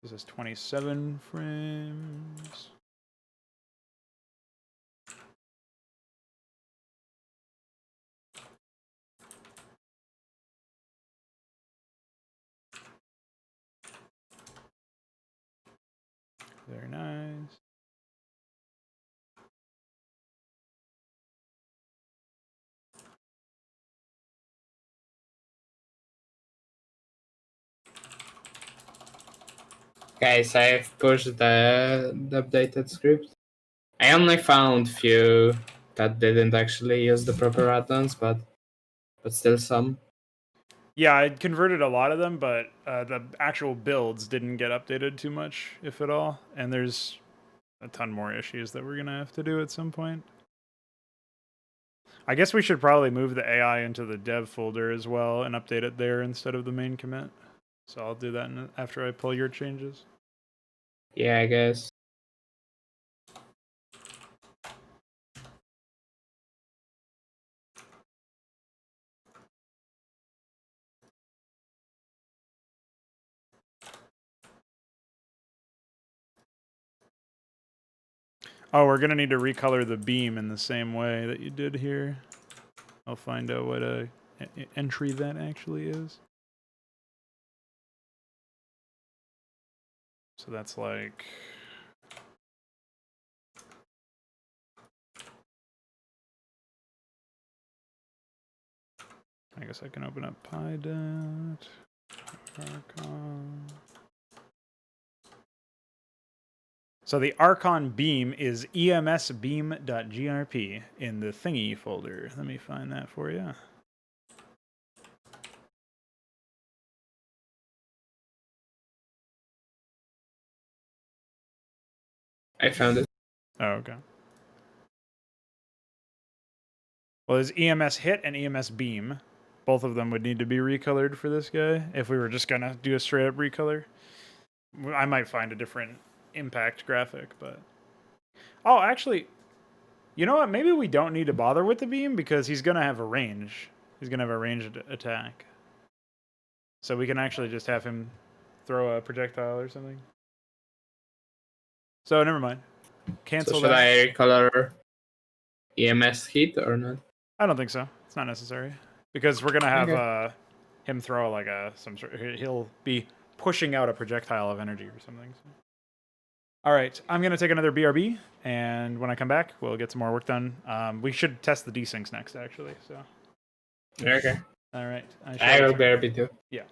This is 27 frames. Very nice. Guys, I've pushed the updated script. I only found few that didn't actually use the proper add-ons, but still some. Yeah, I converted a lot of them, but the actual builds didn't get updated too much, if at all. And there's a ton more issues that we're going to have to do at some point. I guess we should probably move the AI into the dev folder as well and update it there instead of the main commit. So I'll do that after I pull your changes. Yeah, I guess. Oh, we're going to need to recolor the beam in the same way that you did here. I'll find out what entry that actually is. So that's like... I guess I can open up PyDat. Archon. So the Archon beam is emsbeam.grp in the thingy folder. Let me find that for you. I found it. Oh, okay. Well, there's EMS hit and EMS beam. Both of them would need to be recolored for this guy if we were just going to do a straight up recolor. I might find a different impact graphic, but... Oh, actually, you know what? Maybe we don't need to bother with the beam because he's going to have a range. He's going to have a ranged attack. So we can actually just have him throw a projectile or something. So never mind. Cancel So should that. I recolor EMS hit or not? I don't think so. It's not necessary because we're gonna have Okay. him throw like some sort. He'll be pushing out a projectile of energy or something. So. All right, I'm gonna take another BRB, and when I come back, we'll get some more work done. We should test the desyncs next, actually. So. Okay. All right. I will bear it too. Yeah.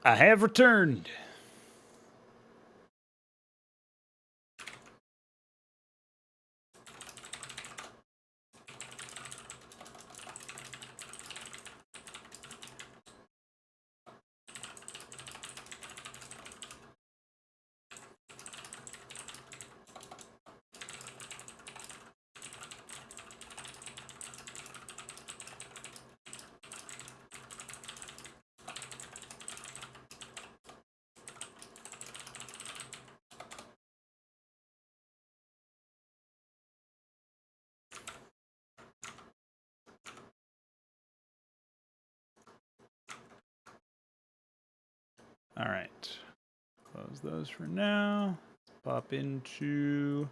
I have returned. All right. Close those for now. Let's pop into...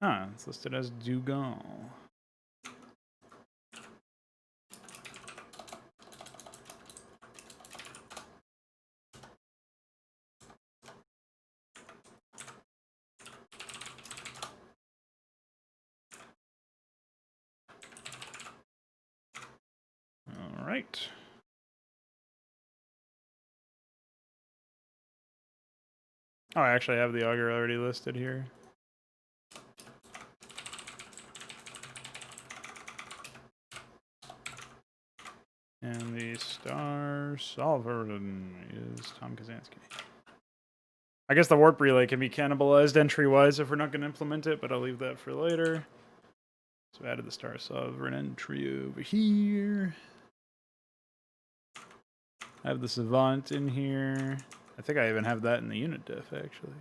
Ah, it's listed as Dugon. All right. Oh, I actually have the auger already listed here. And the star solver is Tom Kazansky. I guess the warp relay can be cannibalized entry-wise if we're not going to implement it, but I'll leave that for later. So I added the star sovereign entry over here. I have the savant in here. I think I even have that in the unit diff, actually.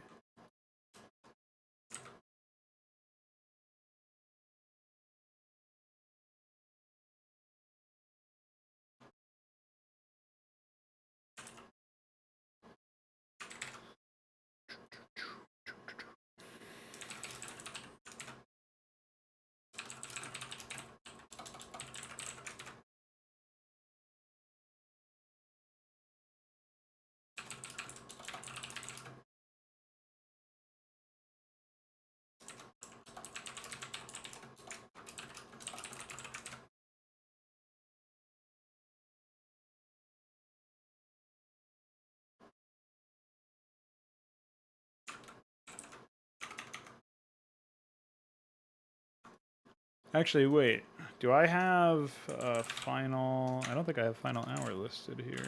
Actually, wait. Do I have a final... I don't think I have final hour listed here.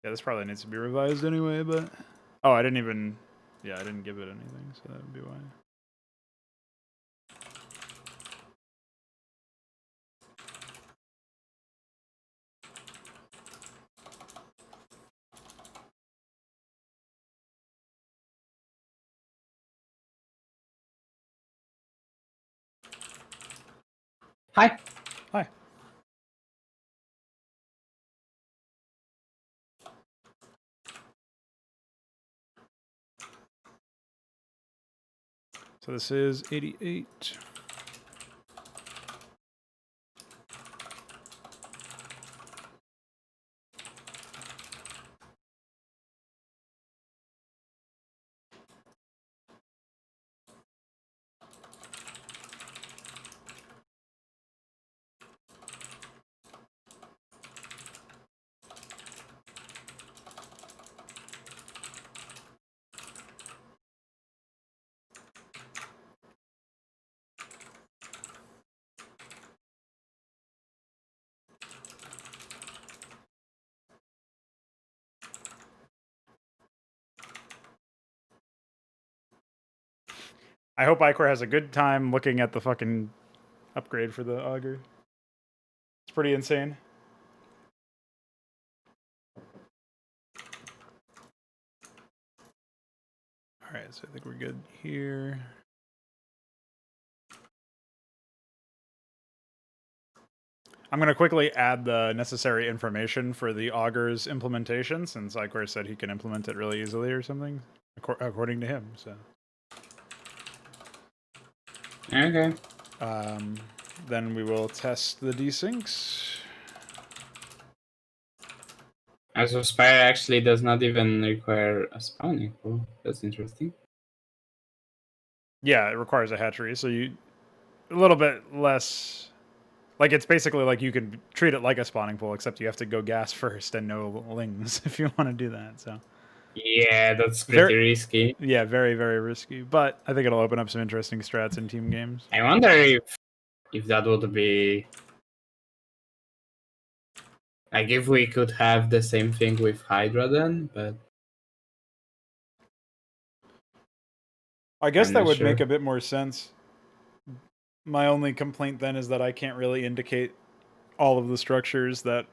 Yeah, this probably needs to be revised anyway, but... Oh, I didn't even... Yeah, I didn't give it anything, so that would be why. Hi. Hi. So this is 88. I hope Icor has a good time looking at the fucking upgrade for the auger. It's pretty insane. Alright, so I think we're good here. I'm going to quickly add the necessary information for the auger's implementation, since Icor said he can implement it really easily or something, according to him, so... Okay. Then we will test the desyncs. So Spire actually does not even require a spawning pool. That's interesting. Yeah, it requires a hatchery, so you a little bit less. Like it's basically like you could treat it like a spawning pool, except you have to go gas first and no lings if you want to do that. So Yeah, that's pretty very, risky. yeah, very very risky. But I think it'll open up some interesting strats in team games. I wonder if that would be like if we could have the same thing with Hydra then, but I guess I'm that not would make sure. a bit more sense. My only complaint then is that I can't really indicate all of the structures that,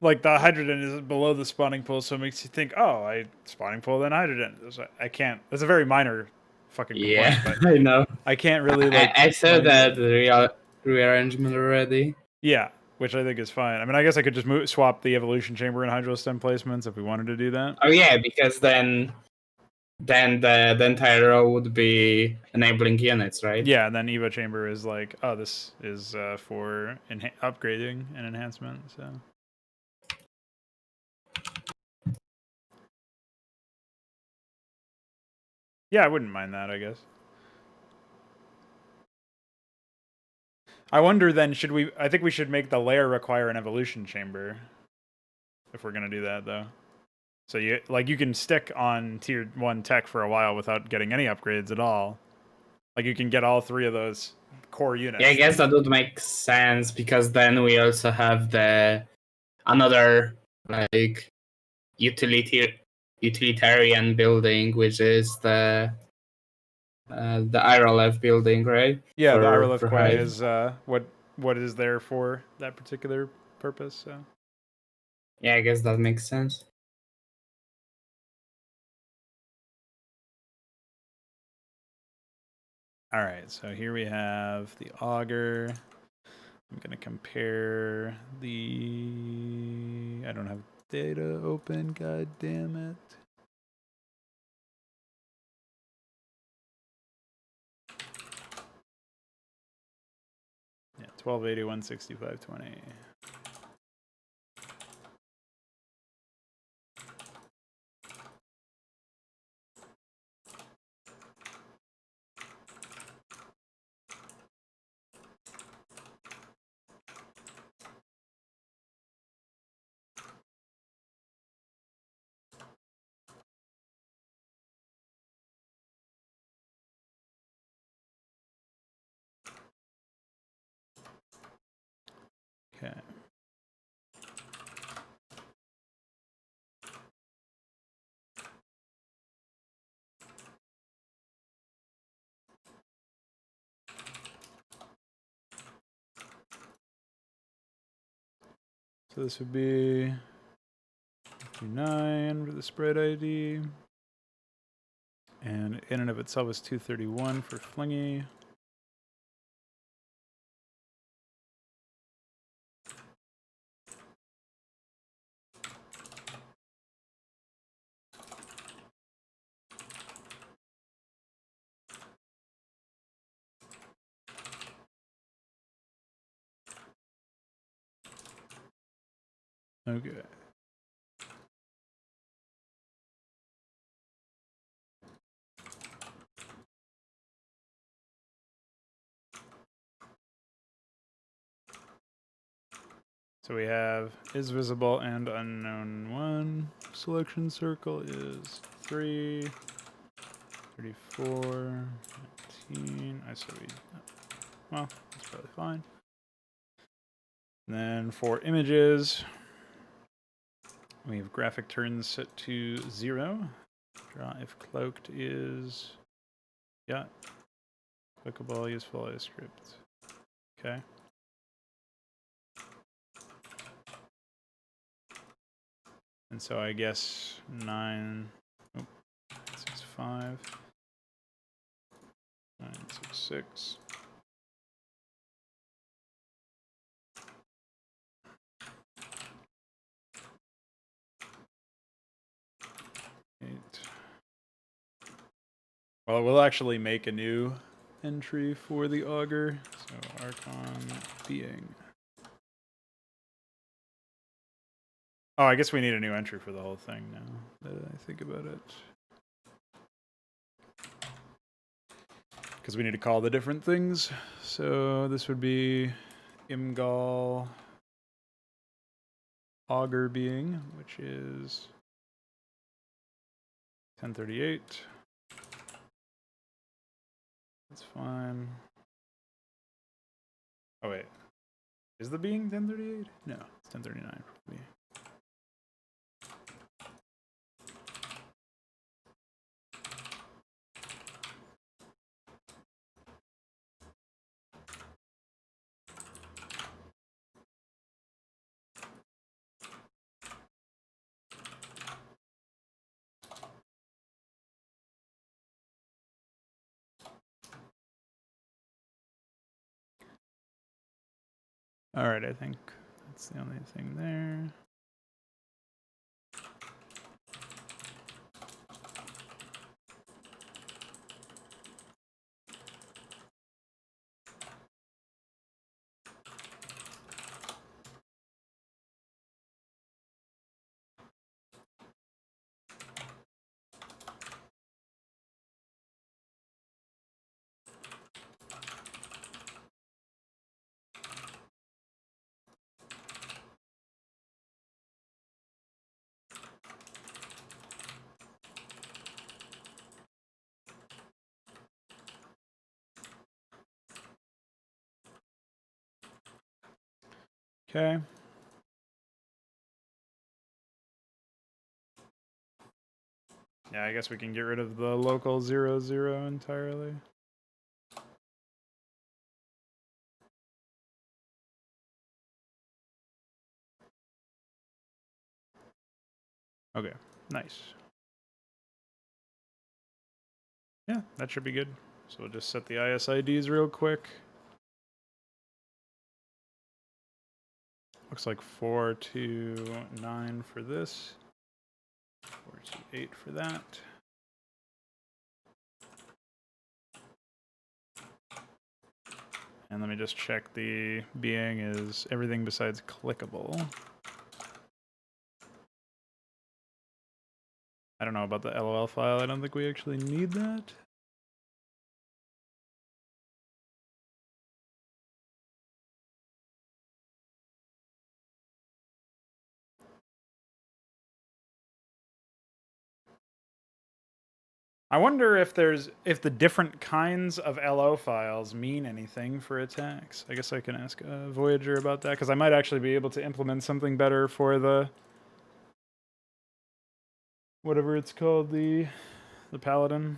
like the hydrogen is below the spawning pool, so it makes you think, oh, I spawning pool then hydrogen. I can't. That's a very minor fucking complaint, Yeah, but I know. I can't really I, like I saw find it. that rearrangement already. Yeah, which I think is fine. I mean, I guess I could just swap the evolution chamber and hydro stem placements if we wanted to do that. Oh yeah, because then the entire row would be enabling units, right? Yeah, and then Evo chamber is like, oh, this is for upgrading and enhancement. So yeah, I wouldn't mind that. I guess. I wonder then, should we? I think we should make the layer require an evolution chamber if we're gonna do that, though. So you can stick on tier 1 tech for a while without getting any upgrades at all. Like you can get all 3 of those core units. Yeah, I guess that would make sense because then we also have the another like utilitarian building, which is the IRLF building, right? Yeah, the For Irelith Quay Hive. is what is there for that particular purpose. So Yeah, I guess that makes sense. all right, so here we have the auger. I'm gonna compare the. I don't have data open. God damn it. Yeah, 1280, 165.20. Okay. So this would be 9 for the spread ID. And in and of itself is 231 for Flingy. Okay. So we have is visible and unknown 1. Selection circle is 3, 34, 19. I said we. Well, that's probably fine. And then for images, we have graphic turns set to 0. Draw if cloaked is. Yeah. Clickable, useful as script. Okay. And so I guess 965, 966. Well, we'll actually make a new entry for the auger. So Archon being. Oh, I guess we need a new entry for the whole thing now that I think about it. Because we need to call the different things. So this would be Imgal Augur Being, which is 1038. That's fine. Oh wait. Is the being 1038? No, it's 1039 probably. Alright, I think that's the only thing there. Okay. Yeah, I guess we can get rid of the local 00 entirely. Okay, nice. Yeah, that should be good. So we'll just set the ISIDs real quick. Looks like 429 for this. 428 for that. And let me just check the being is everything besides clickable. I don't know about the LOL file. I don't think we actually need that. I wonder if the different kinds of LO files mean anything for attacks. I guess I can ask Voyager about that, because I might actually be able to implement something better for the whatever it's called, the Paladin.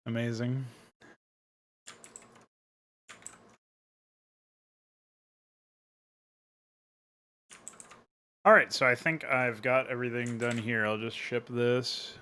Amazing. All right, so I think I've got everything done here. I'll just ship this.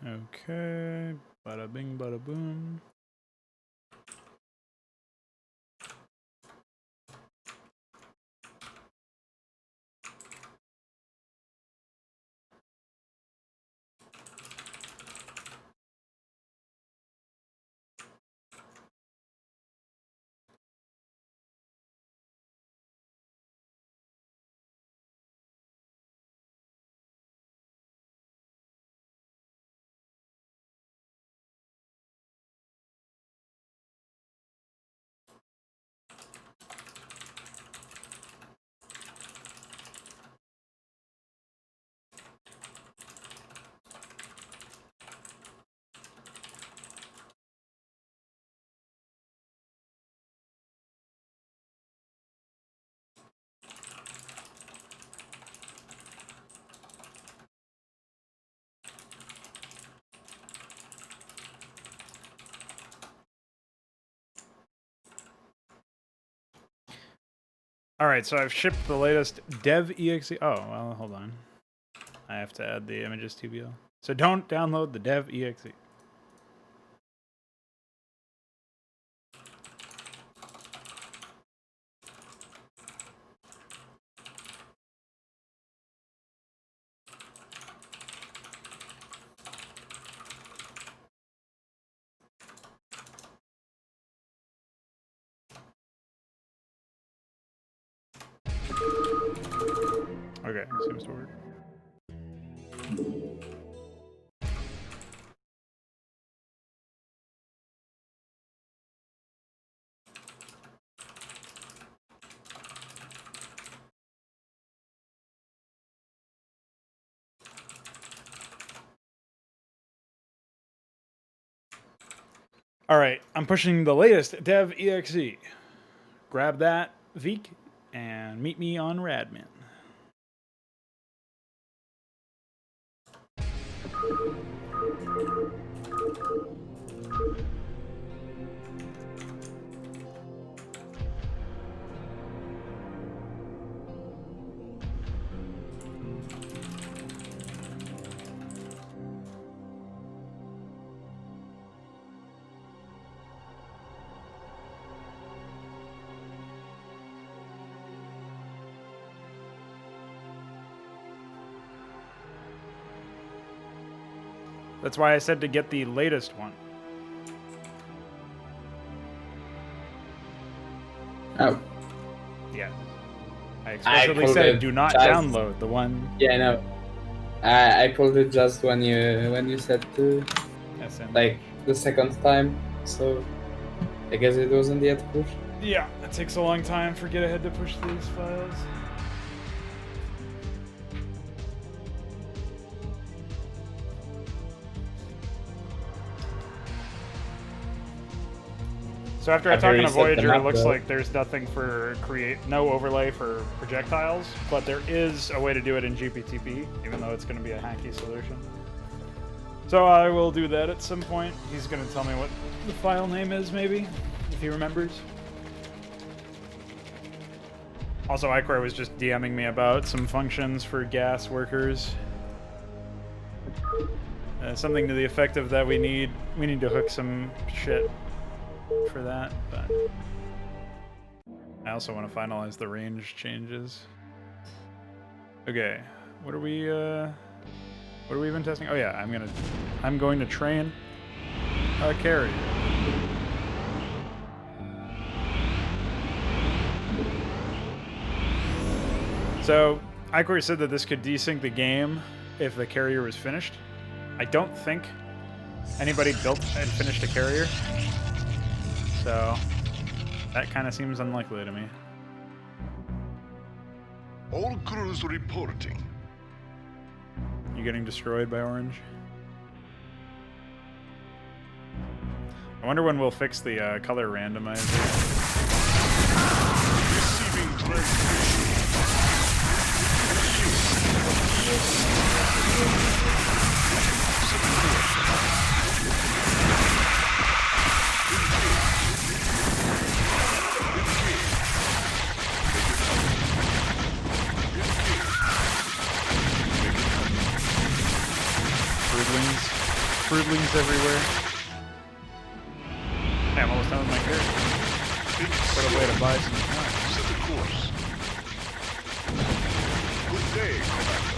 Okay. Bada bing, bada boom. Alright, so I've shipped the latest dev exe. Oh, well, hold on. I have to add the images TBL. So don't download the dev exe. Okay, seems to work. Alright, I'm pushing the latest dev exe. Grab that, Veeq, and meet me on Radmin. That's why I said to get the latest one. Oh. Yeah. I explicitly said do not download the one. Yeah, I know. I pulled it just when you said to, like the second time. So I guess it wasn't yet pushed. Yeah, it takes a long time for Get Ahead to push these files. So after I talk in a Voyager, it looks like there's nothing for no overlay for projectiles, but there is a way to do it in GPTP, even though it's going to be a hacky solution. So I will do that at some point. He's going to tell me what the file name is, maybe, if he remembers. Also, Icor was just DMing me about some functions for gas workers. Something to the effect of that we need to hook some shit for that, but I also want to finalize the range changes. Okay, what are we even testing? Oh yeah, I'm going to train a carrier. So Icor said that this could desync the game if the carrier was finished. I don't think anybody built and finished a carrier. So, that kind of seems unlikely to me. All crews reporting. You getting destroyed by orange? I wonder when we'll fix the color randomizer. Receiving transmission. Broodwings. wizardlings everywhere. Yeah, I'm almost done with my character. What a way to buy some time. Set the course. Good day, Commander.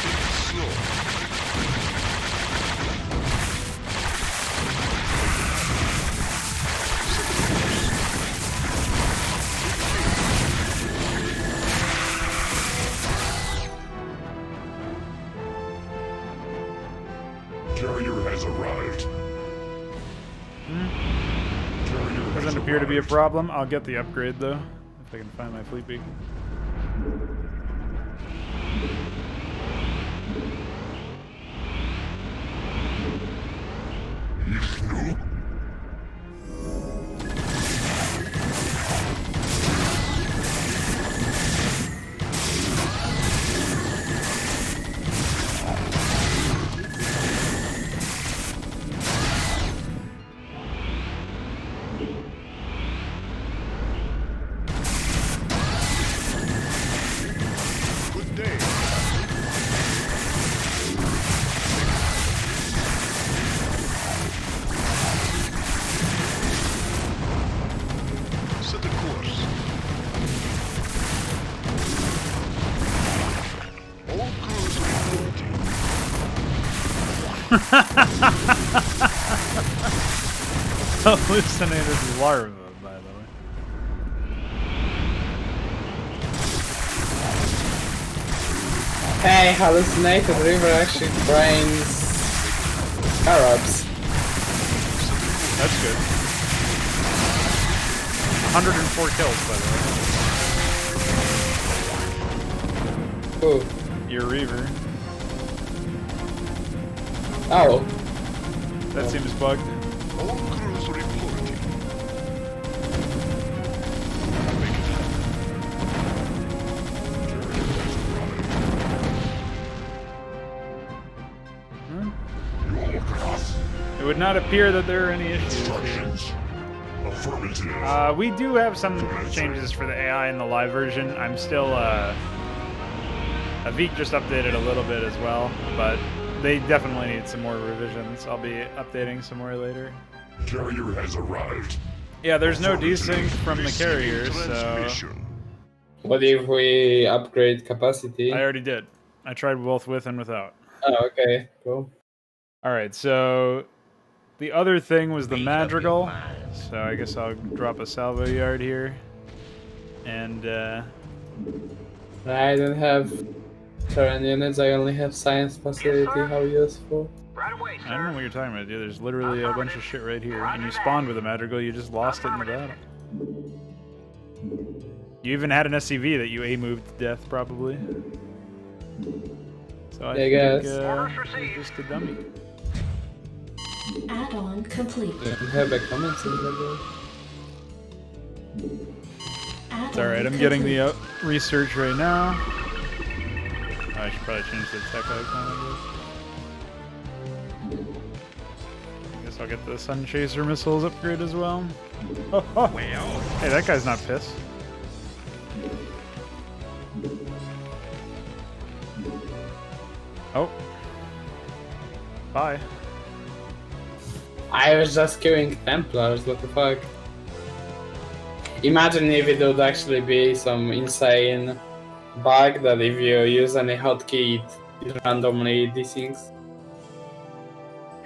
Take it slow. Set the course. Carrier has arrived. Carrier has Doesn't appear to be a arrived. problem. I'll get the upgrade though, if I can find my fleet beacon. Good day. Set the course. All crews reporting. Hallucinated larva, by the way. Hey, hallucinated river actually brains Arabs. That's good. 104 kills, by the way. Ooh. Your Reaver. Oh. That seems bugged. All crews reporting. Make it It would not appear that there are any issues here. Instructions. Affirmative. We do have some changes for the AI in the live version. I'm still, Veeq just updated a little bit as well, but they definitely need some more revisions. I'll be updating some more later. Carrier has arrived. Yeah, there's no desync from the carrier, Receiving so transmission. What if we upgrade capacity? I already did. I tried both with and without. Oh, okay. Cool. Alright, so the other thing was the Madrigal. So I guess I'll drop a salvo yard here. And, I don't have terrain units, I only have science facility. How useful? I don't know what you're talking about, dude. There's literally a bunch of shit right here. And you spawned with a Madrigal, you just lost it in the battle. You even had an SCV that you A-moved to death, probably. So I think, guess. you're just a dummy. Add-on complete. I don't have a comments in the It's alright, I'm getting the research right now. Oh, I should probably change the tech icon, I guess I'll get the Sun Chaser missiles upgrade as well. Oh, oh. Hey, that guy's not pissed. Oh. Bye. I was just queuing Templars, what the fuck? Imagine if it would actually be some insane bug that if you use any hotkey, it randomly desyncs.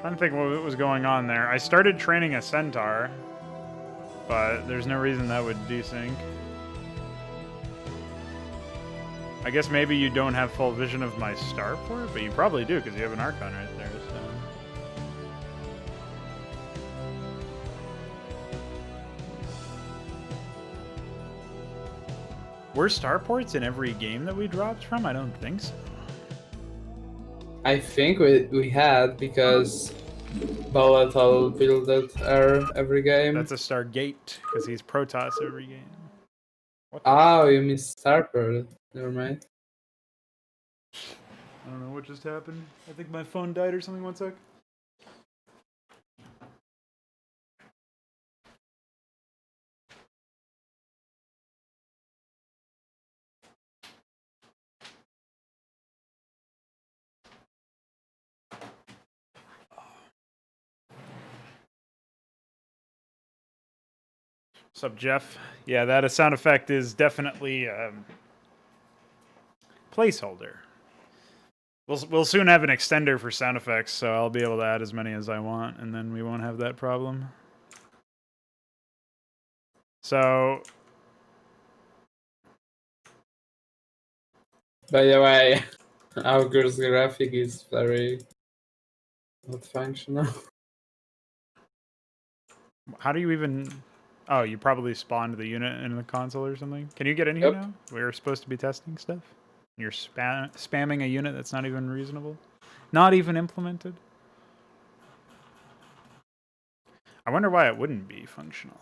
Trying to think what was going on there. I started training a Centaur, but there's no reason that would desync. I guess maybe you don't have full vision of my starport, but you probably do because you have an Archon right there. So. Were starports in every game that we dropped from? I don't think so. I think we had because Volatile builded every game. That's a Stargate because he's Protoss every game. What the Oh, you mean Starport. Never mind. I don't know what just happened. I think my phone died or something. One sec. What's up, Jeff? Yeah, that sound effect is definitely placeholder. We'll soon have an extender for sound effects, so I'll be able to add as many as I want, and then we won't have that problem. So, By the way, Augur's graphic is very not functional. how do you even... Oh, you probably spawned the unit in the console or something? Can you get in here Yep. now? We were supposed to be testing stuff. You're spamming a unit that's not even reasonable? Not even implemented? I wonder why it wouldn't be functional.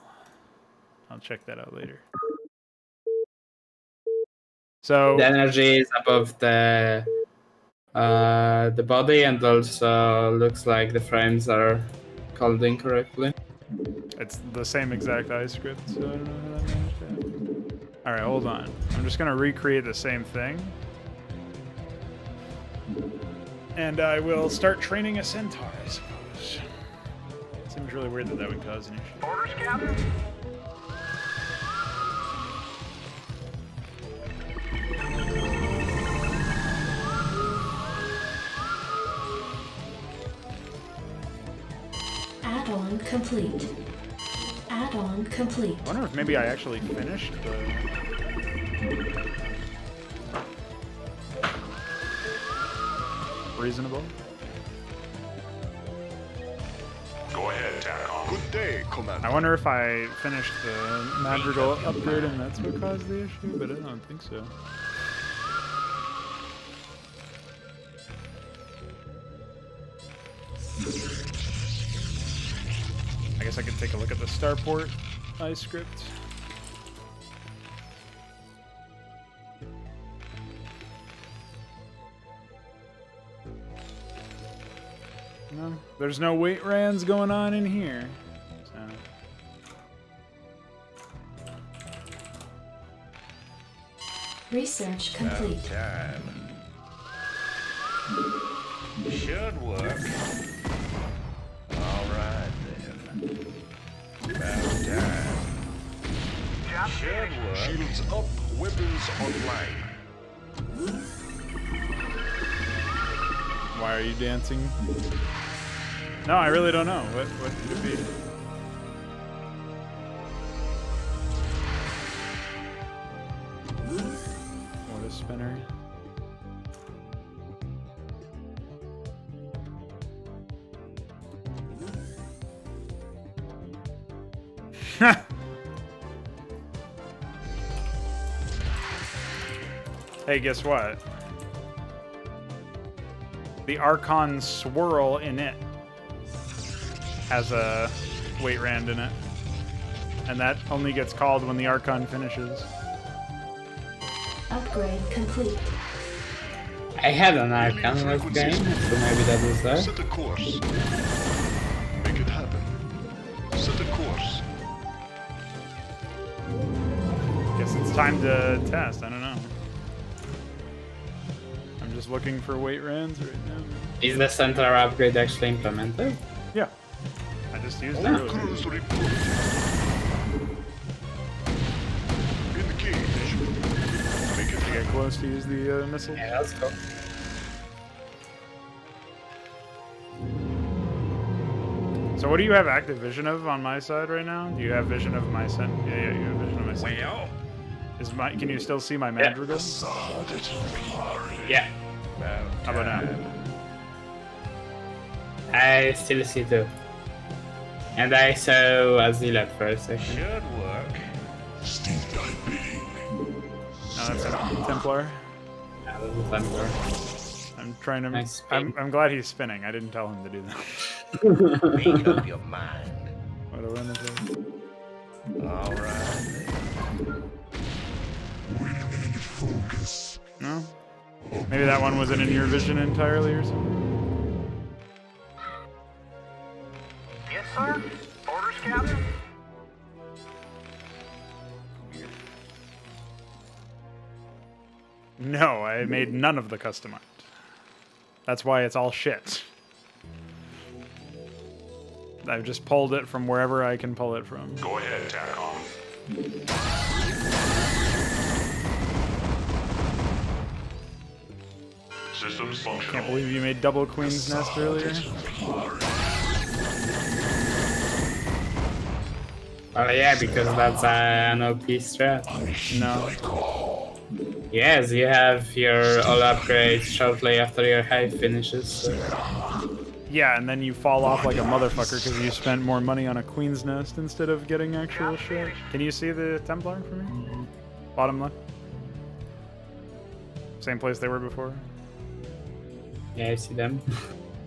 I'll check that out later. So The energy is above the body, and also looks like the frames are called incorrectly. it's the same exact iScript, so I don't know how that managed to happen. Alright, hold on. I'm just gonna recreate the same thing. And I will start training a centaur, I suppose. Seems really weird that that would cause an issue. Orders, Captain. Add-on complete. Add-on complete. I wonder if maybe I actually finished the... Reasonable. Go ahead, TACOM. Good day, Commander. I wonder if I finished the Madrigal upgrade and that's what caused the issue, but I don't think so. I guess I could take a look at the starport iScript. No, there's no weight rans going on in here. So. Research complete. Should work. All right then. About time. Should work. Shields up, weapons online. Why are you dancing? No, I really don't know. What could it be? What a spinner. Hey, guess what? The Archon swirl in it has a weight rand in it. And that only gets called when the Archon finishes. Upgrade complete. I had an Archon last game, so maybe that was that. Set a course. Make it happen. Set a course. Guess it's time to test. I don't know. I'm just looking for weight rands right now. Is the center upgrade actually implemented? Yeah. I just used it Oh. earlier. Crews report. Engage. Make it To get happen. close to use the missile. Yeah, that's cool. So what do you have active vision of on my side right now? Do you have vision of my cent? Yeah, you have vision of my cent. Well, Is my? Can you still see my madrigal? Yeah, How about now? I still see too. And I saw Azil at first, actually. should work. Steve diving. No, that's a Templar. Yeah, that's a Templar. I'm trying to. Nice spin. I'm glad he's spinning. I didn't tell him to do that. Make up your mind. What a win is it? All right. Focus. No? Maybe that one wasn't in your vision entirely or something? Yes, sir. Orders, Captain. No, I made none of the custom art. That's why it's all shit. I've just pulled it from wherever I can pull it from. Go ahead, TACOM. Systems functional. Can't believe you made double Queen's Nest earlier. Well, yeah, because that's an OP strat. No. Yes, you have your all upgrades shortly after your hive finishes. So. Yeah, and then you fall off like a motherfucker because you spent more money on a Queen's Nest instead of getting actual shit. Can you see the Templar for me? Bottom left. Same place they were before. Yeah, I see them.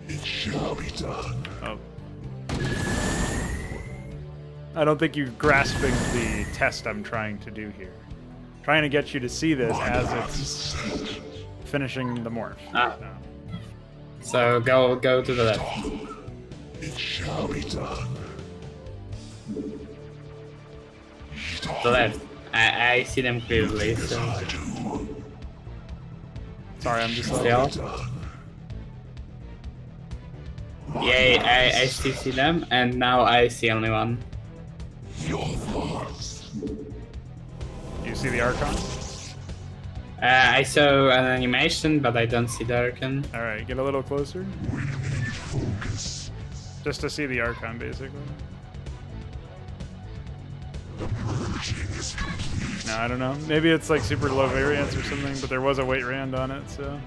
It shall be done. Oh. I don't think you're grasping the test I'm trying to do here. Trying to get you to see this as it's finishing the morph. Ah. So. So go to the left. It shall be done. The left. I see them clearly. So. Sorry, I'm just like... Still. Yeah, I still see them, and now I see only one. Your thoughts. You see the Archon? I saw an animation, but I don't see the Archon. Alright, get a little closer. Just to see the Archon, basically. No, I don't know. Maybe it's like super low variance or something, but there was a weight rand on it, so...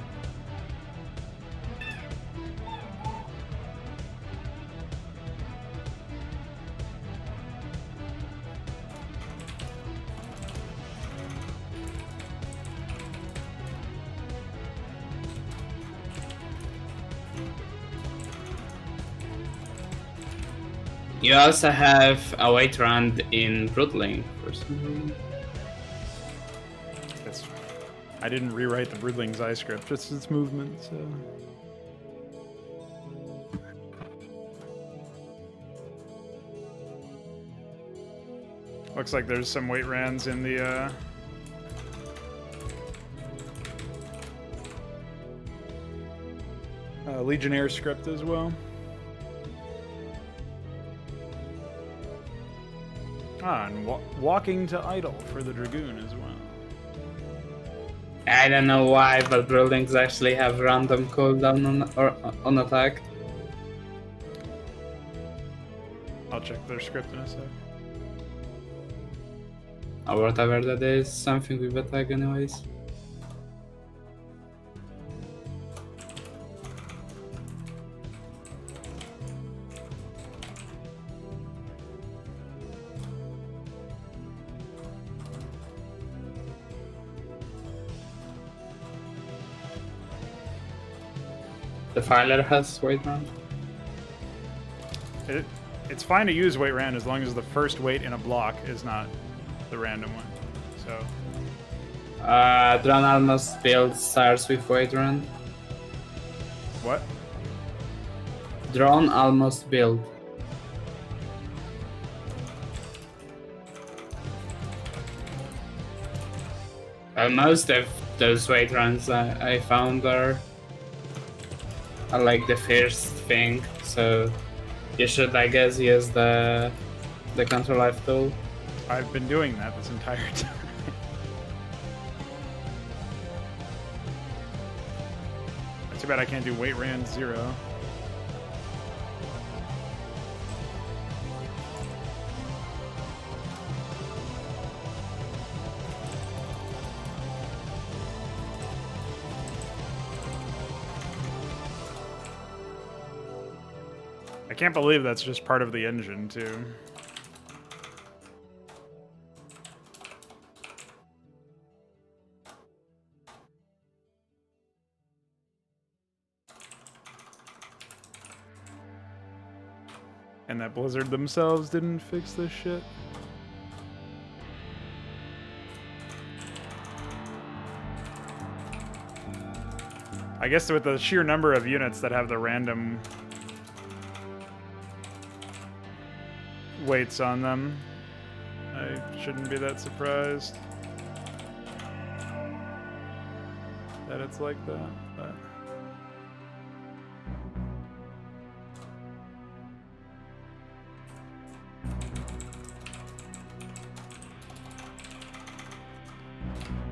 You also have a weight round in Broodling for some reason. That's... I didn't rewrite the Broodling's eye script, just its movement, so... Looks like there's some weight rands in the, Legionnaire script as well. Ah, and walking to idle for the Dragoon as well. I don't know why, but Broodlings actually have random cooldown on attack. I'll check their script in a sec. Or whatever that is, something with attack anyways. The filer has weight round. It's fine to use weight rand as long as the first weight in a block is not the random one. So Drone almost build starts with weight round. what? Drone almost build. Most of those weight runs I found are like the first thing, so you should, I guess, use the control F tool. I've been doing that this entire time. It's too bad I can't do weight rand 0. I can't believe that's just part of the engine, too. And that Blizzard themselves didn't fix this shit. I guess with the sheer number of units that have the random weights on them, I shouldn't be that surprised that it's like that, but...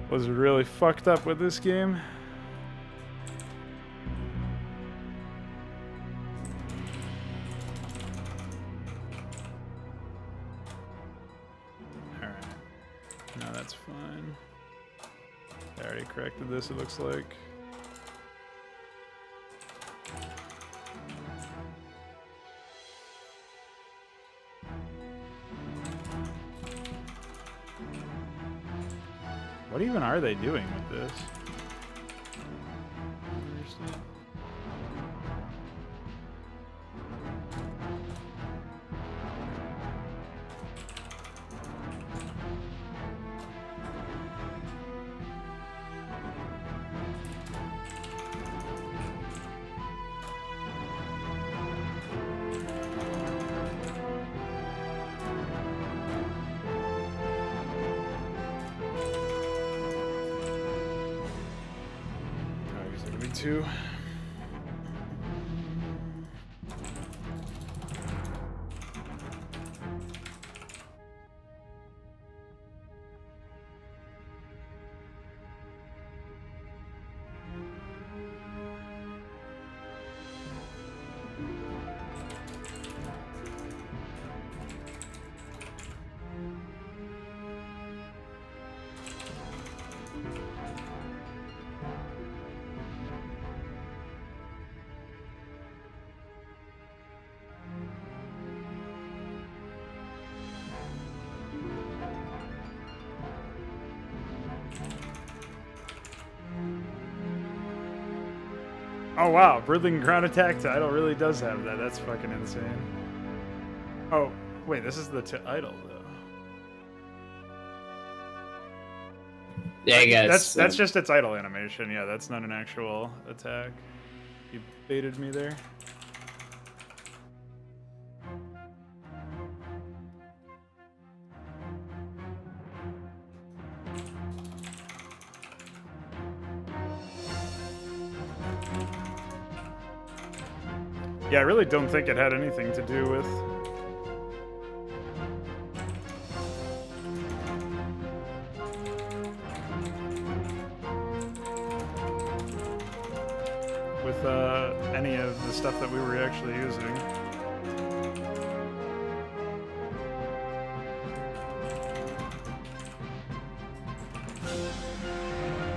was really fucked up with this game. Alright. No, that's fine. I already corrected this, it looks like. What even are they doing with this? I don't understand. Two. Oh wow, Brithing Ground Attack title really does have that. That's fucking insane. Oh, wait, this is the title though. Yeah, I guess. That's just its idle animation. Yeah, that's not an actual attack. You baited me there. Yeah, I really don't think it had anything to do with... any of the stuff that we were actually using.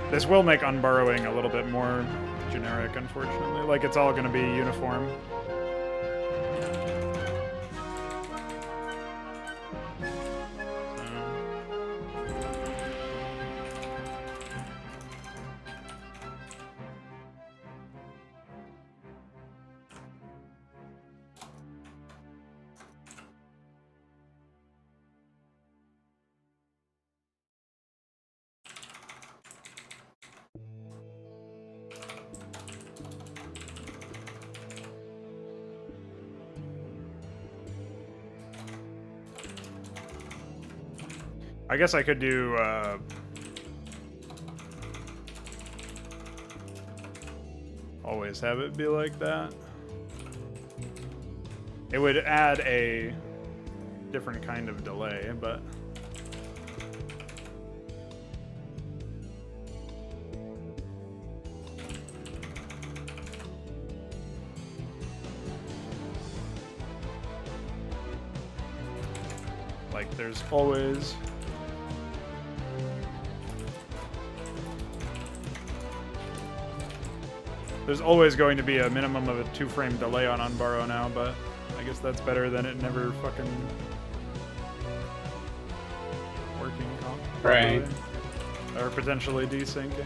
This will make unburrowing a little bit more generic, unfortunately. Like, it's all going to be uniform. I guess I could do, always have it be like that. It would add a different kind of delay, but... like, there's always... There's always going to be a minimum of a 2-frame delay on unborrow now, but I guess that's better than it never fucking working properly. Right. Or potentially desyncing.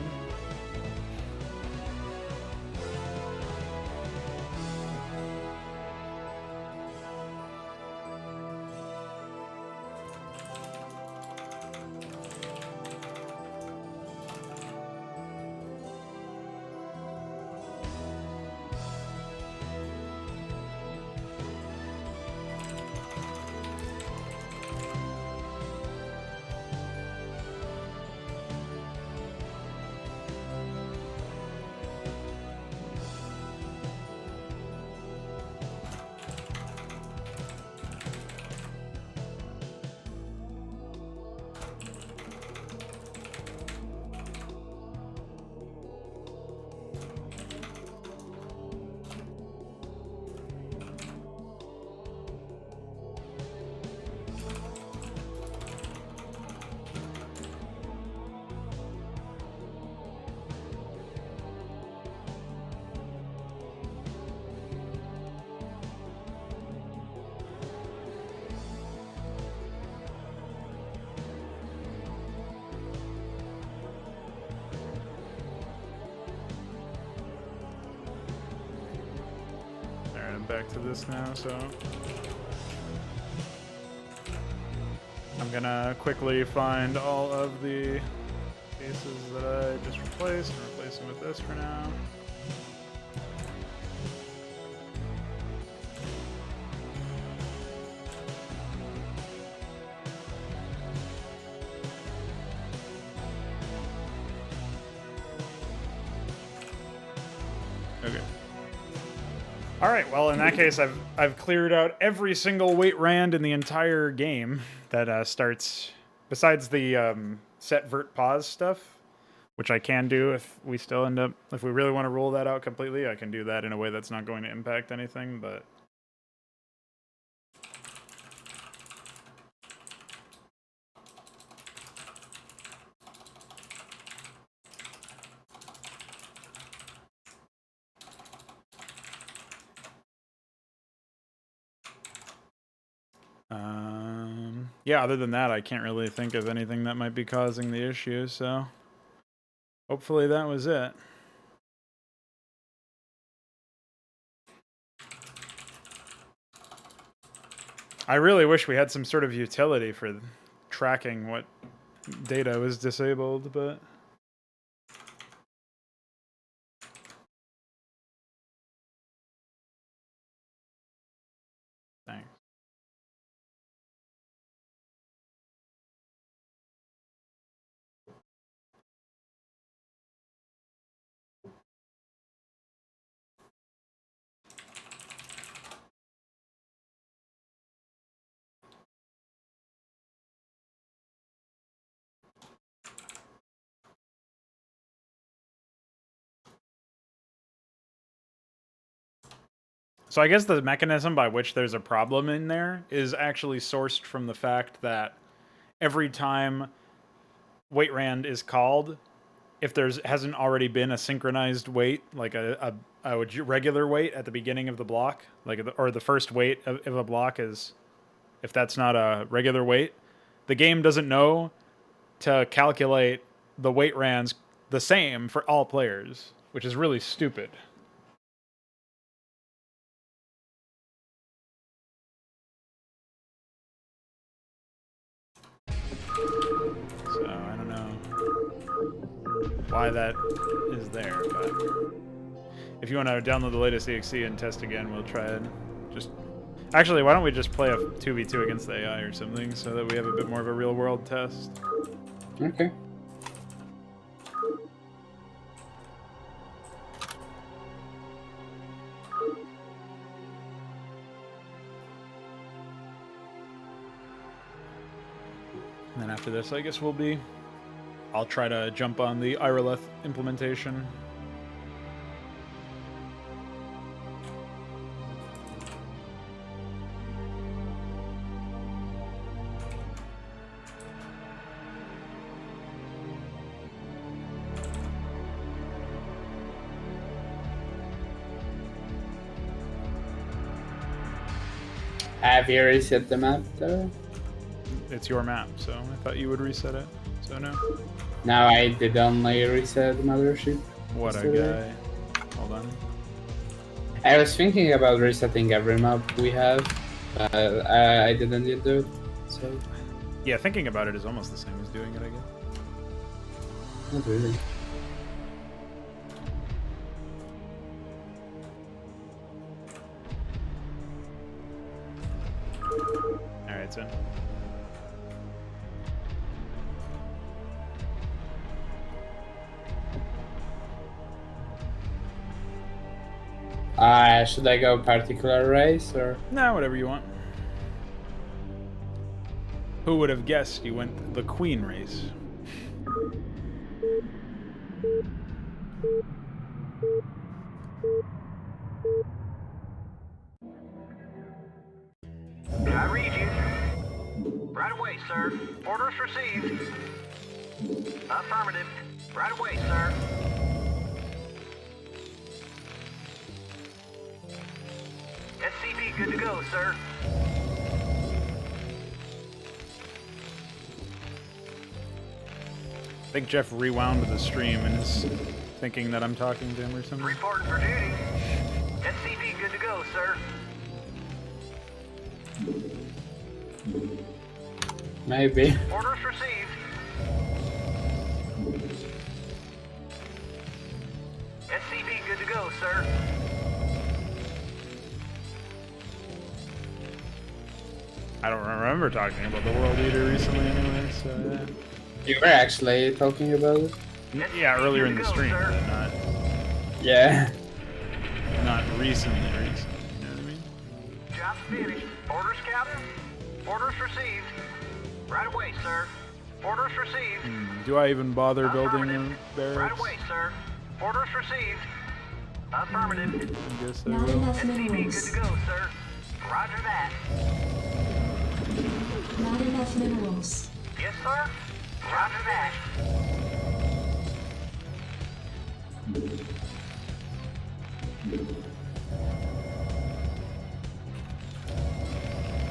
went back to this now, so I'm gonna quickly find all of the cases that I just replaced and replace them with this for now. Okay. All right. Well, in that case, I've cleared out every single weight rand in the entire game that starts. Besides the set vert pause stuff, which I can do if we still end up, if we really want to rule that out completely, I can do that in a way that's not going to impact anything. But yeah, other than that, I can't really think of anything that might be causing the issue, so hopefully that was it. I really wish we had some sort of utility for tracking what data was disabled, but thanks. So I guess the mechanism by which there's a problem in there is actually sourced from the fact that every time wait rand is called, if there's hasn't already been a synchronized wait, like a regular wait at the beginning of the block, like or the first wait of a block is, if that's not a regular wait, the game doesn't know to calculate the wait rands the same for all players, which is really stupid. So I don't know why that is there, but if you want to download the latest EXE and test again, we'll try it. Just actually, why don't we just play a 2v2 against the AI or something so that we have a bit more of a real world test? Okay. And then after this, I guess I'll try to jump on the Irolith implementation. Have you reset the map though? It's your map, so I thought you would reset it. So no. No, I did only reset the mothership. What a yesterday. guy. Hold on. I was thinking about resetting every map we have, but I didn't yet do it. So Yeah, thinking about it is almost the same as doing it, I guess. not really. Alright, so. Should I go particular race or? Nah, whatever you want. Who would have guessed you went the queen race? I read you. Right away, sir. Orders received. Affirmative. Right away, sir. SCV good to go, sir. I think Jeff rewound the stream and is thinking that I'm talking to him or something. Reporting for duty. SCV good to go, sir. Maybe. Orders received. SCV good to go, sir. I don't remember talking about the World Eater recently anyway, so yeah. You were actually talking about it? Yeah, earlier in the stream, but Yeah. not recently, you know what I mean? Job's finished. Orders, Captain. Orders received. Right away, sir. Orders received. Do I even bother building a Right barracks? away, sir. Orders received. Affirmative. I guess I Not will. enough SCV good minerals. to go, sir. Roger that. Not enough minerals. Yes, sir. Roger that.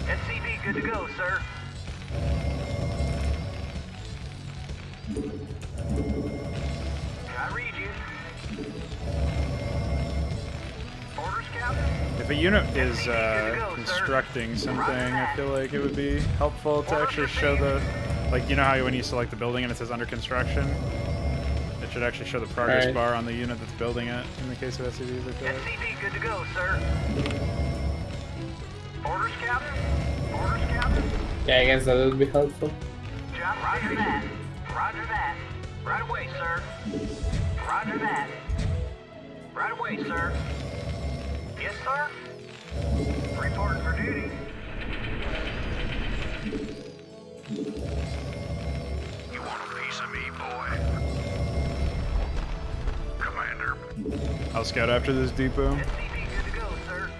SCV good to go, sir. I read you. Orders, Captain. If a unit is constructing something, I feel like it would be helpful to actually show the, like, you know how when you select the building and it says under construction, it should actually show the progress Right. bar on the unit that's building it. In the case of SCVs, I feel like. SCV good to go, sir. Orders, Captain. Orders, Captain. Yeah, I guess that would be helpful. Job Roger that. Roger that. Right away, sir. Roger that. Right away, sir. Yes, sir. Reporting for duty. You want a piece of me, boy? Commander. I'll scout after this depot. SCV good to go, sir.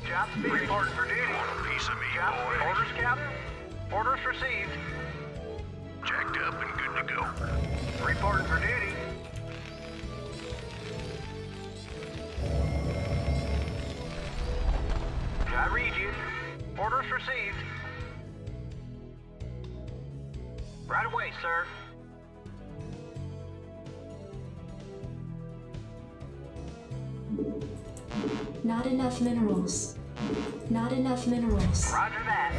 Job's finished. Reporting for duty. Want a piece of me, Job boy? finished. Orders, Captain. Orders received. Jacked up and good to go. Reporting for duty. I read you. Orders received. Right away, sir. Not enough minerals. Not enough minerals. Roger that.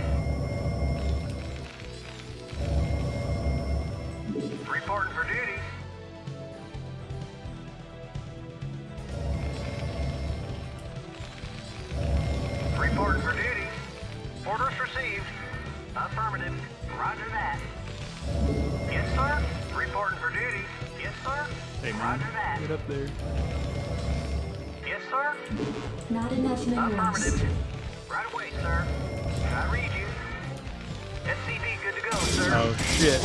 Reporting for duty. Reporting for duty. Orders received. Affirmative. Roger that. Yes, sir. Reporting for duty. Yes, sir. Hey, man. Roger that. Get up there. Yes, sir. Not enough minerals. Affirmative. Right away, sir. I read you. SCV good to go, sir. Oh, shit.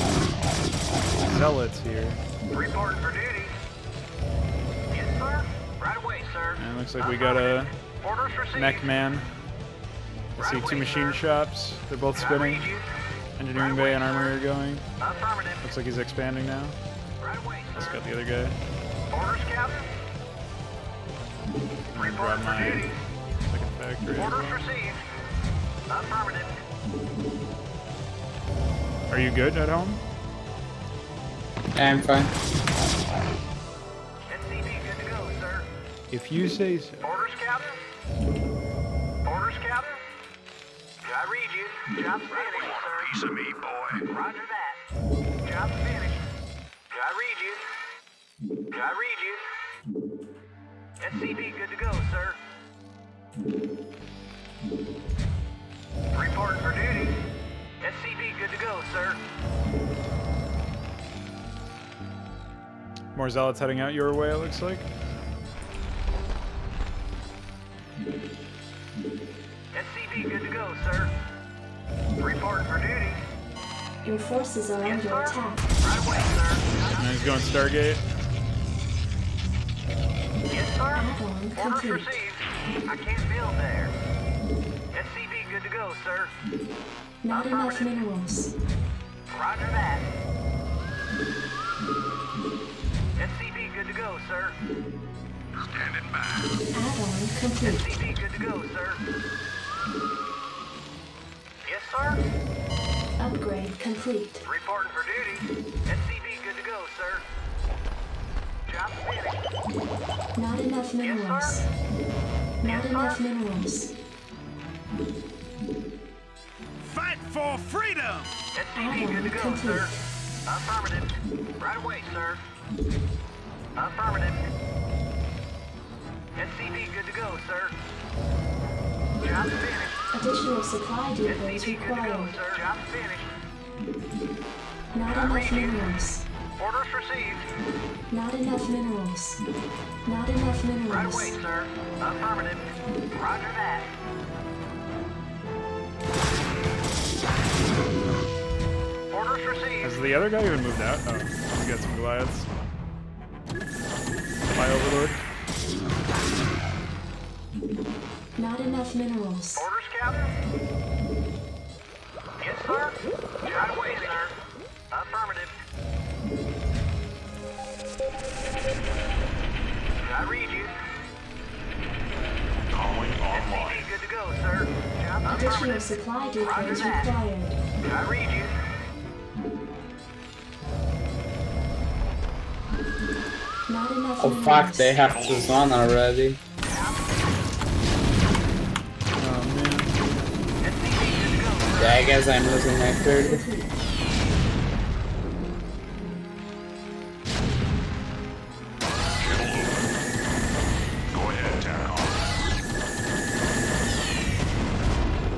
Zealots here. Reporting for duty. Yes, sir. Right away, sir. And it looks like we got a Orders received. mech man. I see two machine shops. They're both I spinning. read you. Engineering bay and armory are going. Affirmative. Looks like he's expanding now. Right away, Let's sir. got the other guy. Orders, Captain. I'm gonna grab Reporting for my duty. second factory. Orders received. Affirmative. Are you good at home? Yeah, I'm fine. SCV good to go, sir. If you say so. Orders, Captain. Orders, Captain. I read you. Job's finished, sir. Piece of me, boy. Roger that. Job's finished. I read you. I read you. SCV good to go, sir. Reporting for duty. SCV good to go, sir. More zealots heading out your way, it looks like. SCV good to go, sir. Reporting for duty. Your forces are Yes, under sir. attack. Right away, sir. And he's going Stargate. Yes, sir. Add-on Orders complete. received. I can't build there. SCV good to go, sir. Not enough minerals. Roger that. SCV good to go, sir. Standing by. Add-on complete. SCV good to go, sir. Yes, sir. Upgrade complete. Reporting for duty. SCV good to go, sir. Job finished. Not enough minerals. Not enough minerals. Fight for freedom! SCV good to go, Complete. sir. Affirmative. Right away, sir. Affirmative. SCV good to go, sir. Job finished. Additional supply depots SCV good to go, required. sir. Job finished. Not enough minerals. Orders received. Not enough minerals. Not enough Right minerals. away, sir. Affirmative. Roger that. Orders received. Has the other guy even moved out? Oh, he's got some Goliaths. My overlord. Not enough minerals. Orders, Captain? Yes, sir. Right away, sir. Affirmative. I read you. Calling online. SCV good to go, sir. Job Additional affirmative. supply Roger depots that. required. I read you. Not enough Oh minerals. fuck, they have this one already. Oh man. SCV good to go, sir. Yeah, I guess I'm losing my third. Complete. Go ahead, TACOM.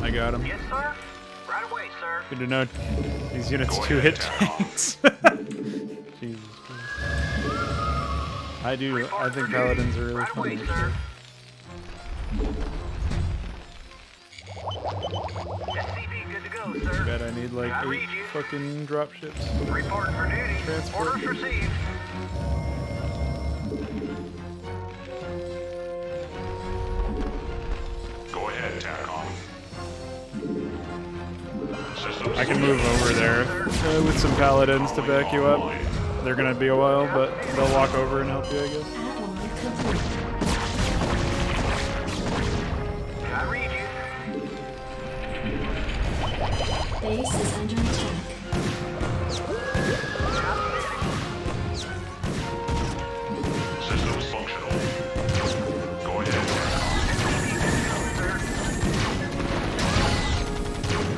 I got him. Yes, sir. Right away, sir. Good to know these units Go do ahead, hit Tacom. tanks. Jesus Christ. I think paladins are really Right away, funny. sir. SCV good to go, sir. Bet I need like I 8 read you. fucking drop ships. Reporting for duty. Transport. Orders received. Go ahead, TACOM. Systems I can move over there with some paladins to back you up. They're gonna be a while, but they'll walk over and help you, I guess. Add-on complete. I read you. Base is under attack. Systems functional. Go ahead, TACOM.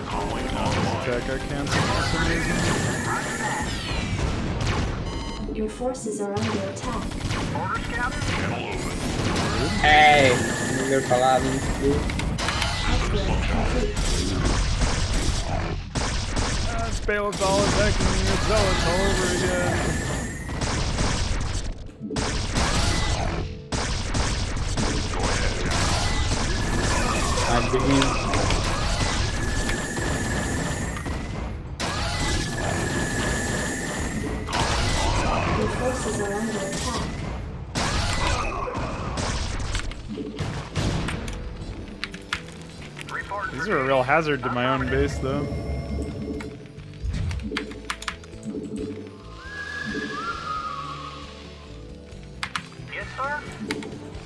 Calling online. Attack got canceled for some reason. Your forces are under attack. Orders, Captain. Channel open. Hey, they're paladins too. Upgrade complete. Spale's all attacking me with zealots all over again. Go ahead, TACOM. I believe. Your forces are under attack. Report These are a real hazard to my own base, though. Yes, sir.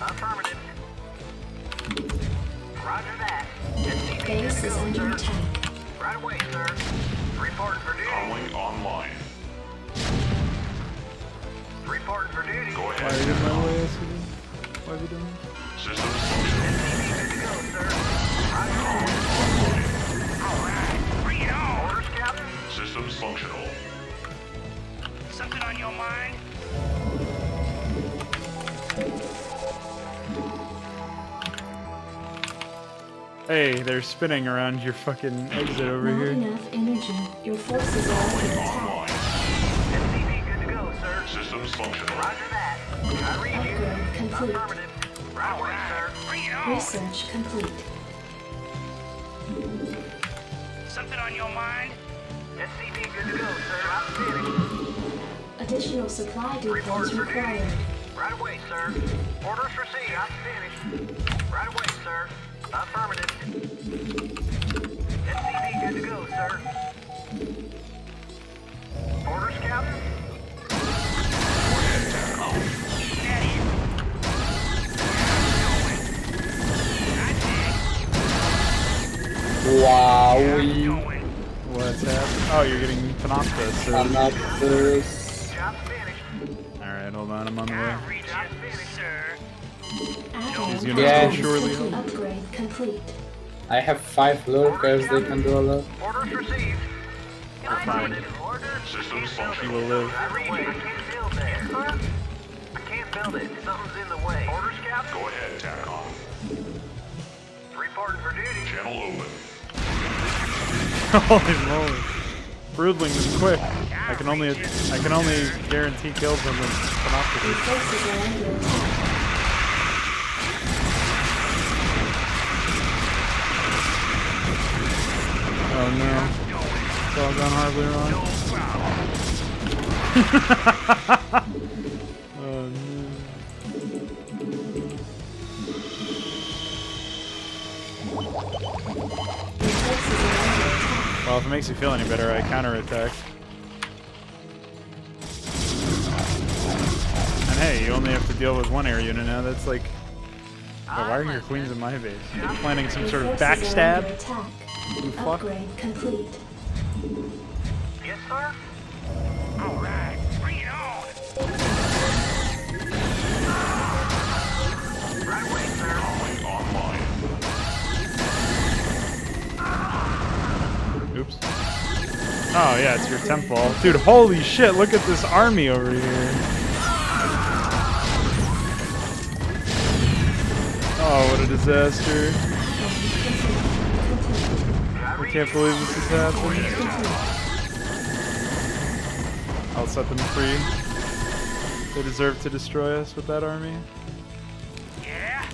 Affirmative. Roger that. SCV good Base to is go, under sir. attack. Right away, sir. Reporting for duty. Calling online. Reporting for duty. Go Why are ahead, you in my TACOM. way, SCV? Why are you doing this? Systems functional. SCV good to go, sir. Roger that. All right, bring it on! Orders, Captain. Systems functional. Something on your mind? Hey, they're spinning around your fucking exit over Not here. enough energy. Your forces are under attack. Online. SCV good to go, sir. Systems functional. Roger that. I read you. Upgrade complete. Affirmative. Right away, sir. Bring it on! Research complete. Something on your mind? SCV good to go, sir. I'm finished. Additional supply Report depots for duty. required. Right away, sir. Orders received. I'm finished. Right away, sir. Affirmative. SCV good to go, sir. Orders, Captain. Keep that in. Wow. Going. What's happening? Oh, you're getting Panopta, so... I'm not this. Job finished. Alright, hold on, I'm on the way. Job finished, sir. These Add-on units Yeah. will surely help. upgrade complete. I have 5 lurkers, they can do a lot. Orders received. Fine. Orders. Systems She functional. will live. I can't build there. Yes, sir? I can't build it. Something's in the way. Orders, Captain. Go ahead, tack on. Reporting for duty. Channel open. Holy moly. Broodling is quick. I can only guarantee kills on the Your Panopticus. forces are under attack. Oh no. It's all gone horribly wrong. Oh no. Your forces are under attack. Well, if it makes you feel any better, I counterattack. And hey, you only have to deal with one air unit now. That's like... Oh, why are your queens in my base? Are you planning some Your sort of forces are under backstab? attack. You fuck. Upgrade complete. Yes, sir? All right. Bring it on. Right away, sir. Online. Oops. Oh yeah, it's your temple. Dude, holy shit, look at this army over here. Oh, what a disaster. I can't believe this is happening. I'll set them free. They deserve to destroy us with that army. Yeah.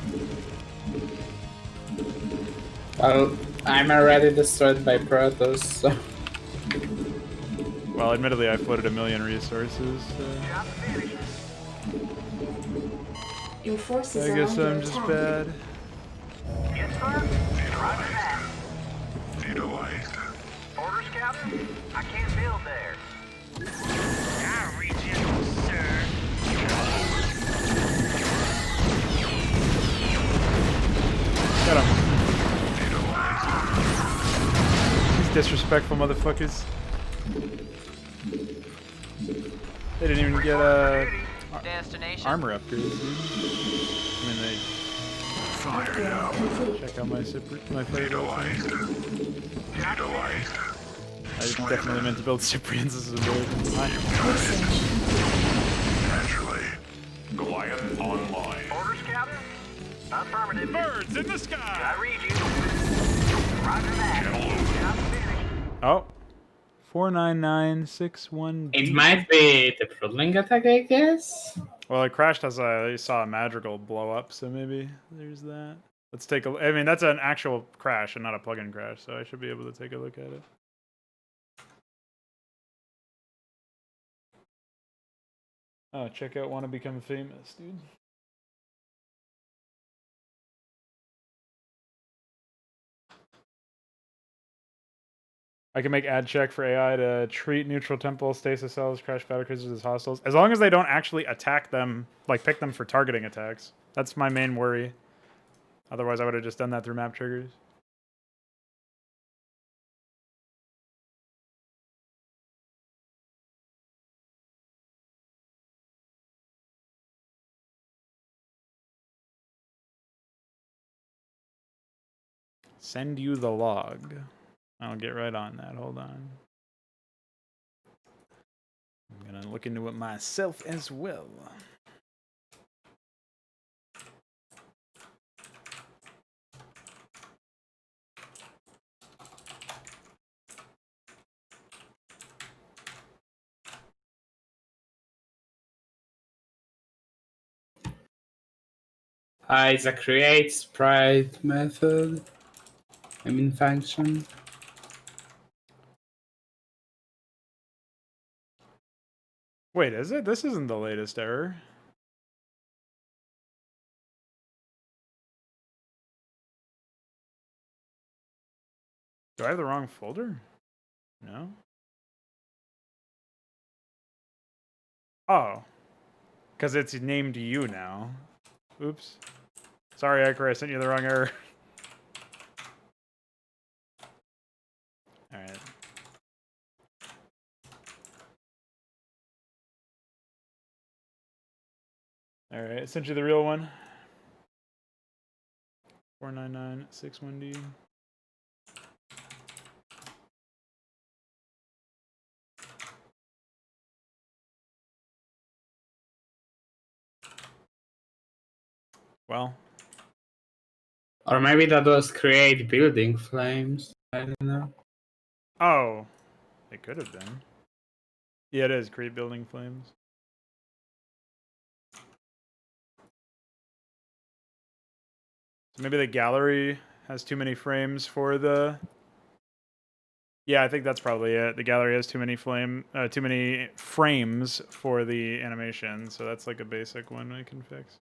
Well, I'm already destroyed by Protoss, so... Well, admittedly, I floated 1 million resources. Job finished. Your forces I are guess under I'm just attack. bad. Yes, sir? Roger that. Vetoized. Orders, Captain? I can't build there. I reach you, sir. Got him. These disrespectful motherfuckers. They didn't even get Destination. armor upgrades, dude. I mean, they Upgrade complete. check out my favorite. Vetoized. Vetoized. I definitely meant to build Cyprians as a build. Research complete. Naturally. Goliath online. Orders, Captain? Affirmative. Birds in the sky. I read you. Roger that. Channel open. Job finished. Oh. 49961. It might be the Broodling attack, I guess? Well, it crashed as I saw a madrigal blow up, so maybe there's that. Let's take a. I mean, that's an actual crash and not a plug-in crash, so I should be able to take a look at it. Oh, check out "Wanna Become Famous," dude. I can make ad check for AI to treat neutral temple stasis cells, crash battle cruisers as hostiles, as long as they don't actually attack them, like pick them for targeting attacks. That's my main worry. Otherwise, I would have just done that through map triggers. Send you the log. I'll get right on that. Hold on. I'm gonna look into it myself as well. It's a create sprite method. I mean function. Wait, is it? This isn't the latest error. Do I have the wrong folder? No. Oh. Because it's named you now. Oops. Sorry, Iker, I sent you the wrong error. Alright. All right, I sent you the real one. 49961D. Well, Or maybe that was create building flames. I don't know. oh, it could have been. Yeah, it is create building flames. So maybe the gallery has too many frames for the. Yeah, I think that's probably it. The gallery has too many frames for the animation, so that's like a basic one we can fix.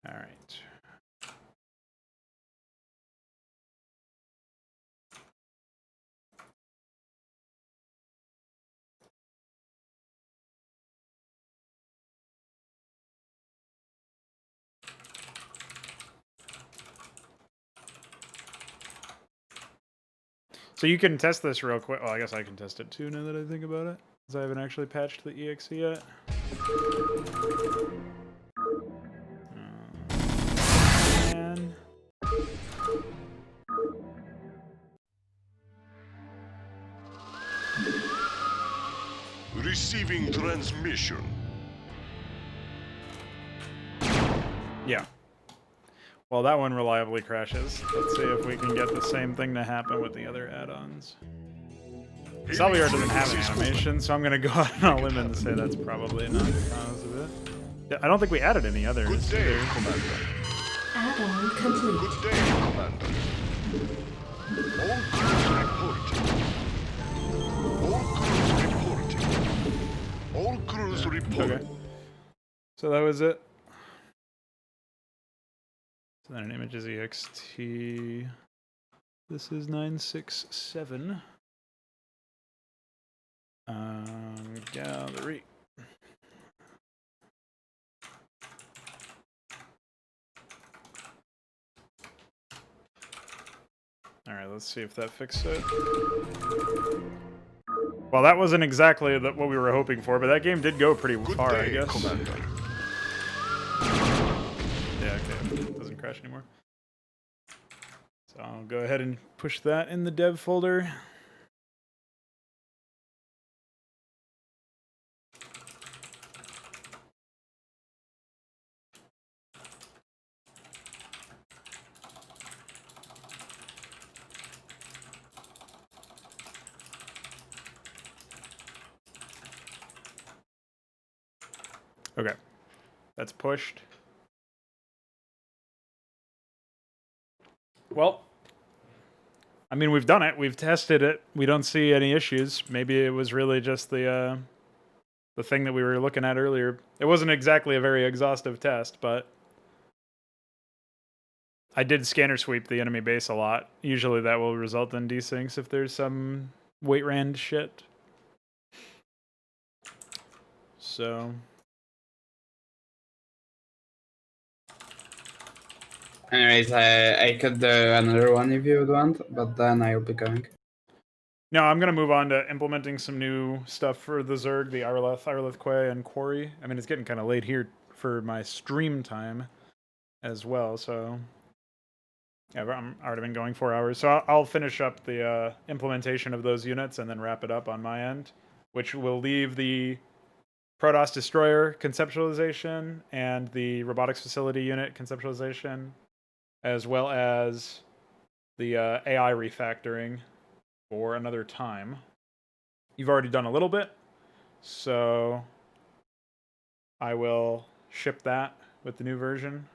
All right. So you can test this real quick. Well, I guess I can test it too now that I think about it, because I haven't actually patched the exe yet. Man. Receiving transmission. Yeah. Well, that one reliably crashes. Let's see if we can get the same thing to happen with the other add-ons. Salviar doesn't have an animation, so I'm going to go out on a limb and say that's probably not the cause of it. Yeah, I don't think we added any others. Good day, either. Commander. Add-on complete. Good day, Commander. All crews reporting. All crews reporting. Okay. So that was it. So then an image is ext. This is 967. Gallery. All right, let's see if that fixed it. Well, that wasn't exactly what we were hoping for, but that game did go pretty Good far, I day, guess. Commander. Yeah, okay. It doesn't crash anymore. So I'll go ahead and push that in the dev folder. Okay. That's pushed. Well, I mean, we've done it. We've tested it. We don't see any issues. Maybe it was really just the thing that we were looking at earlier. It wasn't exactly a very exhaustive test, but I did scanner sweep the enemy base a lot. Usually that will result in desyncs if there's some weight rand shit. So... Anyways, I could do another one if you would want, but then I'll be going. No, I'm going to move on to implementing some new stuff for the Zerg, the Irelith Quay, and Quarry. I mean, it's getting kind of late here for my stream time as well, so... Yeah, I've already been going 4 hours, so I'll finish up the implementation of those units and then wrap it up on my end, which will leave the Protoss Destroyer conceptualization and the Robotics Facility unit conceptualization, as well as the AI refactoring for another time. You've already done a little bit, so I will ship that with the new version.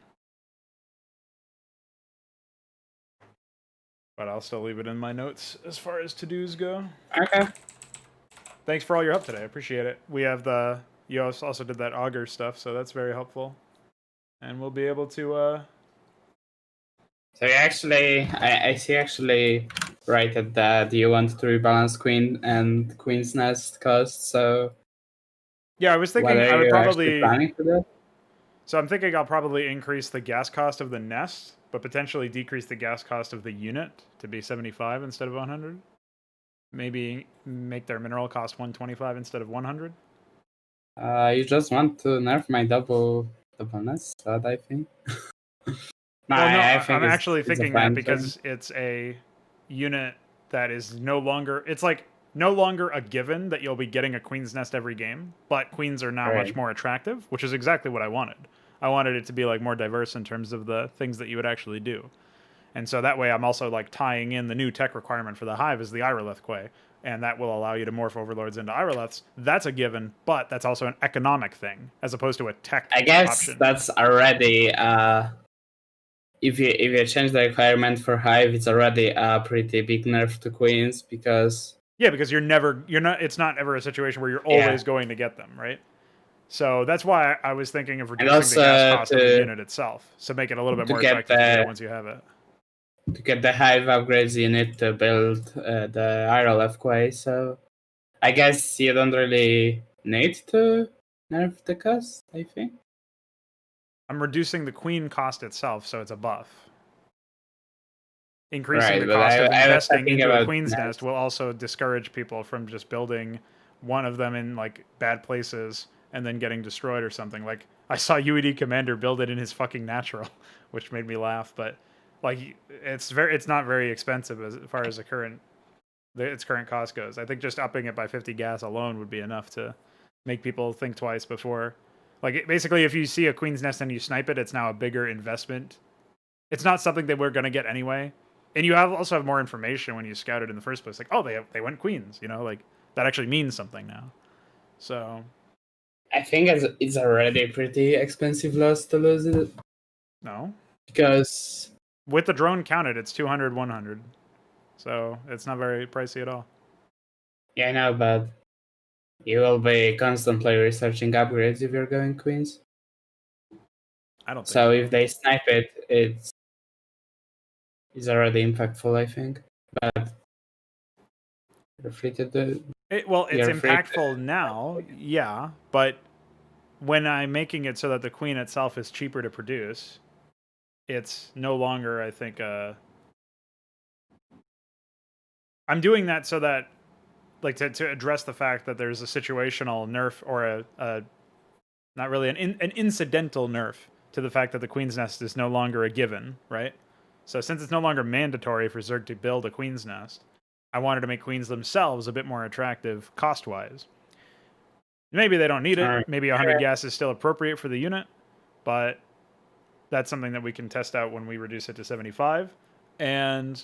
But I'll still leave it in my notes as far as to-dos go. Okay. Thanks for all your help today. I appreciate it. We have the... You also did that auger stuff, so that's very helpful. And we'll be able to... So you actually, I see actually right at that you want to rebalance queen and queen's nest cost. So Yeah, I was thinking what I are would you actually probably... planning for that? So I'm thinking I'll probably increase the gas cost of the nest, but potentially decrease the gas cost of the unit to be 75 instead of 100. Maybe make their mineral cost 125 instead of 100. You just want to nerf my double nest slot, I think. No, Well, no, I think I'm actually it's a thinking that fine because thing. it's a unit that is no longer... It's like no longer a given that you'll be getting a queen's nest every game, but queens are now much Right. more attractive, which is exactly what I wanted. I wanted it to be like more diverse in terms of the things that you would actually do. And so that way I'm also like tying in the new tech requirement for the hive is the Irolith Quay, and that will allow you to morph overlords into Iroliths. That's a given, but that's also an economic thing as opposed to a tech I guess option. that's already if you change the requirement for hive, it's already a pretty big nerf to queens because Yeah, because you're not it's not ever a situation where you're always going to get them, right? So that's why I was thinking of reducing the gas also cost of the unit itself, so make it a little bit to more get attractive to get it once you have it. to get the hive upgrades, you need to build the IRL quay. So I guess you don't really need to nerf the cost, I think. I'm reducing the queen cost itself, so it's a buff. Increasing Right, the but cost of I was investing talking into a about queen's nest. nest will also discourage people from just building one of them in like bad places and then getting destroyed or something. Like I saw UED Commander build it in his fucking natural, which made me laugh. But like it's not very expensive as far as its current cost goes. I think just upping it by 50 gas alone would be enough to make people think twice before. Like basically, if you see a queen's nest and you snipe it, it's now a bigger investment. It's not something that we're gonna get anyway. And you also have more information when you scout it in the first place. Like, oh, they went queens, you know, like that actually means something now. So I think it's already pretty expensive loss to lose it no, because with the drone counted, it's 200, 100. So it's not very pricey at all. yeah, I know, but you will be constantly researching upgrades if you're going queens. I don't think So if they snipe it, it's already impactful, I think. But you're free to do. it's you're free impactful now, yeah, but when I'm making it so that the queen itself is cheaper to produce, it's no longer, I think, I'm doing that so that, like, to address the fact that there's a situational nerf or a not really an incidental nerf to the fact that the queen's nest is no longer a given, right? So since it's no longer mandatory for Zerg to build a queen's nest, I wanted to make queens themselves a bit more attractive cost-wise. Maybe they don't need it. Alright. Maybe 100 gas is still appropriate for the unit, but that's something that we can test out when we reduce it to 75. And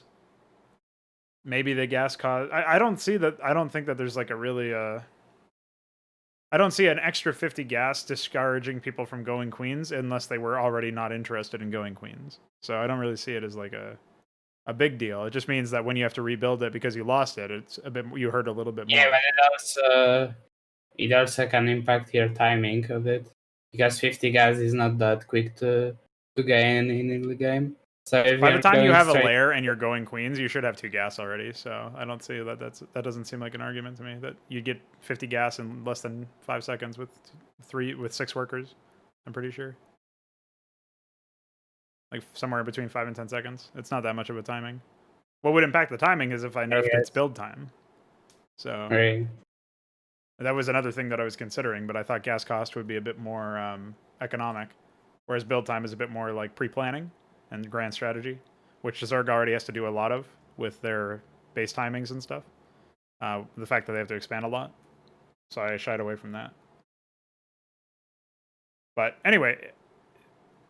maybe the gas cost... I don't see that... I don't think that there's like a really... I don't see an extra 50 gas discouraging people from going queens unless they were already not interested in going queens. So I don't really see it as like a big deal. It just means that when you have to rebuild it because you lost it, it's a bit you hurt a little bit more. Yeah, but it also can impact your timing of it because 50 gas is not that quick to gain in the game. So if By the time you have a straight... lair and you're going queens, you should have 2 gas already. So I don't see that that doesn't seem like an argument to me that you get 50 gas in less than 5 seconds with 6 workers. I'm pretty sure. Like somewhere between 5 and 10 seconds. It's not that much of a timing. What would impact the timing is if I nerfed its build time. So Right. that was another thing that I was considering, but I thought gas cost would be a bit more economic, whereas build time is a bit more like pre-planning and grand strategy, which Zerg already has to do a lot of with their base timings and stuff. The fact that they have to expand a lot. So I shied away from that. But anyway,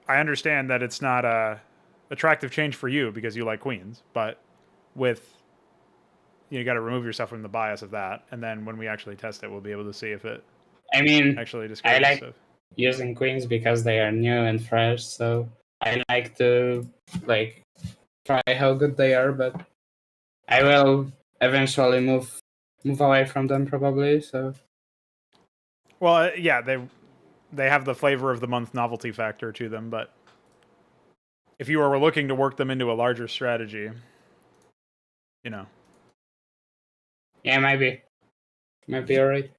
I understand that it's not attractive change for you because you like queens, but with you got to remove yourself from the bias of that, and then when we actually test it, we'll be able to see if it I mean, actually I discourages like stuff. using queens because they are new and fresh, so I like to like try how good they are, but I will eventually move away from them probably. So Well, yeah, they have the flavor of the month novelty factor to them, but if you were looking to work them into a larger strategy, you know. yeah, might be alright.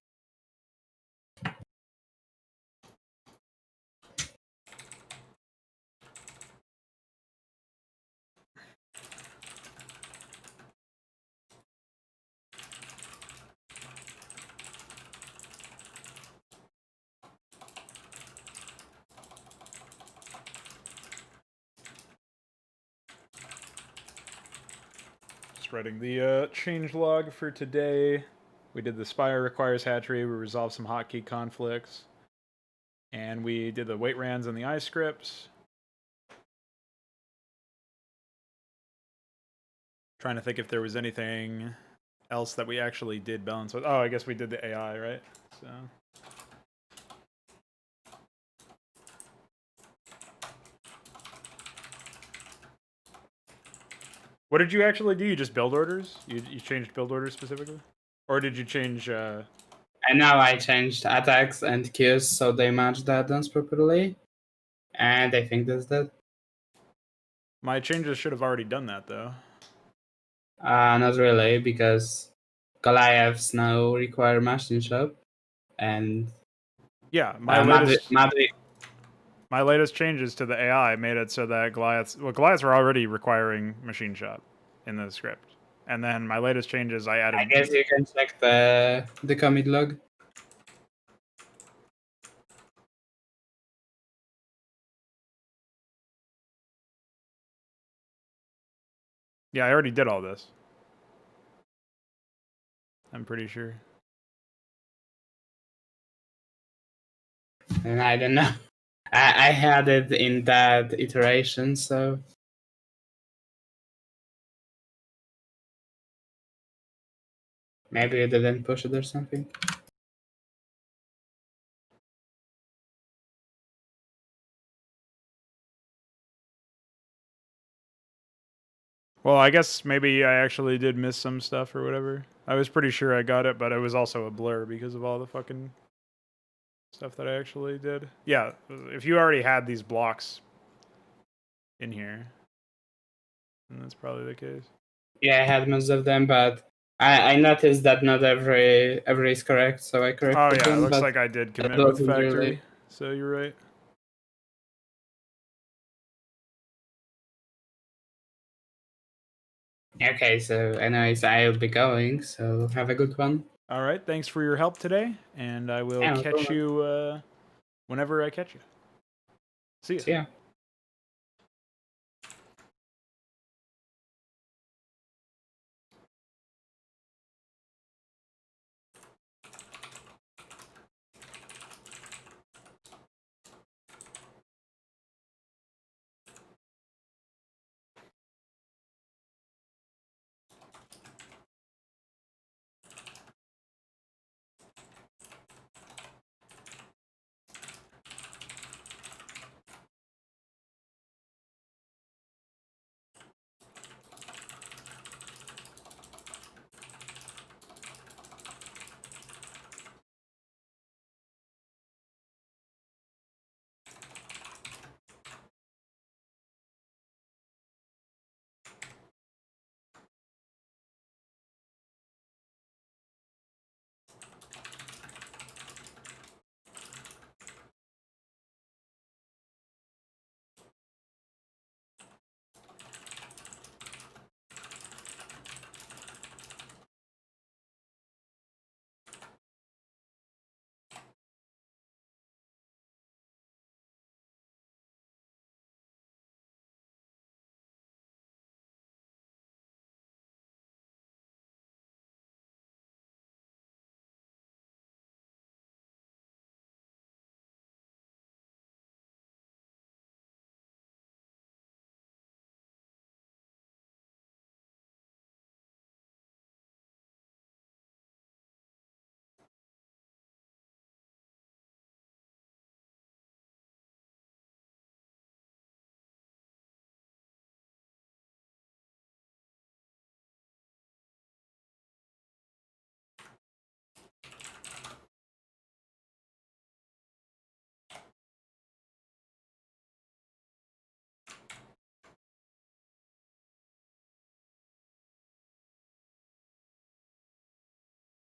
Just writing the change log for today. We did the Spire requires hatchery. We resolved some hotkey conflicts. And we did the wait rans and the I scripts. Trying to think if there was anything else that we actually did balance with. Oh, I guess we did the AI, right? So. What did you actually do? You just build orders? You changed build orders specifically? Or did you change... And now I changed attacks and Qs so they match the add-ons properly. And I think that's that. My changes should have already done that, though. Not really, because Goliaths now require machine shop. And Yeah, my latest... Madrid. My latest changes to the AI made it so that Goliaths... Well, Goliaths were already requiring machine shop in the script. And then my latest changes, I added... I guess you can check the commit log. Yeah, I already did all this. I'm pretty sure. And I don't know. I had it in that iteration, so maybe you didn't push it or something. Well, I guess maybe I actually did miss some stuff or whatever. I was pretty sure I got it, but it was also a blur because of all the fucking stuff that I actually did. Yeah, if you already had these blocks in here, then that's probably the case. Yeah, I had most of them, but I noticed that not every is correct, so I corrected Oh yeah, them. it looks but like I did commit that with wasn't factory, really- so you're right. Okay, so anyways, I'll be going, so have a good one. All right, thanks for your help today, and I will Yeah, no catch problem. you whenever I catch you. See ya. See ya.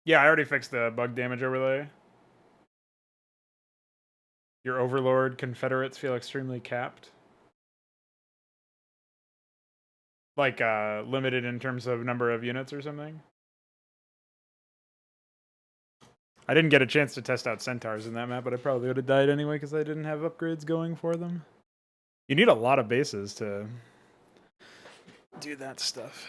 Yeah, I already fixed the bug damage overlay. Your Overlord Confederates feel extremely capped. Like, limited in terms of number of units or something? I didn't get a chance to test out Centaurs in that map, but I probably would have died anyway because I didn't have upgrades going for them. You need a lot of bases to do that stuff.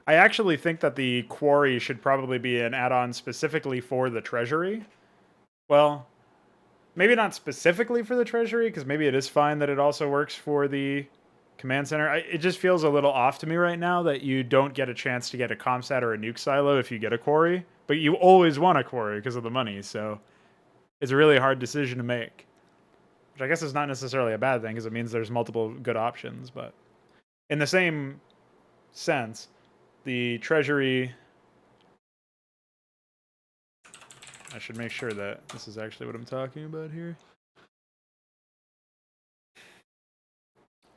I actually think that the Quarry should probably be an add-on specifically for the Treasury. Well, maybe not specifically for the Treasury, because maybe it is fine that it also works for the Command Center. It just feels a little off to me right now that you don't get a chance to get a ComSat or a nuke silo if you get a Quarry, but you always want a Quarry because of the money, so it's a really hard decision to make. Which I guess is not necessarily a bad thing, because it means there's multiple good options, but in the same sense, the Treasury... I should make sure that this is actually what I'm talking about here.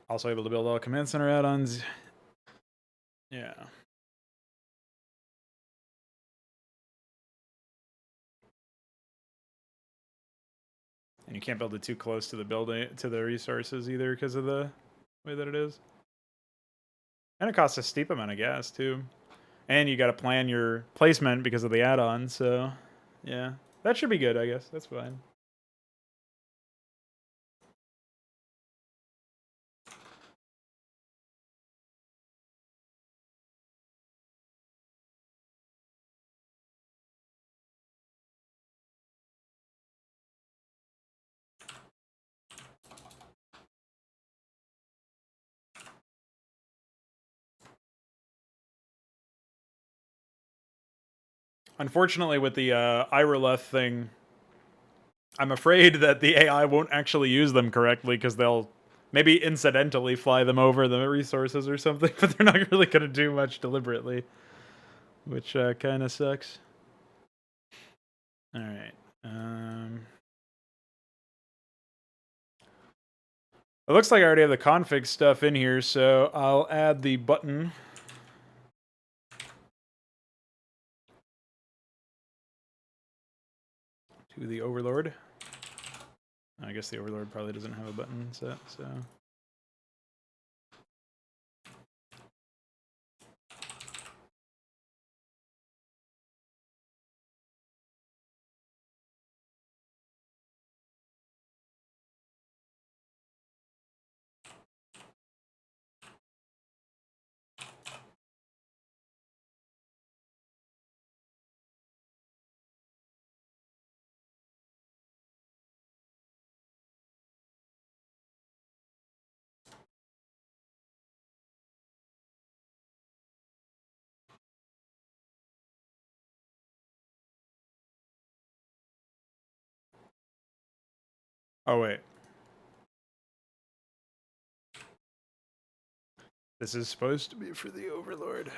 Also able to build all Command Center add-ons. Yeah. And you can't build it too close to the building, to the resources either because of the way that it is. And it costs a steep amount of gas too. And you got to plan your placement because of the add-on, so yeah. That should be good, I guess. That's fine. Unfortunately, with the Iroleth thing, I'm afraid that the AI won't actually use them correctly because they'll maybe incidentally fly them over the resources or something, but they're not really going to do much deliberately, which kind of sucks. All right. It looks like I already have the config stuff in here, so I'll add the button. To the Overlord. I guess the Overlord probably doesn't have a button set, so... Oh, wait. This is supposed to be for the Overlord.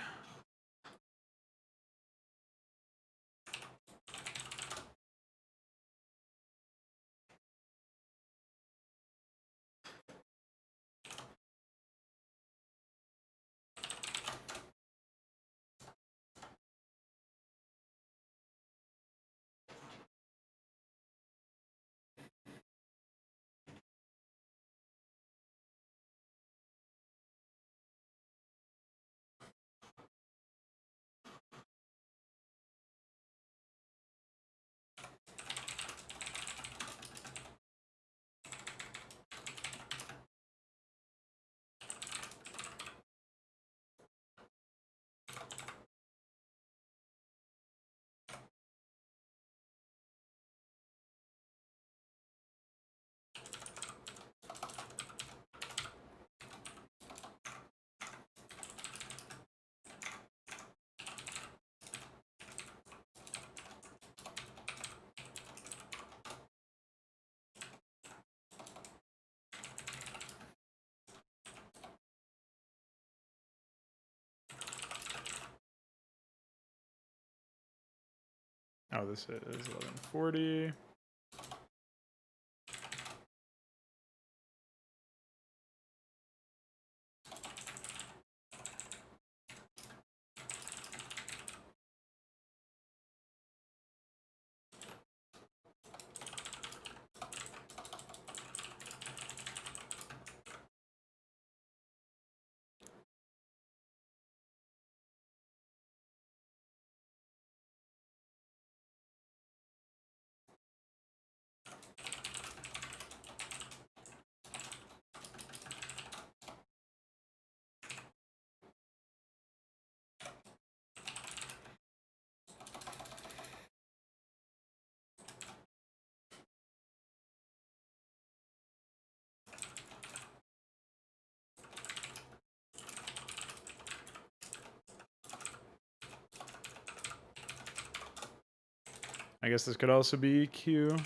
Oh, this is 1140. I guess this could also be Q.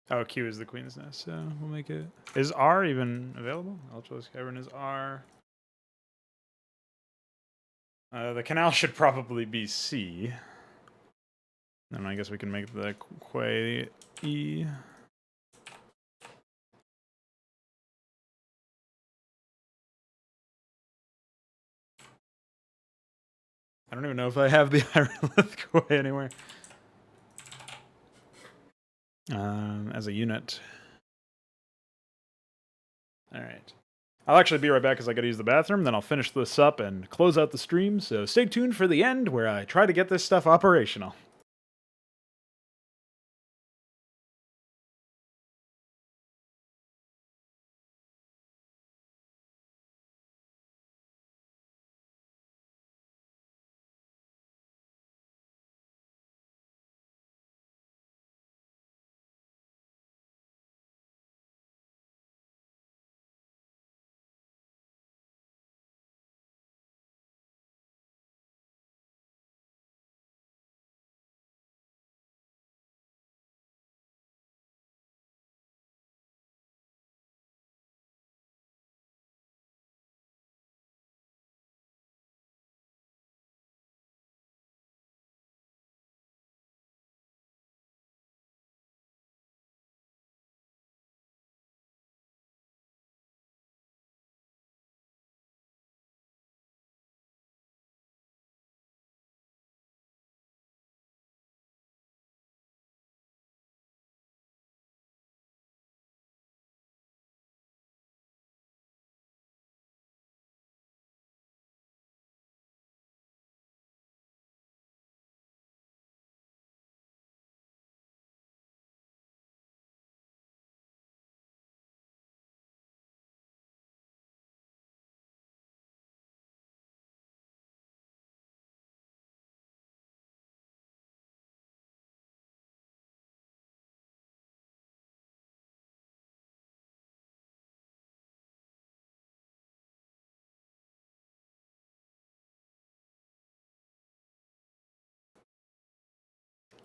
Oh, Q is the Queen's Nest, so we'll make it. Is R even available? Ultralis Cavern is R. The canal should probably be C. And I guess we can make the quay E. I don't even know if I have the Hierolith quay anywhere. As a unit. Alright. I'll actually be right back because I gotta use the bathroom, then I'll finish this up and close out the stream, so stay tuned for the end where I try to get this stuff operational.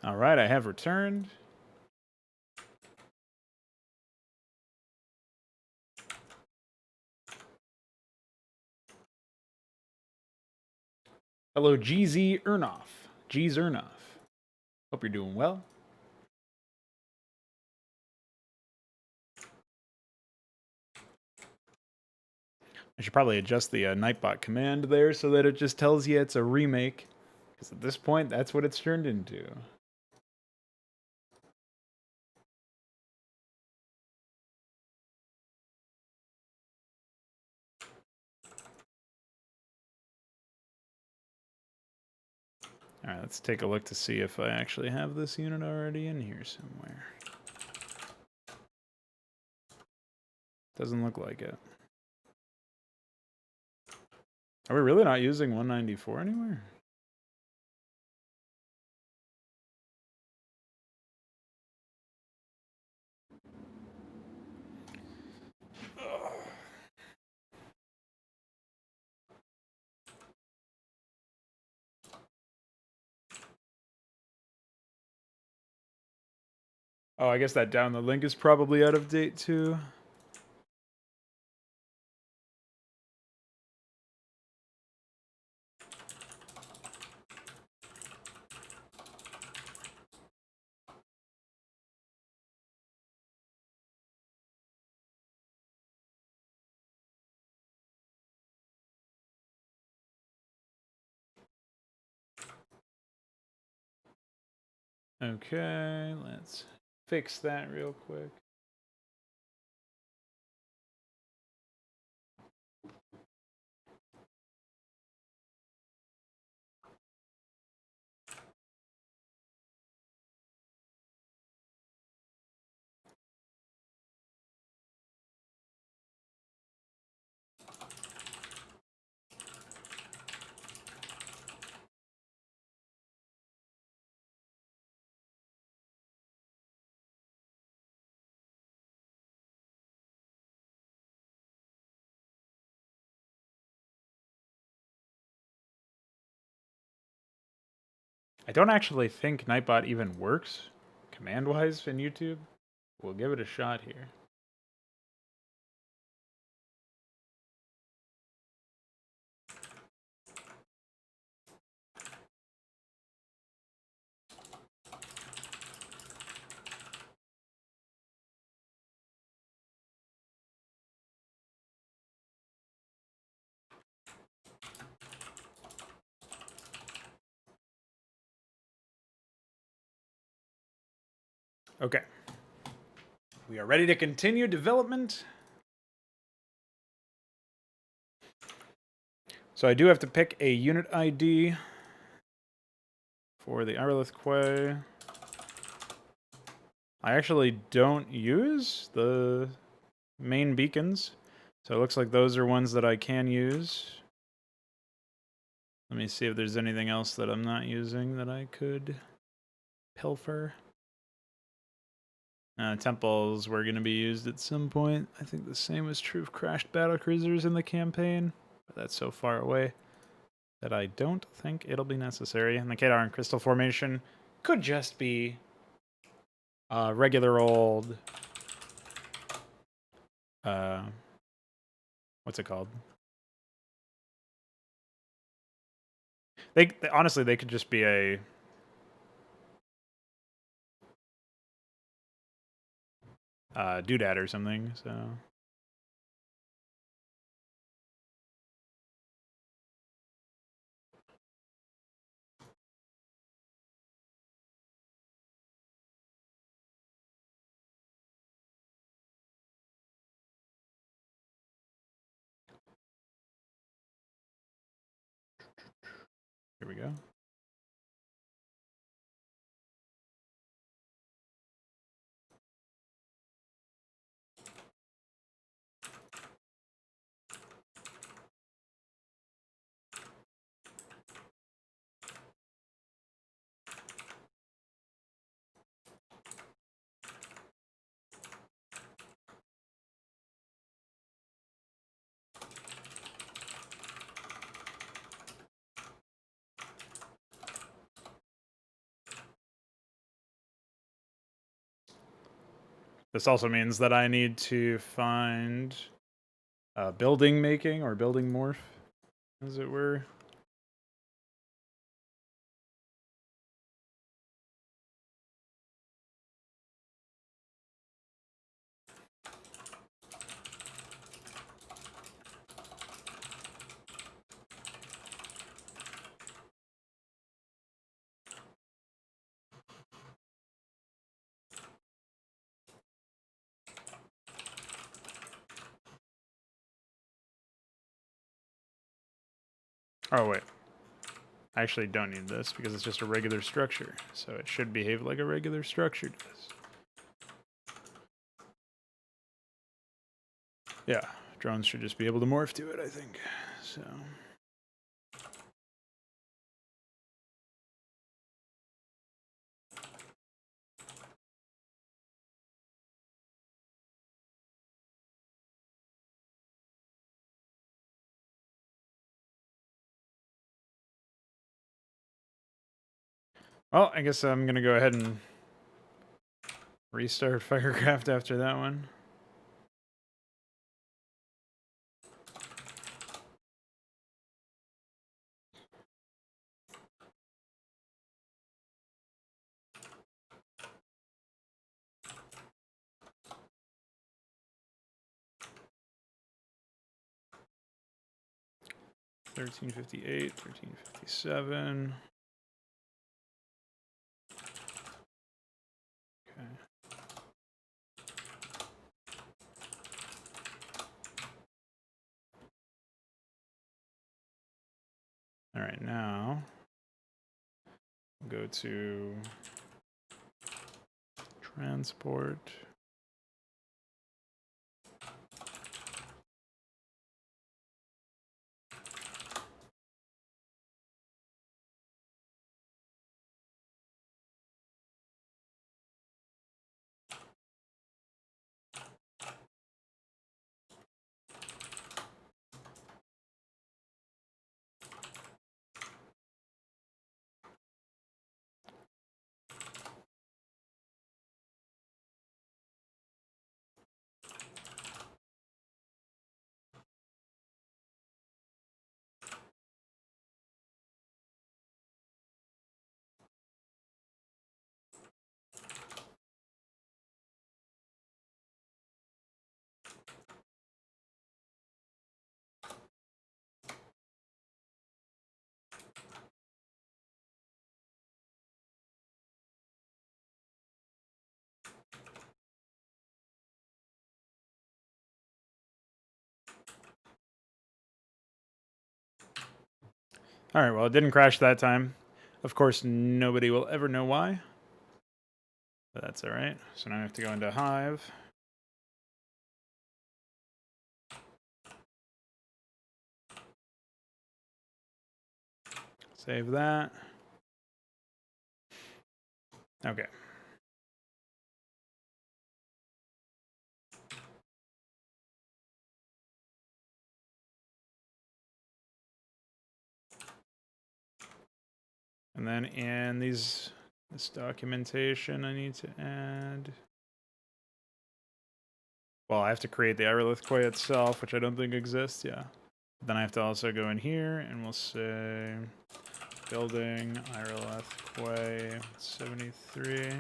Alright, I have returned. Hello, GZ Ernoff. G's Ernoff. Hope you're doing well. I should probably adjust the Nightbot command there so that it just tells you it's a remake. Because at this point, that's what it's turned into. Alright, let's take a look to see if I actually have this unit already in here somewhere. Doesn't look like it. Are we really not using 194 anywhere? Oh, I guess that down the link is probably out of date too. Okay, let's fix that real quick. I don't actually think Nightbot even works command-wise in YouTube. We'll give it a shot here. Okay. We are ready to continue development. So I do have to pick a unit ID for the Irelith Quay. I actually don't use the main beacons, so it looks like those are ones that I can use. Let me see if there's anything else that I'm not using that I could pilfer. Temples were going to be used at some point. I think the same is true of crashed battlecruisers in the campaign, but that's so far away that I don't think it'll be necessary. And the Kadar and Crystal Formation could just be regular old... what's it called? They honestly, they could just be a... doodad or something, so... Here we go. This also means that I need to find building making or building morph, as it were. Oh, wait. I actually don't need this because it's just a regular structure. So it should behave like a regular structure does. Yeah, drones should just be able to morph to it, I think. So... Well, I guess I'm going to go ahead and restart Firecraft after that one. $13.58, $13.57. Okay. All right, now go to transport. Alright, well, it didn't crash that time. Of course, nobody will ever know why. But that's alright. So now I have to go into Hive. Save that. Okay. And then in this documentation, I need to add. Well, I have to create the Irelith Quay itself, which I don't think exists. Yeah. Then I have to also go in here and we'll say building Irelith Quay 73.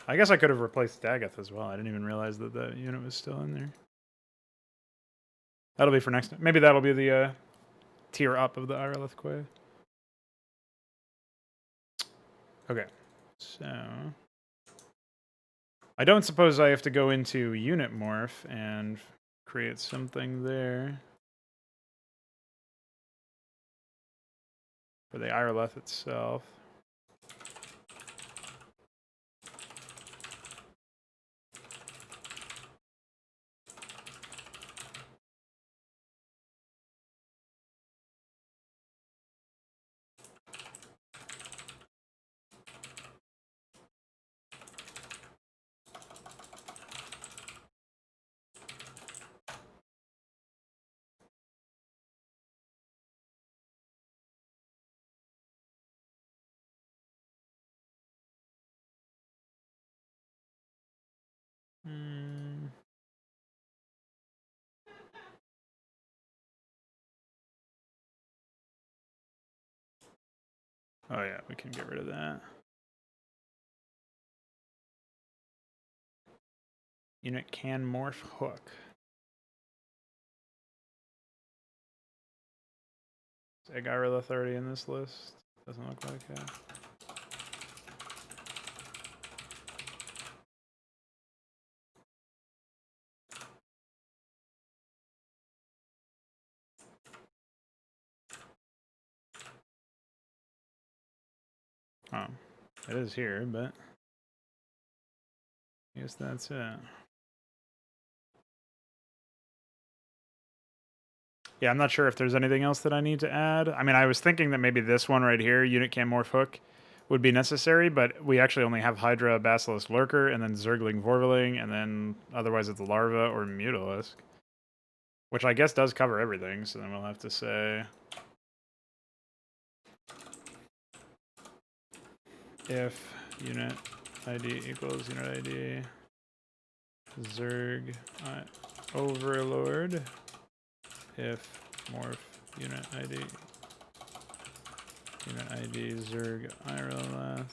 I guess I could have replaced Dagoth as well. I didn't even realize that the unit was still in there. That'll be for next time. Maybe that'll be the tier up of the Irelith Quay. Okay, so I don't suppose I have to go into unit morph and create something there for the Irelith itself. Oh yeah, we can get rid of that. Unit can morph hook. Is Egg Irelith already in this list? Doesn't look like it. Oh, it is here, but I guess that's it. Yeah, I'm not sure if there's anything else that I need to add. I mean, I was thinking that maybe this one right here, Unit Can Morph Hook, would be necessary, but we actually only have Hydra, Basilisk, Lurker, and then Zergling, Vorvaling, and then otherwise it's Larva or Mutalisk. Which I guess does cover everything, so then we'll have to say if unit ID equals unit ID Zerg Overlord, if morph unit ID Zerg Irelith,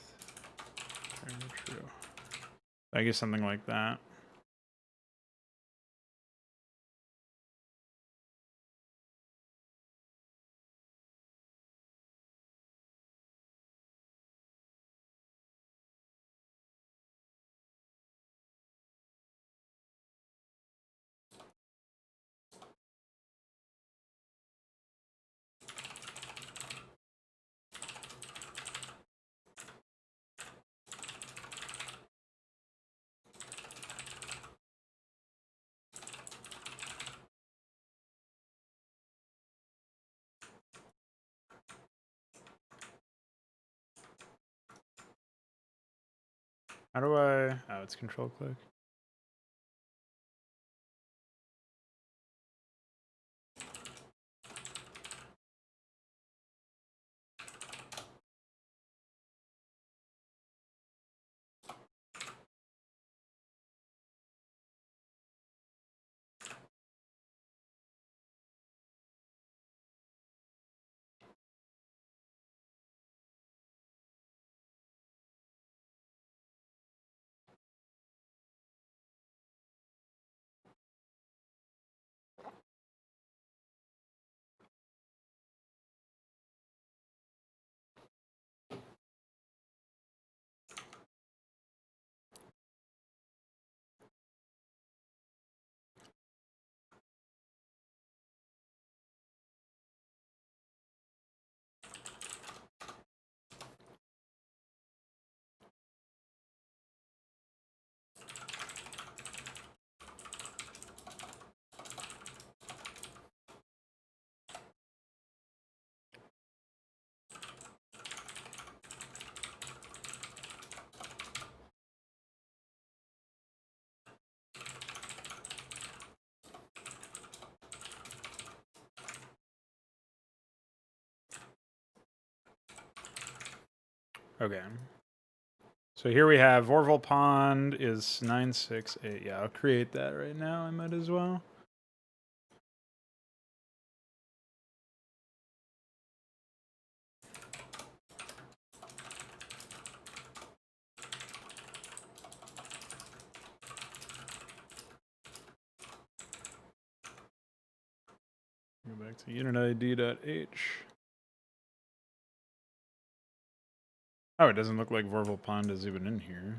true. I guess something like that. How do I... Oh, it's control click. Okay. So here we have Orville Pond is 968. Yeah, I'll create that right now. I might as well. Go back to unitid.h. Oh, it doesn't look like Vorval Pond is even in here.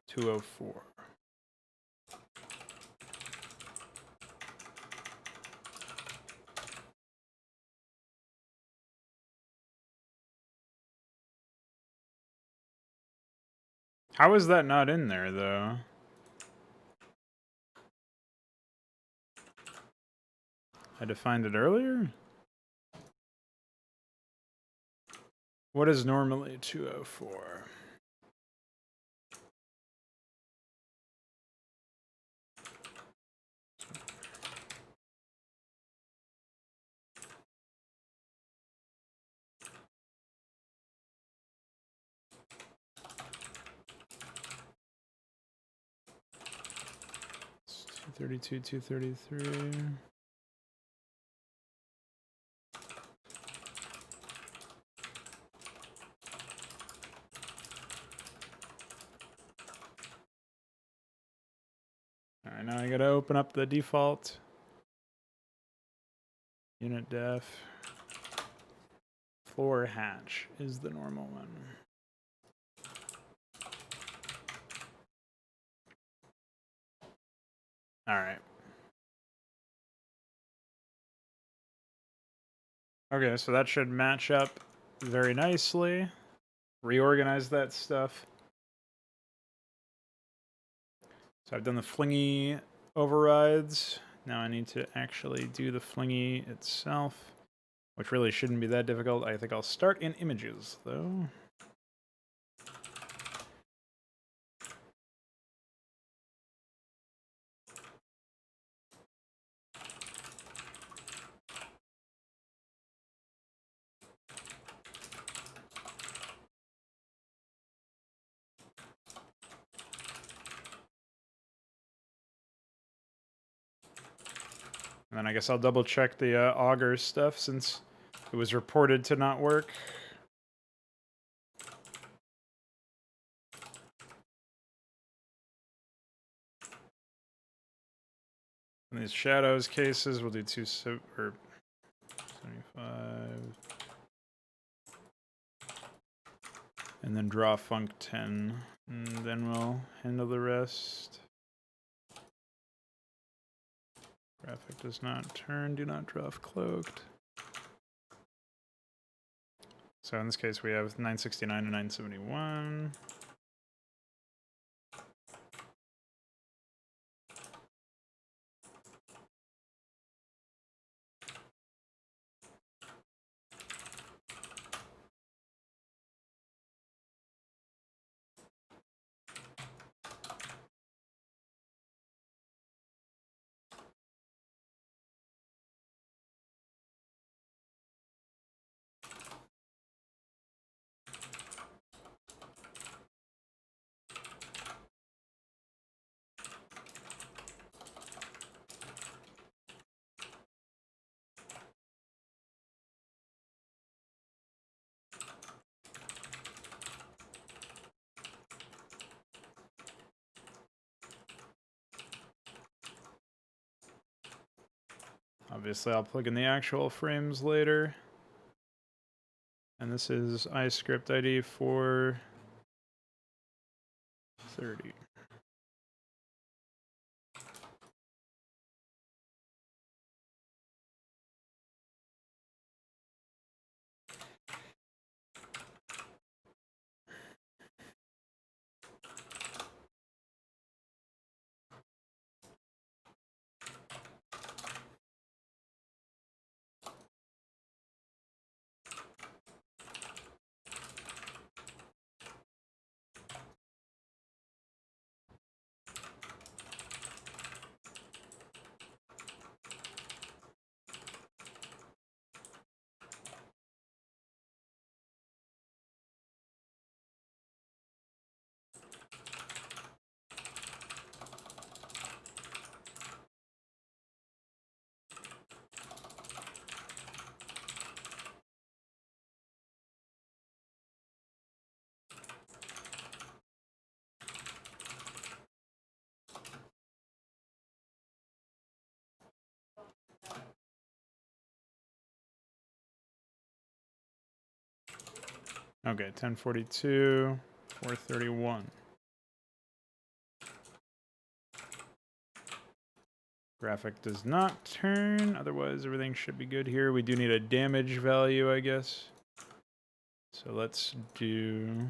.204. How is that not in there, though? I defined it earlier? What is normally 204? It's 232, 233. Alright, now I gotta open up the default unit def. Floor hatch is the normal one. Alright. Okay, so that should match up very nicely. Reorganize that stuff. So I've done the flingy overrides. Now I need to actually do the flingy itself, which really shouldn't be that difficult. I think I'll start in images, though. And then I guess I'll double check the auger stuff since it was reported to not work. In these shadows cases, we'll do 75. And then draw func 10. And then we'll handle the rest. Graphic does not turn, do not draw if cloaked. So in this case, we have 969 and 971. Obviously, I'll plug in the actual frames later. And this is iScript ID 430. Okay, 1042, 431. Graphic does not turn, otherwise everything should be good here. We do need a damage value, I guess. So let's do...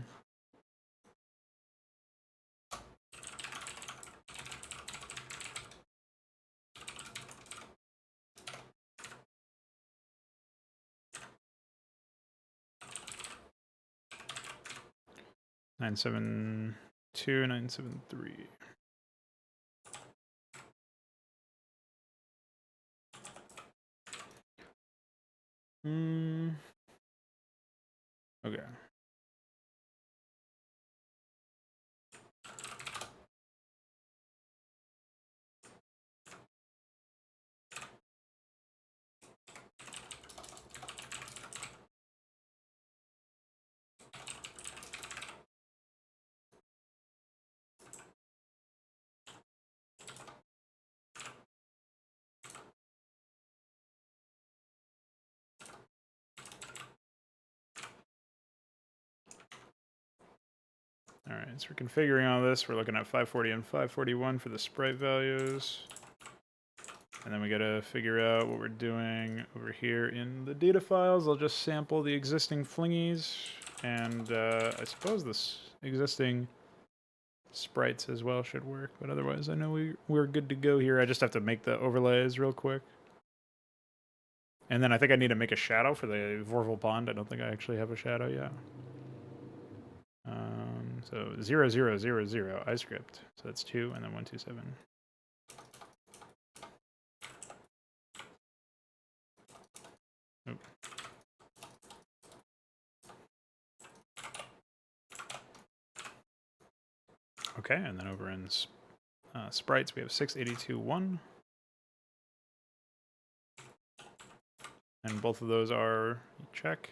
Nine seven two 973. Okay. All right, so we're configuring all this. We're looking at 540 and 541 for the sprite values. And then we gotta figure out what we're doing over here in the data files. I'll just sample the existing flingies, and I suppose this existing sprites as well should work, but otherwise I know we're good to go here. I just have to make the overlays real quick. And then I think I need to make a shadow for the Vorval Pond. I don't think I actually have a shadow yet. So 0000 iScript. So that's 2 and then 127. Oop. Okay, and then over in sprites we have 682.1. And both of those are check.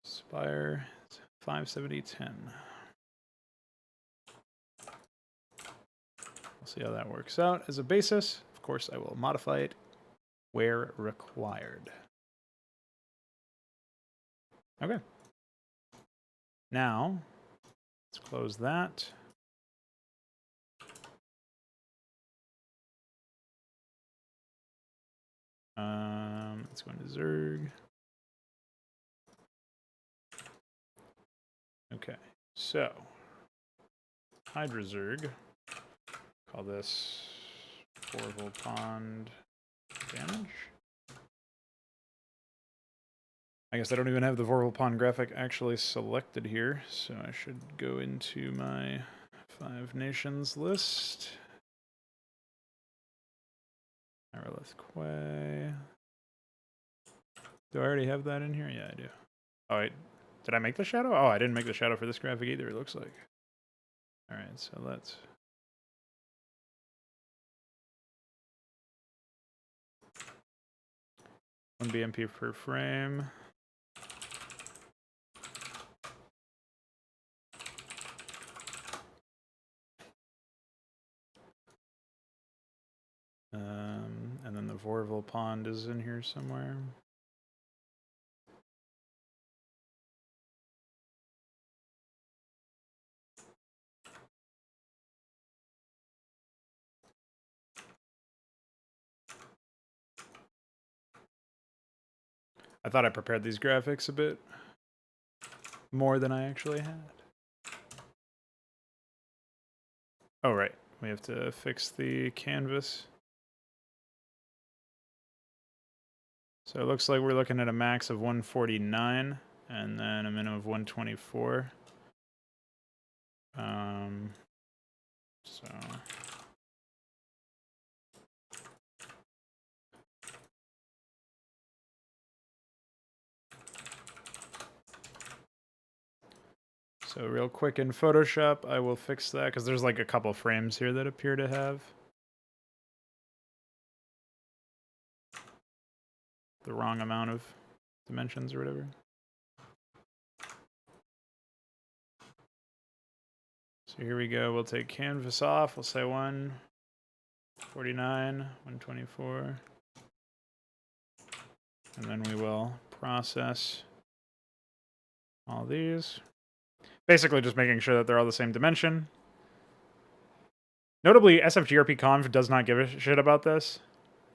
Spire 570.10. We'll see how that works out as a basis. Of course, I will modify it where required. Okay. Now, let's close that. Let's go into Zerg. Okay, so Hydra Zerg. Call this Vorval Pond damage. I guess I don't even have the Vorval Pond graphic actually selected here, so I should go into my 5 nations list. Irelith Quay. Do I already have that in here? Yeah, I do. Oh, wait. Did I make the shadow? Oh, I didn't make the shadow for this graphic either, it looks like. Alright, so let's... One BMP per frame. And then the Vorval Pond is in here somewhere. I thought I prepared these graphics a bit more than I actually had. Oh, right. We have to fix the canvas. So it looks like we're looking at a max of 149 and then a minimum of 124. So real quick in Photoshop, I will fix that because there's like a couple frames here that appear to have the wrong amount of dimensions or whatever. So here we go. We'll take canvas off. We'll say 149, 124. And then we will process all these. Basically just making sure that they're all the same dimension. Notably, SFGRPconf does not give a shit about this,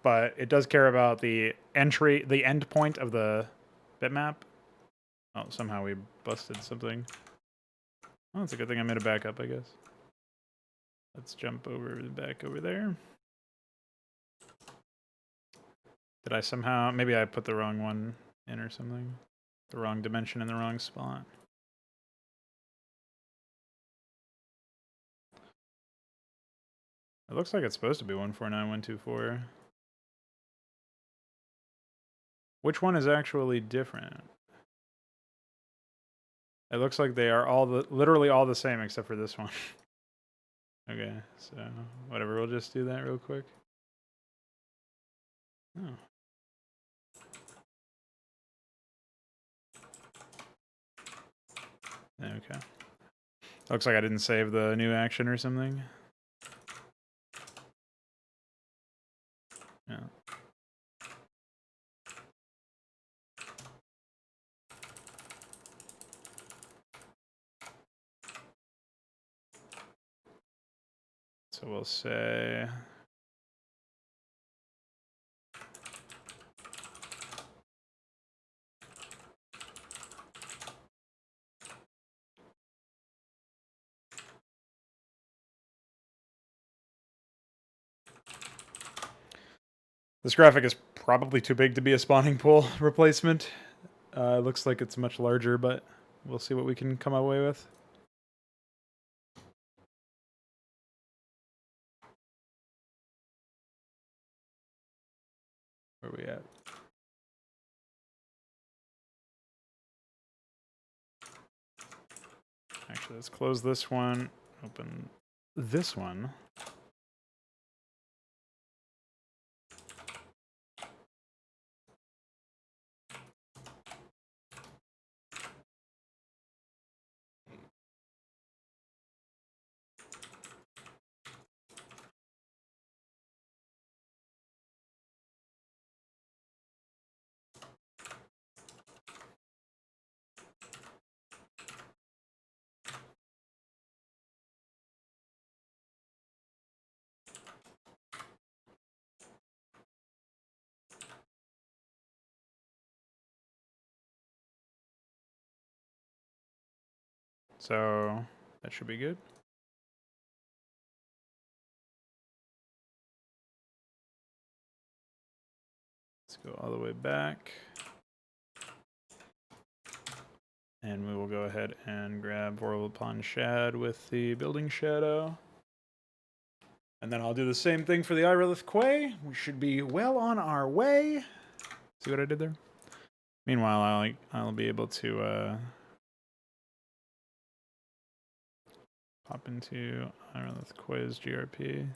but it does care about the end point of the bitmap. Oh, somehow we busted something. Oh, it's a good thing I made a backup, I guess. Let's jump back over there. Did I somehow... Maybe I put the wrong one in or something. The wrong dimension in the wrong spot. It looks like it's supposed to be 149124. Which one is actually different? It looks like they are literally all the same except for this one. Okay, so whatever, we'll just do that real quick. Oh. Okay. Looks like I didn't save the new action or something. Yeah. So we'll say... This graphic is probably too big to be a spawning pool replacement. It looks like it's much larger, but we'll see what we can come away with. Where are we at? Actually, let's close this one, open this one. So that should be good. Let's go all the way back. And we will go ahead and grab Vorl upon Shad with the building shadow. And then I'll do the same thing for the Irilith Quay. We should be well on our way. See what I did there? Meanwhile, I'll be able to pop into Irilith Quay's GRP.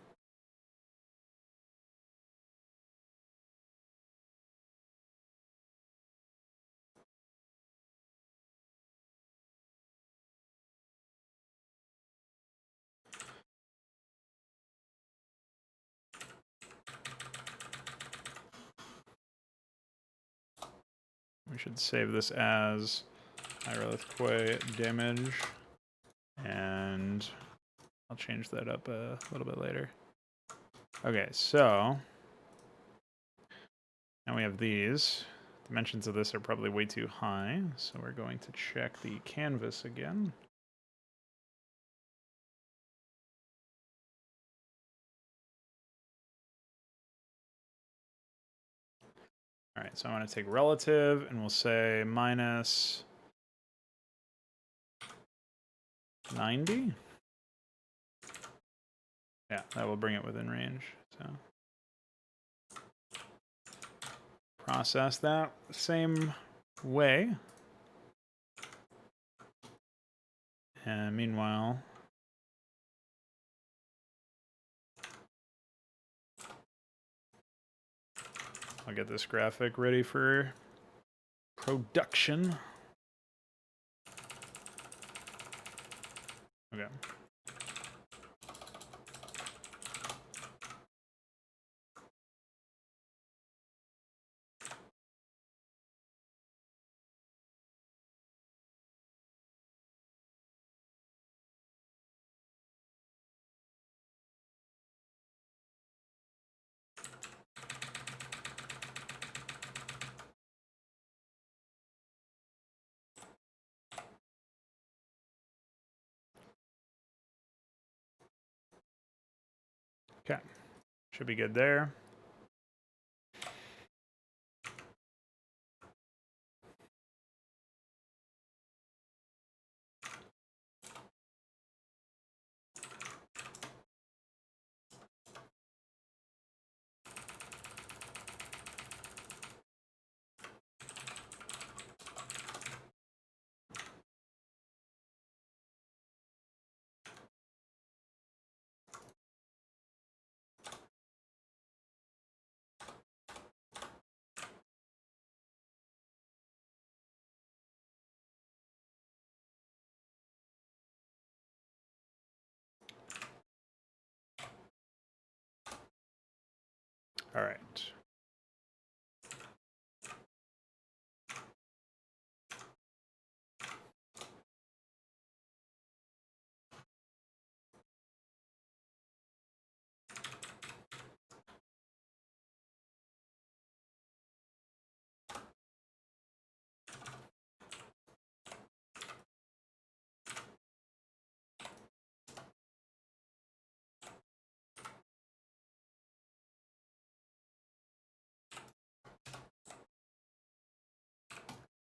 We should save this as Irilith Quay damage, and I'll change that up a little bit later. Okay, so now we have these. Dimensions of this are probably way too high, so we're going to check the canvas again. All right, so I want to take relative, and we'll say minus 90. Yeah, that will bring it within range. So process that same way. And meanwhile, I'll get this graphic ready for production. Okay. Okay. Should be good there. All right.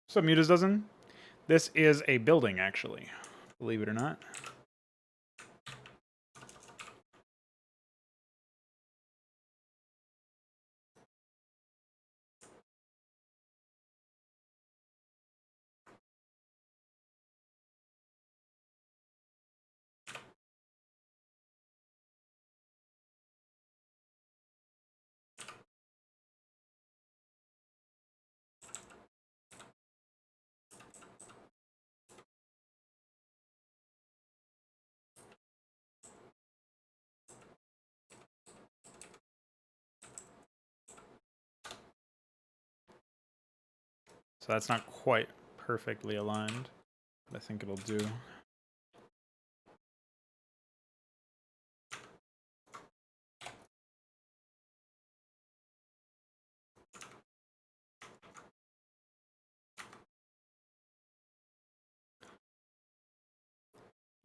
So Mutas doesn't. This is a building, actually. Believe it or not. So that's not quite perfectly aligned, but I think it'll do.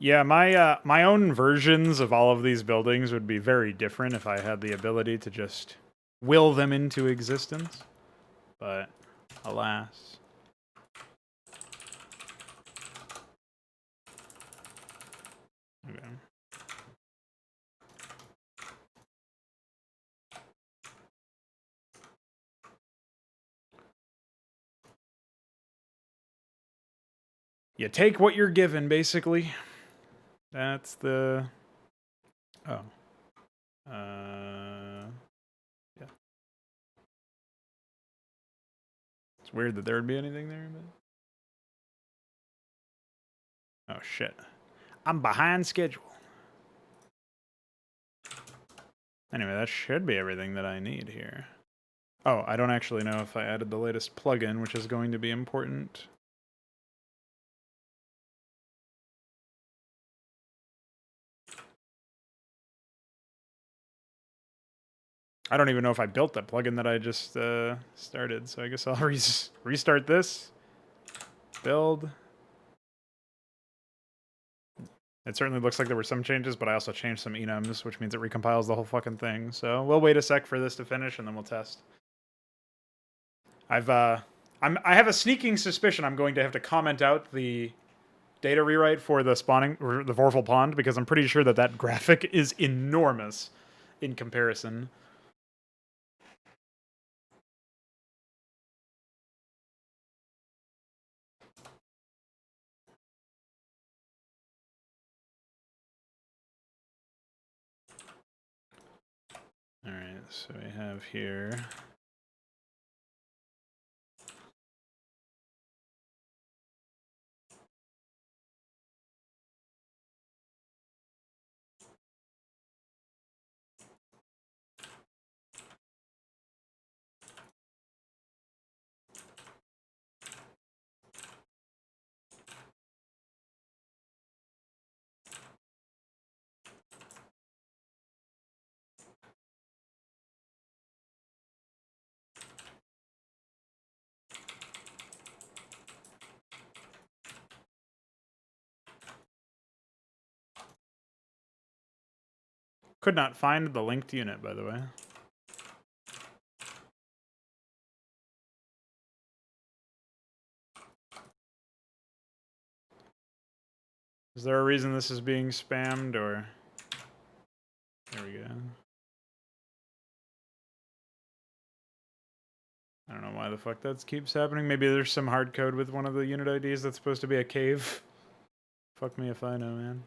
Yeah, my own versions of all of these buildings would be very different if I had the ability to just will them into existence. But alas. Okay. You take what you're given, basically. That's the... Oh. Yeah. It's weird that there would be anything there, but... Oh, shit. I'm behind schedule. Anyway, that should be everything that I need here. Oh, I don't actually know if I added the latest plugin, which is going to be important. I don't even know if I built that plugin that I just started, so I guess I'll restart this. Build. It certainly looks like there were some changes, but I also changed some enums, which means it recompiles the whole fucking thing. So we'll wait a sec for this to finish, and then we'll test. I have a sneaking suspicion I'm going to have to comment out the data rewrite for the spawning, or the Vorful Pond, because I'm pretty sure that that graphic is enormous in comparison. Alright, so we have here... Could not find the linked unit, by the way. Is there a reason this is being spammed, or... There we go. I don't know why the fuck that keeps happening. Maybe there's some hard code with one of the unit IDs that's supposed to be a cave. Fuck me if I know, man.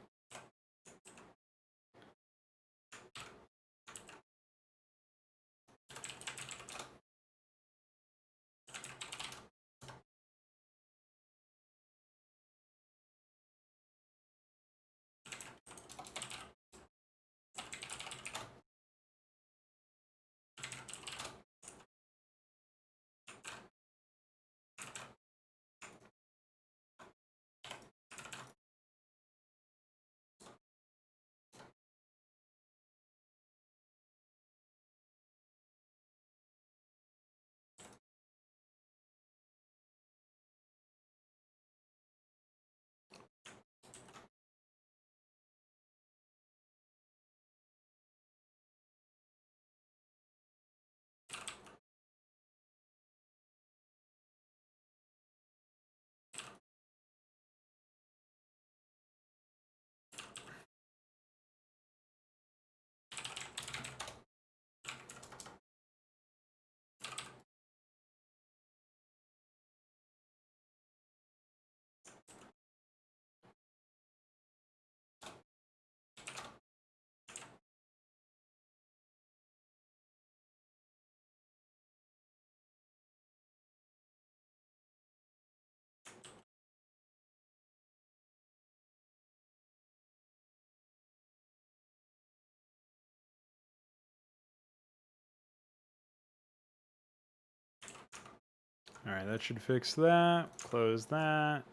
Alright, that should fix that. Close that.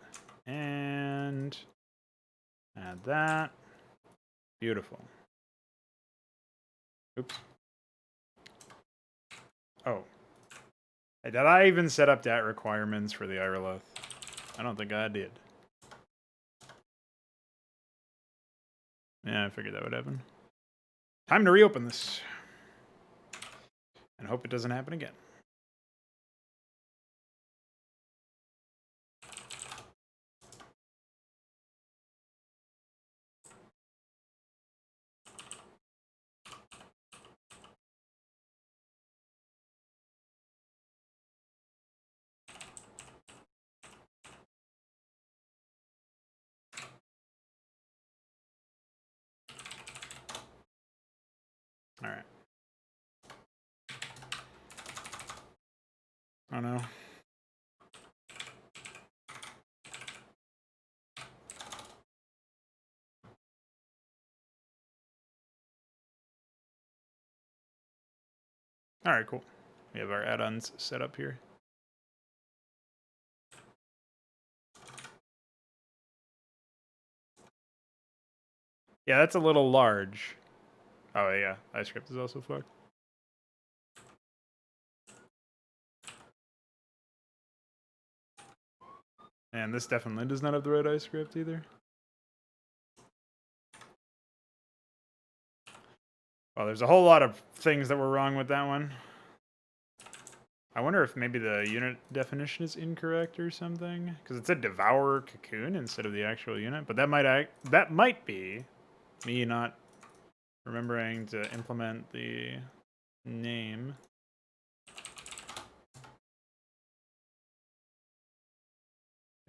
And add that. Beautiful. Oops. Oh. Hey, did I even set up dat requirements for the Irolith? I don't think I did. Yeah, I figured that would happen. Time to reopen this. And hope it doesn't happen again. All right. Oh no. All right, cool. We have our add-ons set up here. Yeah, that's a little large. Oh yeah, iScript is also fucked. And this definitely does not have the right iScript either. Well, there's a whole lot of things that were wrong with that one. I wonder if maybe the unit definition is incorrect or something, because it said Devourer Cocoon instead of the actual unit. But that might be me not remembering to implement the name.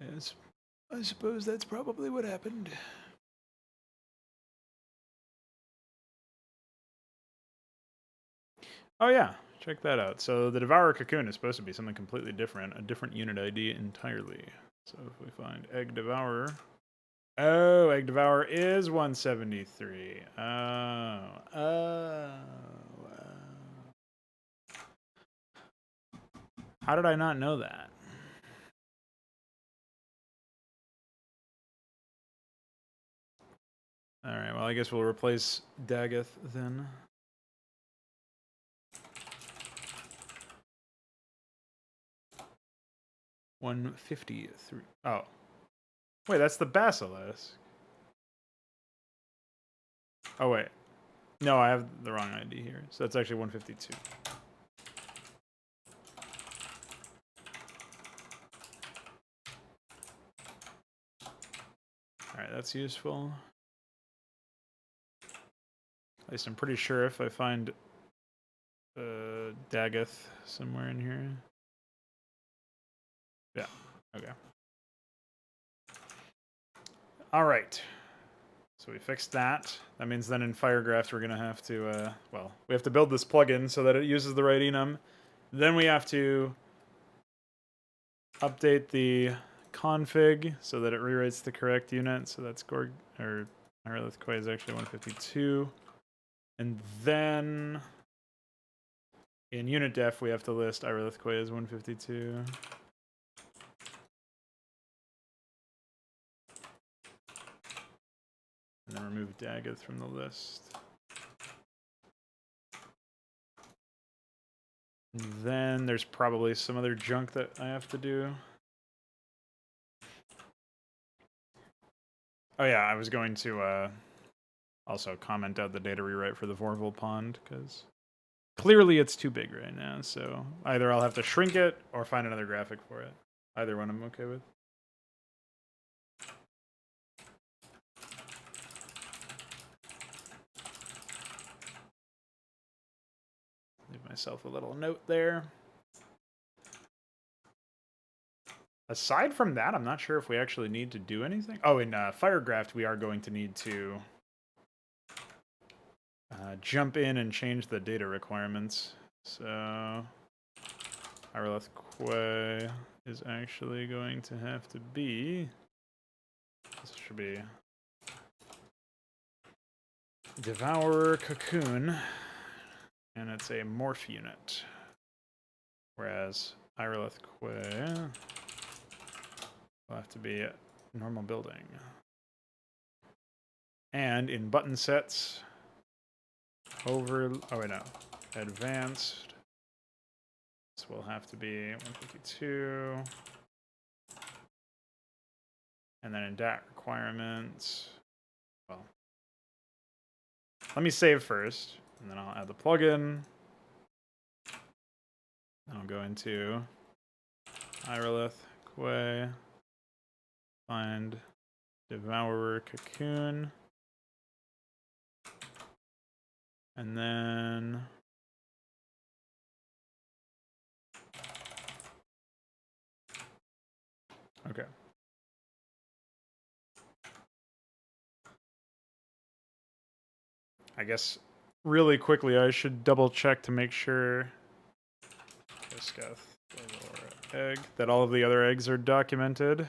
Yes, I suppose that's probably what happened. Oh yeah, check that out. So the Devourer Cocoon is supposed to be something completely different, a different unit ID entirely. So if we find Egg Devourer. Oh, Egg Devourer is 173. Oh. How did I not know that? Alright, well I guess we'll replace Dagoth then. $153. Oh. Wait, that's the Basilisk. Oh, wait. No, I have the wrong ID here. So that's actually 152. Alright, that's useful. At least I'm pretty sure if I find Daggeth somewhere in here. Yeah, okay. Alright. So we fixed that. That means then in Firegraft we're going to have to, well, we have to build this plugin so that it uses the right enum. Then we have to update the config so that it rewrites the correct unit. So that's Gorg, or Irelith Quay is actually 152. And then in unit def we have to list Irelith Quay as 152. And then remove Daggett from the list. And then there's probably some other junk that I have to do. Oh yeah, I was going to also comment out the data rewrite for the Vorval pond, because clearly it's too big right now, so either I'll have to shrink it or find another graphic for it. Either one I'm okay with. Leave myself a little note there. Aside from that, I'm not sure if we actually need to do anything. Oh, in Firegraft, we are going to need to jump in and change the data requirements. So, Irelith Quay is actually going to have to be... This should be... Devourer Cocoon. And it's a morph unit. Whereas Irelith Quay will have to be a normal building. And in button sets, oh wait, no, advanced, this will have to be 152. And then in DAT requirements, well, let me save first, and then I'll add the plugin. I'll go into Irelith Quay, find Devourer Cocoon, and then okay. I guess really quickly I should double check to make sure egg that all of the other eggs are documented.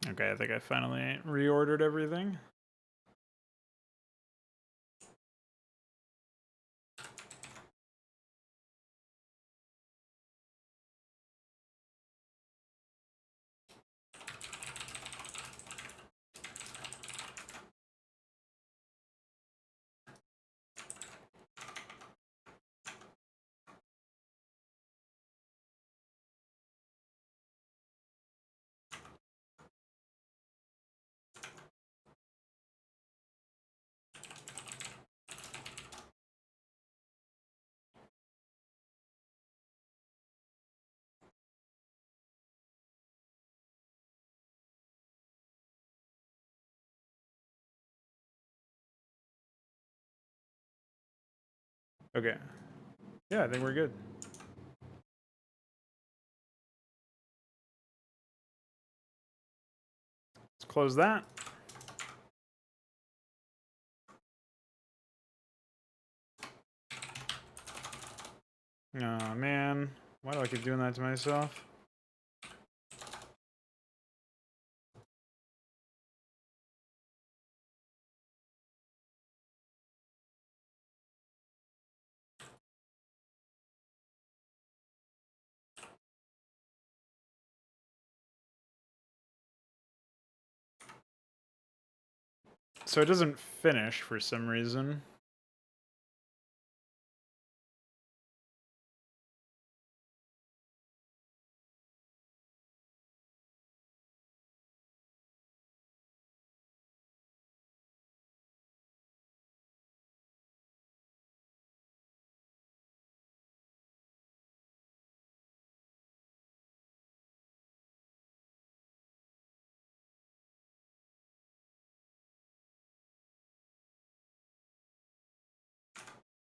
Okay, I think I finally reordered everything. Okay. Yeah, I think we're good. Let's close that. Oh man, why do I keep doing that to myself? So it doesn't finish for some reason.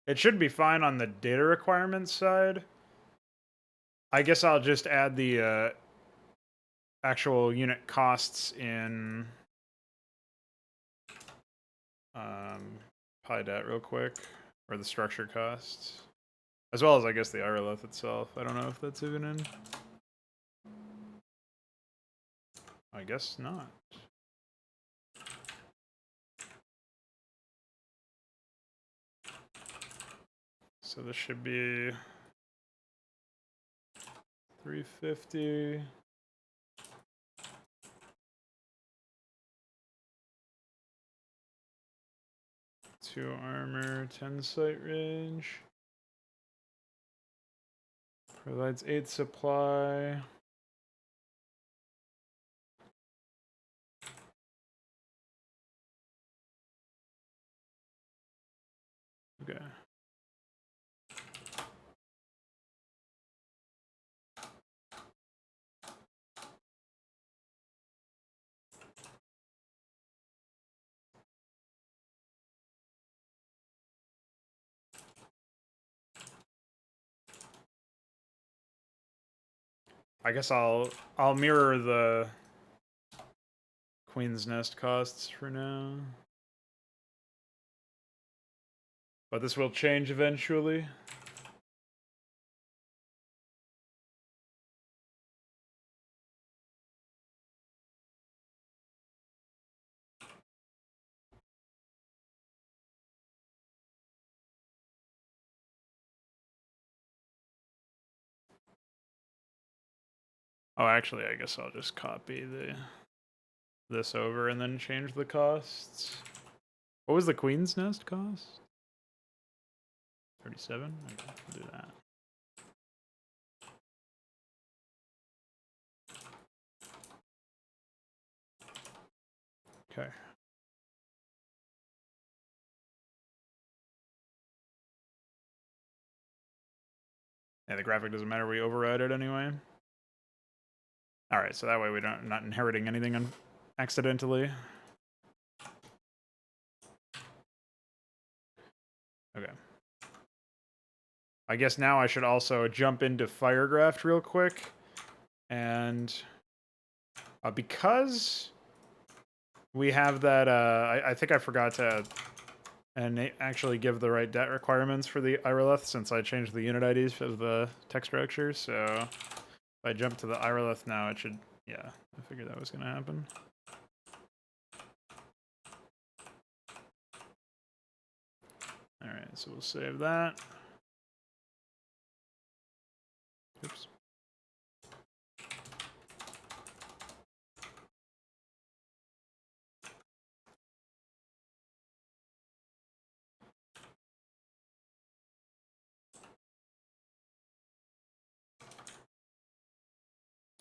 It should be fine on the data requirements side. I guess I'll just add the actual unit costs in PyDat real quick, or the structure costs, as well as I guess the Irolith itself. I don't know if that's even in. I guess not. So this should be 350. Two armor, 10 sight range. Provides 8 supply. Okay. I guess I'll mirror the Queen's Nest costs for now. But this will change eventually. Oh, actually, I guess I'll just copy this over and then change the costs. What was the Queen's Nest cost? 37? Okay, I'll do that. Okay. Yeah, the graphic doesn't matter. We override it anyway. All right, so that way we're not inheriting anything accidentally. Okay. I guess now I should also jump into Firegraft real quick. And because we have that, I think I forgot to actually give the right debt requirements for the Irolith since I changed the unit IDs of the tech structure. So if I jump to the Irolith now, it should, yeah, I figured that was going to happen. All right, so we'll save that. Oops.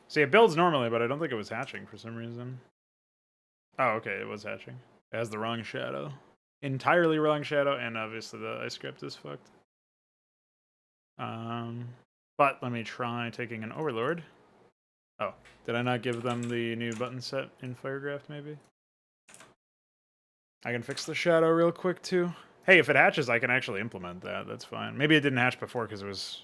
See, it builds normally, but I don't think it was hatching for some reason. Oh, okay, it was hatching. It has the wrong shadow. Entirely wrong shadow, and obviously the ice script is fucked. But let me try taking an Overlord. Oh, did I not give them the new button set in Firegraft, maybe? I can fix the shadow real quick, too. Hey, if it hatches, I can actually implement that. That's fine. Maybe it didn't hatch before because it was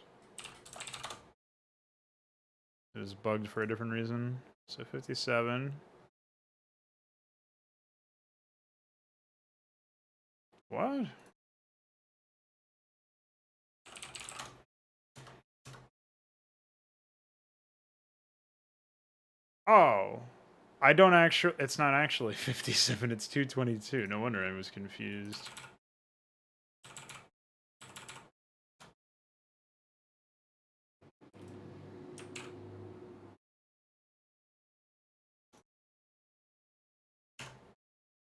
bugged for a different reason. So 57. What? Oh. I don't actually... It's not actually 57, it's 222. No wonder I was confused.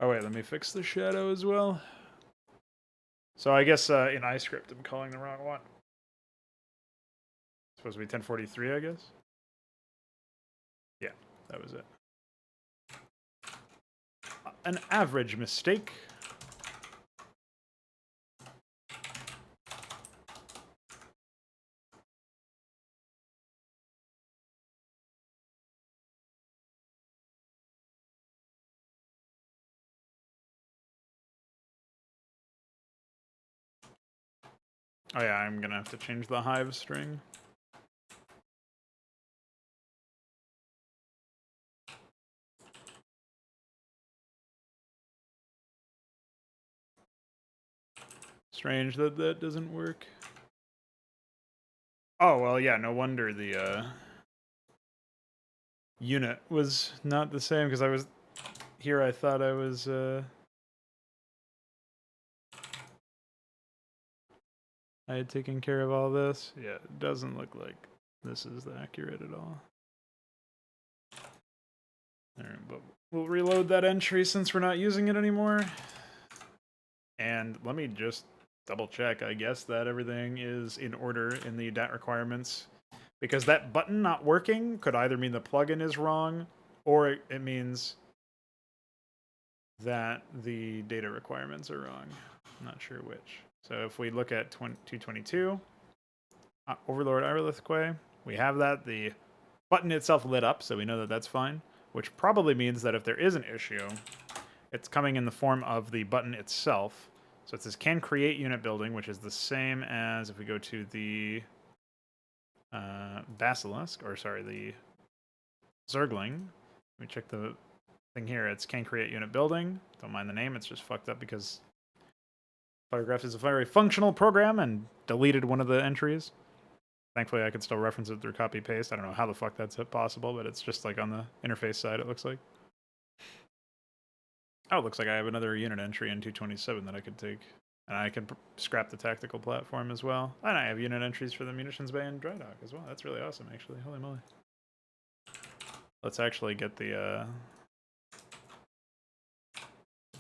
Oh wait, let me fix the shadow as well. So I guess in iScript I'm calling the wrong one. It's supposed to be 1043, I guess? Yeah, that was it. An average mistake. Oh yeah, I'm gonna have to change the hive string. Strange that that doesn't work. Oh, well, yeah, no wonder the unit was not the same, because I was... Here I thought I was... I had taken care of all this. Yeah, it doesn't look like this is accurate at all. Alright, but we'll reload that entry since we're not using it anymore. And let me just double check. I guess that everything is in order in the DAT requirements. Because that button not working could either mean the plugin is wrong, or it means that the data requirements are wrong. I'm not sure which. So if we look at 222, Overlord Irelithque, we have that. The button itself lit up, so we know that that's fine, which probably means that if there is an issue, it's coming in the form of the button itself. So it says can create unit building, which is the same as if we go to the Basilisk, or sorry, the Zergling. Let me check the thing here. It's can create unit building. Don't mind the name, it's just fucked up because Firegraph is a very functional program and deleted one of the entries. Thankfully, I can still reference it through copy paste. I don't know how the fuck that's possible, but it's just like on the interface side, it looks like. Oh, it looks like I have another unit entry in 227 that I could take. And I can scrap the tactical platform as well. And I have unit entries for the munitions bay and dry dock as well. That's really awesome, actually. Holy moly. Let's actually get the...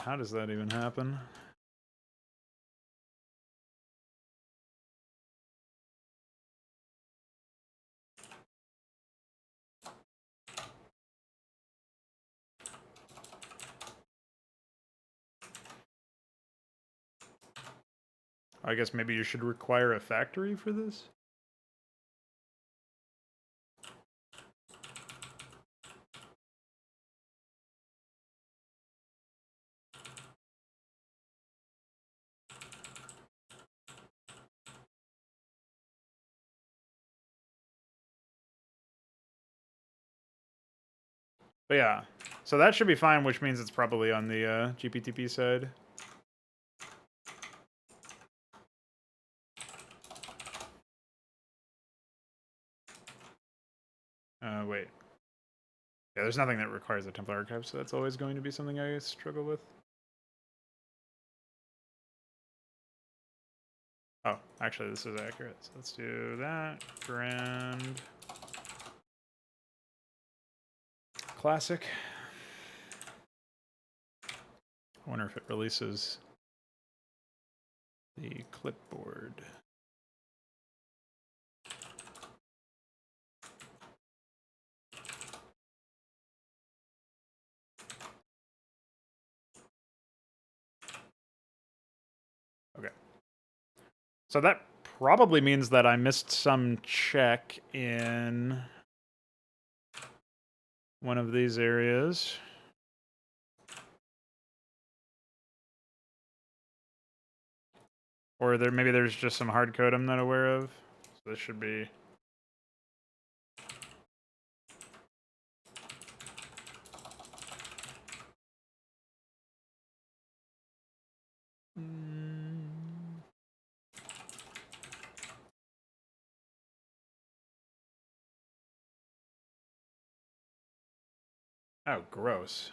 How does that even happen? I guess maybe you should require a factory for this? But yeah, so that should be fine, which means it's probably on the GPTP side. Wait. Yeah, there's nothing that requires a template archive, so that's always going to be something I struggle with. Oh, actually, this is accurate. So let's do that. Grand. Classic. I wonder if it releases the clipboard. Okay. So that probably means that I missed some check in one of these areas. Or maybe there's just some hard code I'm not aware of. So this should be... Oh, gross.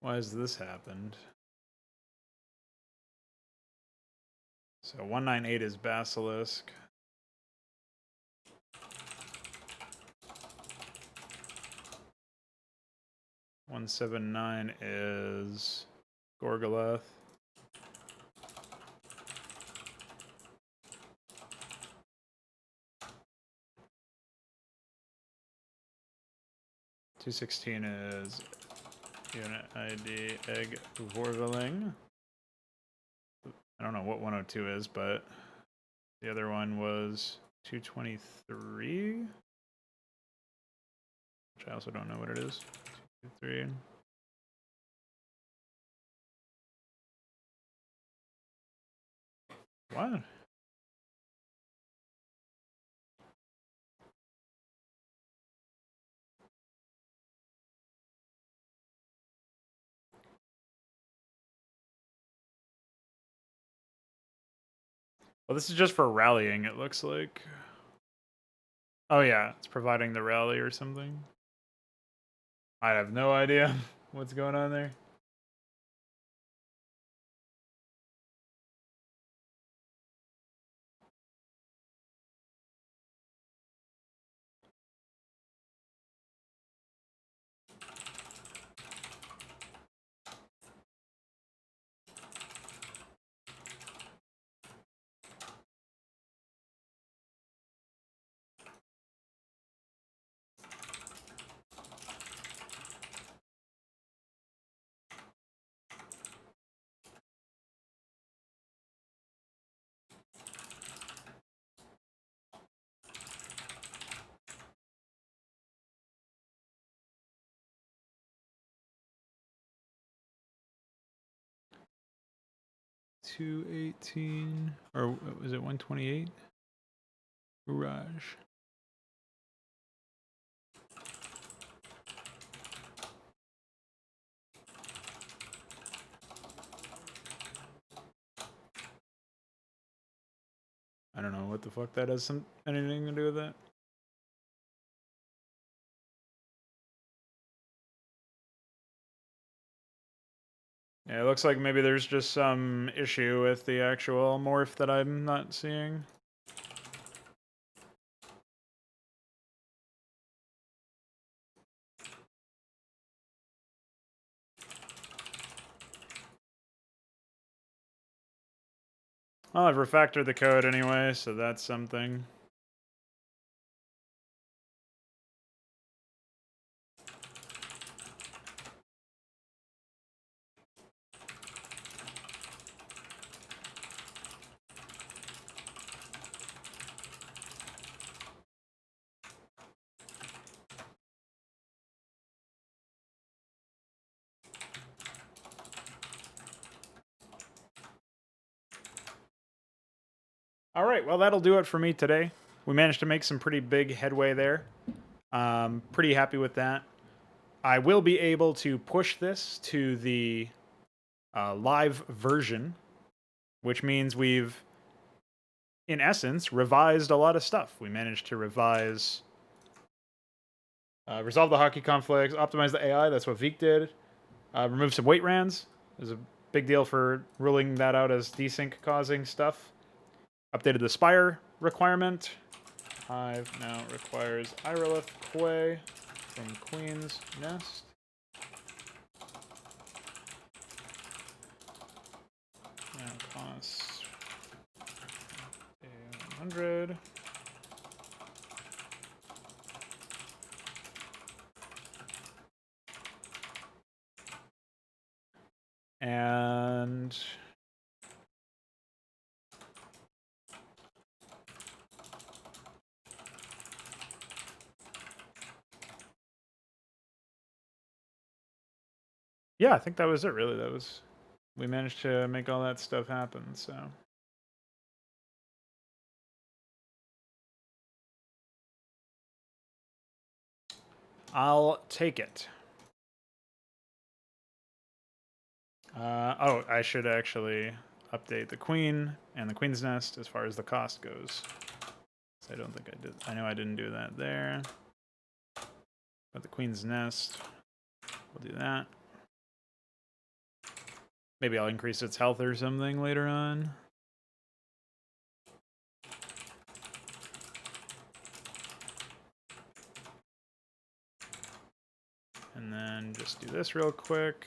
Why has this happened? So 198 is Basilisk. $179 is Gorgoleth. $216 is unit ID Egg Vorveling. I don't know what 102 is, but the other one was 223, which I also don't know what it is. 223. What? Well, this is just for rallying, it looks like. Oh yeah, it's providing the rally or something. I have no idea what's going on there. $218, or was it 128? Garage. I don't know what the fuck that has anything to do with that. Yeah, it looks like maybe there's just some issue with the actual morph that I'm not seeing. Well, I've refactored the code anyway, so that's something. All right, well, that'll do it for me today. We managed to make some pretty big headway there. Pretty happy with that. I will be able to push this to the live version, which means we've, in essence, revised a lot of stuff. We managed to revise, resolve the hockey conflicts, optimize the AI. That's what Veeq did. Remove some weight rans. There's a big deal for ruling that out as desync causing stuff. Updated the Spire requirement. Hive now requires Irilith Quay from Queen's Nest. Now costs 100. And yeah, I think that was it, really. That was we managed to make all that stuff happen, so. I'll take it. Oh, I should actually update the queen and the queen's nest as far as the cost goes. So I don't think I did. I know I didn't do that there. But the queen's nest, we'll do that. Maybe I'll increase its health or something later on. And then just do this real quick.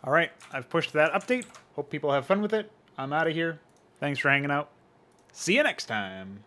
All right, I've pushed that update. Hope people have fun with it. I'm out of here. Thanks for hanging out. See you next time.